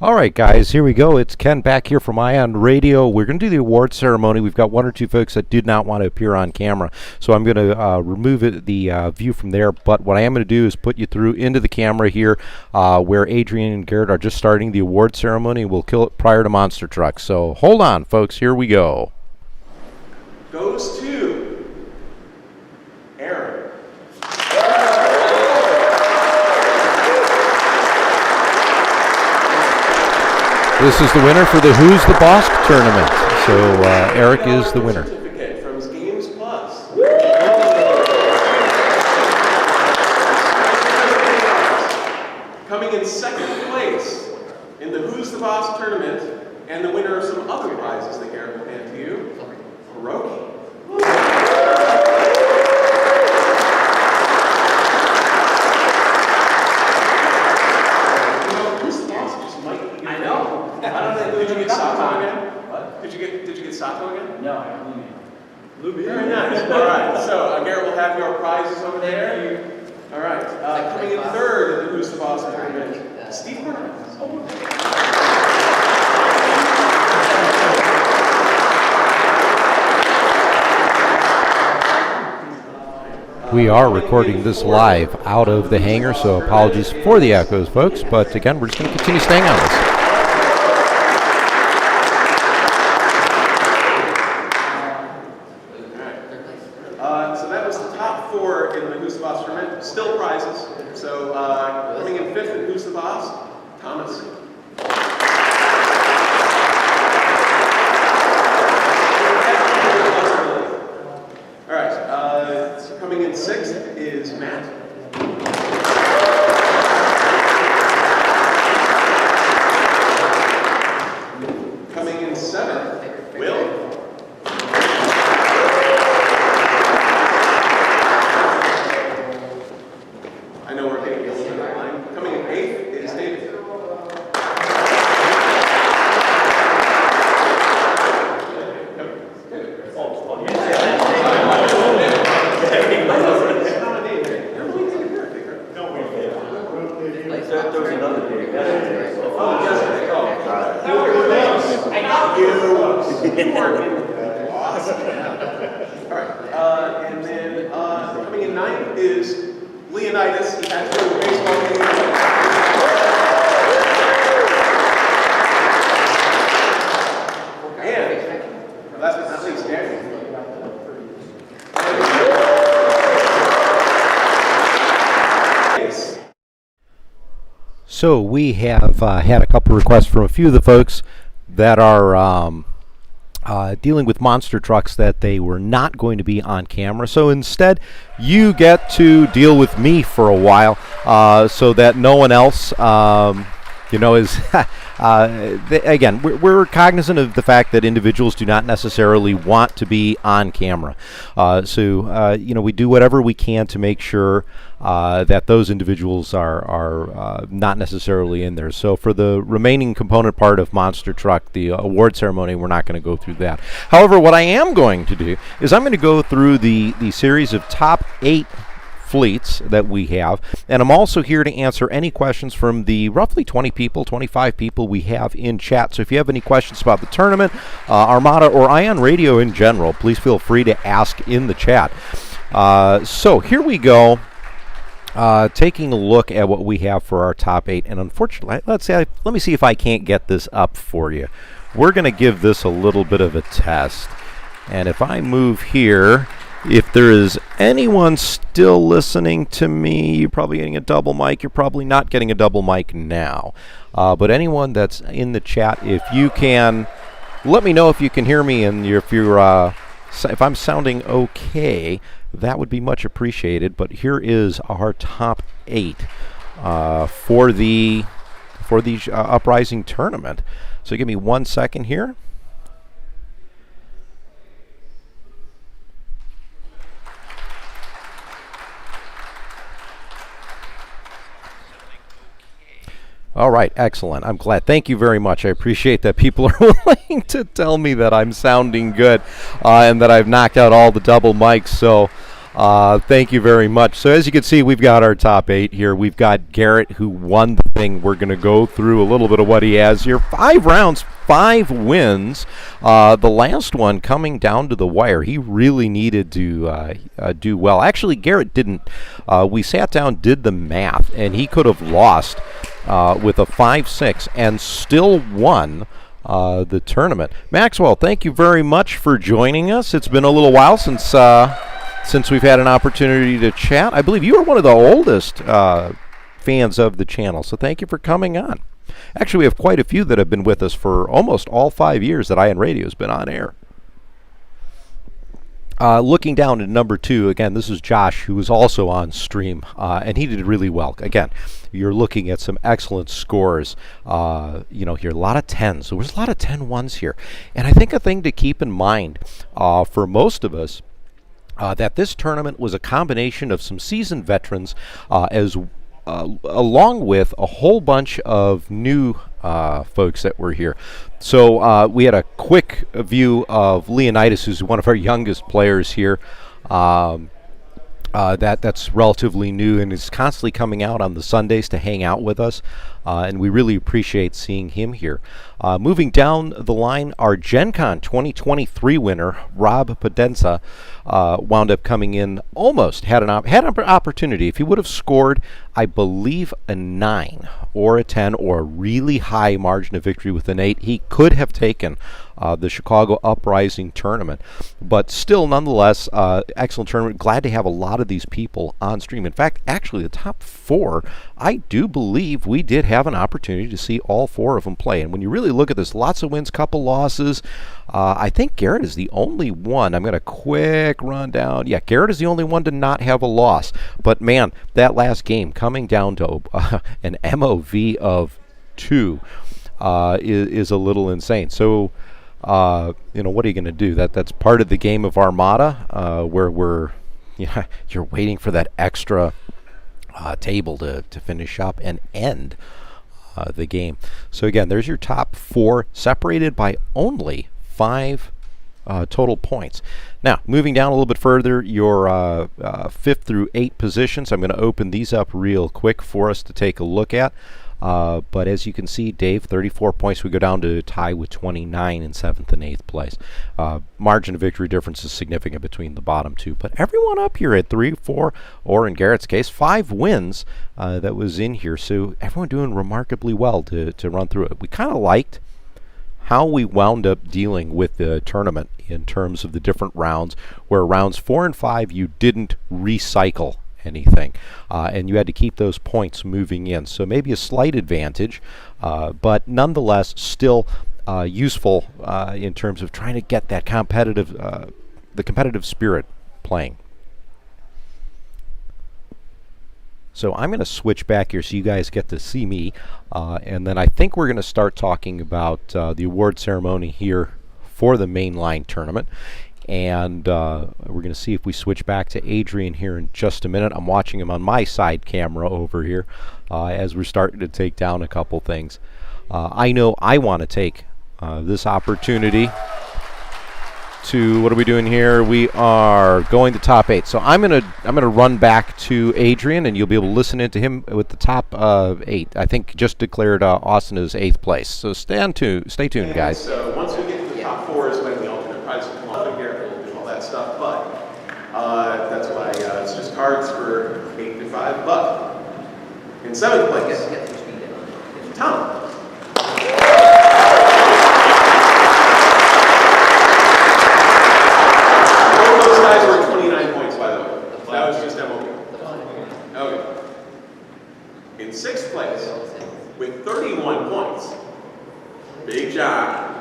All right, guys, here we go. It's Ken back here from Ion Radio. We're going to do the award ceremony. We've got one or two folks that did not want to appear on camera, so I'm going to remove the view from there. But what I am going to do is put you through into the camera here where Adrian and Garrett are just starting the award ceremony. We'll kill it prior to Monster Trucks. So hold on, folks. Here we go. Goes to Aaron. This is the winner for the Who's the Boss tournament. So Eric is the winner. Certificate from Games Plus. Coming in second place in the Who's the Boss tournament, and the winner of some other prizes that Garrett will hand to you, Hiroki. Did you get Sato again? What? Did you get Sato again? No, I have Luby. Very nice. All right. So Garrett will have your prizes over there. All right. Coming in third in the Who's the Boss tournament, Steve Horner. We are recording this live out of the hangar, so apologies for the echoes, folks. But again, we're just going to continue staying on this. So that was the top four in the Who's the Boss tournament. Still prizes. So coming in fifth in Who's the Boss, Thomas. All right. So coming in sixth is Matt. Coming in seventh, Will. I know we're getting a little bit behind. Coming in eighth is David. Alright, and then coming in ninth is Leonidas. He had to go to the baseball game. And last but not least, Daniel. So we have had a couple requests from a few of the folks that are dealing with monster trucks that they were not going to be on camera. So instead, you get to deal with me for a while so that no one else, is... again, we're cognizant of the fact that individuals do not necessarily want to be on camera. So we do whatever we can to make sure that those individuals are not necessarily in there. So for the remaining component part of Monster Truck, the award ceremony, we're not going to go through that. However, what I am going to do is I'm going to go through the series of top 8 fleets that we have, and I'm also here to answer any questions from the roughly 25 people we have in chat. So if you have any questions about the tournament, Armada, or Ion Radio in general, please feel free to ask in the chat. So here we go, taking a look at what we have for our top 8, and unfortunately, let me see if I can't get this up for you. We're going to give this a little bit of a test, and if I move here, if there is anyone still listening to me, you're probably getting a double mic. You're probably not getting a double mic now. But anyone that's in the chat, if you can, let me know if you can hear me, and if I'm sounding okay, that would be much appreciated. But here is our top 8 for the Uprising tournament. So give me 1 second here. All right, excellent. I'm glad. Thank you very much. I appreciate that people are willing to tell me that I'm sounding good and that I've knocked out all the double mics. So Thank you very much. So as you can see, we've got our top 8 here. We've got Garrett, who won the thing. We're going to go through a little bit of what he has here. 5 rounds, 5 wins. The last one coming down to the wire. He really needed to do well. Actually, Garrett didn't. We sat down, did the math, and he could have lost with a 5-6 and still won the tournament. Maxwell, thank you very much for joining us. It's been a little while since we've had an opportunity to chat. I believe you are one of the oldest fans of the channel, so thank you for coming on. Actually, we have quite a few that have been with us for almost all 5 years that Ion Radio has been on air. Looking down at number 2, again, this is Josh, who was also on stream, and he did really well. Again, you're looking at some excellent scores. Here, a lot of 10s. There was a lot of 10-1s here. And I think a thing to keep in mind for most of us, that this tournament was a combination of some seasoned veterans along with a whole bunch of new folks that were here. So we had a quick view of Leonidas, who's one of our youngest players here. That's relatively new and is constantly coming out on the Sundays to hang out with us, and we really appreciate seeing him here. Moving down the line, our Gen Con 2023 winner, Rob Podenza, wound up coming in almost, had an opportunity. If he would have scored, I believe, a 9 or a 10 or a really high margin of victory with an 8, he could have taken the Chicago Uprising Tournament. But still, nonetheless, excellent tournament. Glad to have a lot of these people on stream. In fact, actually, the top 4, I do believe we did have an opportunity to see all 4 of them play. And when you really look at this, lots of wins, couple losses. I think Garrett is the only one. I'm going to quick run down. Yeah, Garrett is the only one to not have a loss. But, man, that last game coming down to an MOV of 2 is a little insane. So, what are you going to do? That's part of the game of Armada, where you're waiting for that extra table to finish up and end the game. So again, there's your top 4, separated by only 5 total points. Now, moving down a little bit further, your 5th through 8 positions. I'm going to open these up real quick for us to take a look at. But as you can see, Dave, 34 points. We go down to tie with 29 in 7th and 8th place. Margin of victory difference is significant between the bottom 2. But everyone up here at 3, 4, or in Garrett's case, 5 wins that was in here. So everyone doing remarkably well to run through it. We kind of liked how we wound up dealing with the tournament in terms of the different rounds, where rounds 4 and 5 you didn't recycle anything, and you had to keep those points moving in. So maybe a slight advantage, but nonetheless still useful in terms of trying to get that the competitive spirit playing. So I'm going to switch back here so you guys get to see me, and then I think we're going to start talking about the award ceremony here for the mainline tournament. And we're going to see if we switch back to Adrian here in just a minute. I'm watching him on my side camera over here as we're starting to take down a couple things. I know I want to take this opportunity to, what are we doing here? We are going to top 8. So I'm gonna run back to Adrian, and you'll be able to listen into him with the top 8. I think just declared Austin as 8th place. So stay tuned, guys. So once we get to the top 4 is when the ultimate prize will come off and Garrett will do all that stuff. But that's why it's just cards for 8 to 5. But in 7th place, Tom. In 6th place, with 31 points, Big John.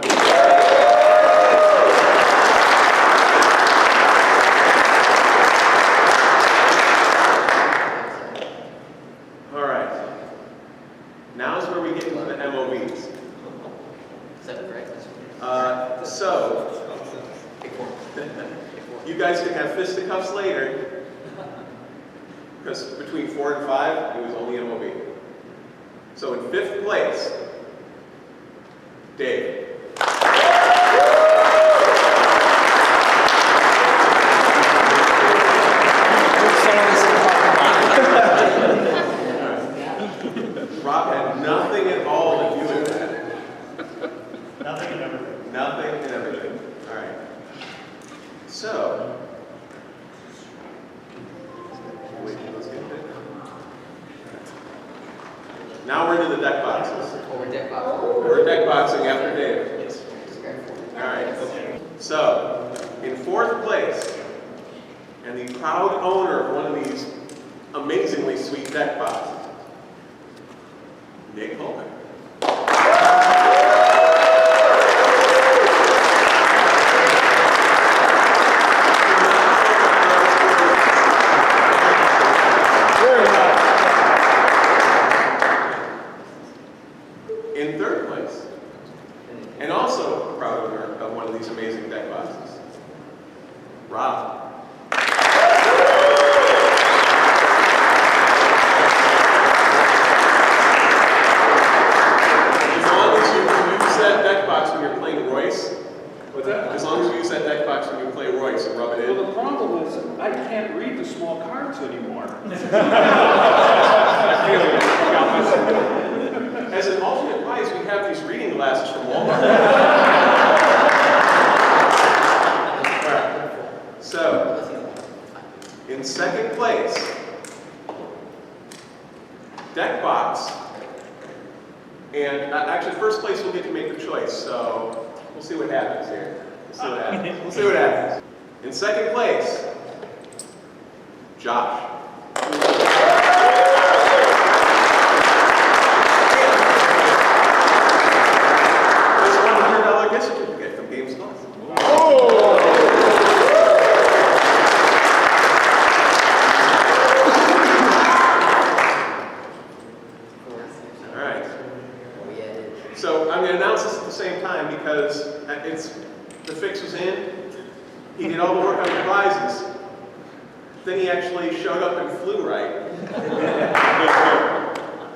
All right. Now is where we get into the MOVs. So, you guys can have fisticuffs later. Because between 4 and 5, it was only MOV. So in 5th place, Dave. Now we're into the deck boxes. Oh, we're deck box. We're deck boxing after Dave. Yes. Just grab it. All right. So, in fourth place, and the proud owner of one of these amazingly sweet deck boxes, Nick Holman. In third place, and also a proud owner of one of these amazing deck boxes, Rob. As long as you use that deck box when you're playing Royce, what's that? As long as you use that deck box when you play Royce and rub it in. Well, the problem is I can't read the small cards anymore. As an alternate prize, we have these reading glasses from Walmart. Alright. So, in second place, deck box. And actually, first place will get to make the choice. So, we'll see what happens here. We'll see what happens. In second place, Josh. Gift certificate from Games Plus. All right. So I'm going to announce this at the same time because the fix was in. He did all the work on the prizes. Then he actually showed up and flew right.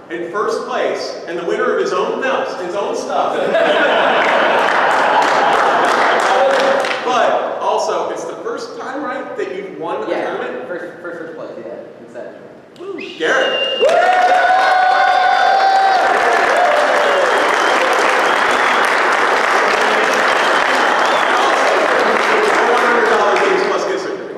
In first place, and the winner of his own stuff. But also, it's the first time, right, that you've won a tournament? First place, yeah. Exactly. Garrett. $100 Games Plus gift certificate.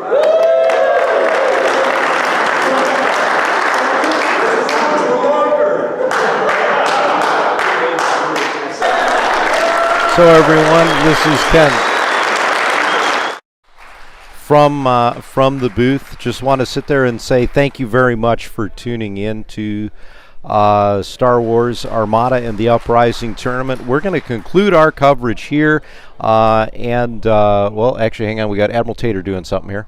So everyone, this is Ken from the booth. Just want to sit there and say thank you very much for tuning in to Star Wars Armada and the Uprising Tournament. We're going to conclude our coverage here, well, actually, hang on, we got Admiral Tater doing something here.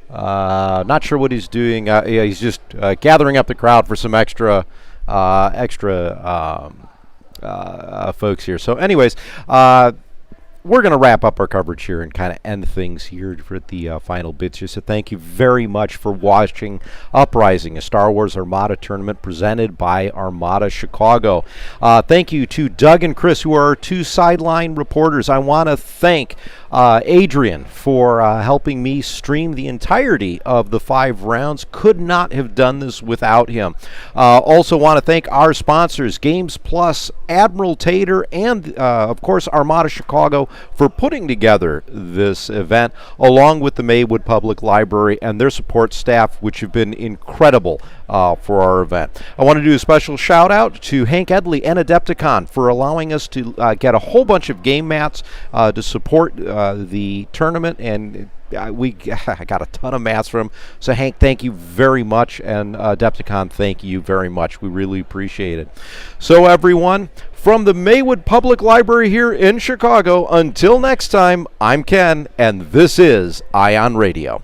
Not sure what he's doing. Yeah, he's just gathering up the crowd for some extra folks here. So anyways, we're going to wrap up our coverage here and kind of end things here for the final bits here. So thank you very much for watching Uprising, a Star Wars Armada tournament presented by Armada Chicago. Thank you to Doug and Chris, who are our two sideline reporters. I want to thank Adrian for helping me stream the entirety of the 5 rounds. Could not have done this without him. Also want to thank our sponsors, Games Plus, Admiral Tater, and of course Armada Chicago, for putting together this event, along with the Maywood Public Library and their support staff, which have been incredible for our event. I want to do a special shout out to Hank Edley and Adepticon for allowing us to get a whole bunch of game mats to support the tournament, and I got a ton of mats from him. So Hank, thank you very much, and Adepticon, thank you very much. We really appreciate it. So everyone, from the Maywood Public Library here in Chicago, until next time, I'm Ken, and this is Ion Radio.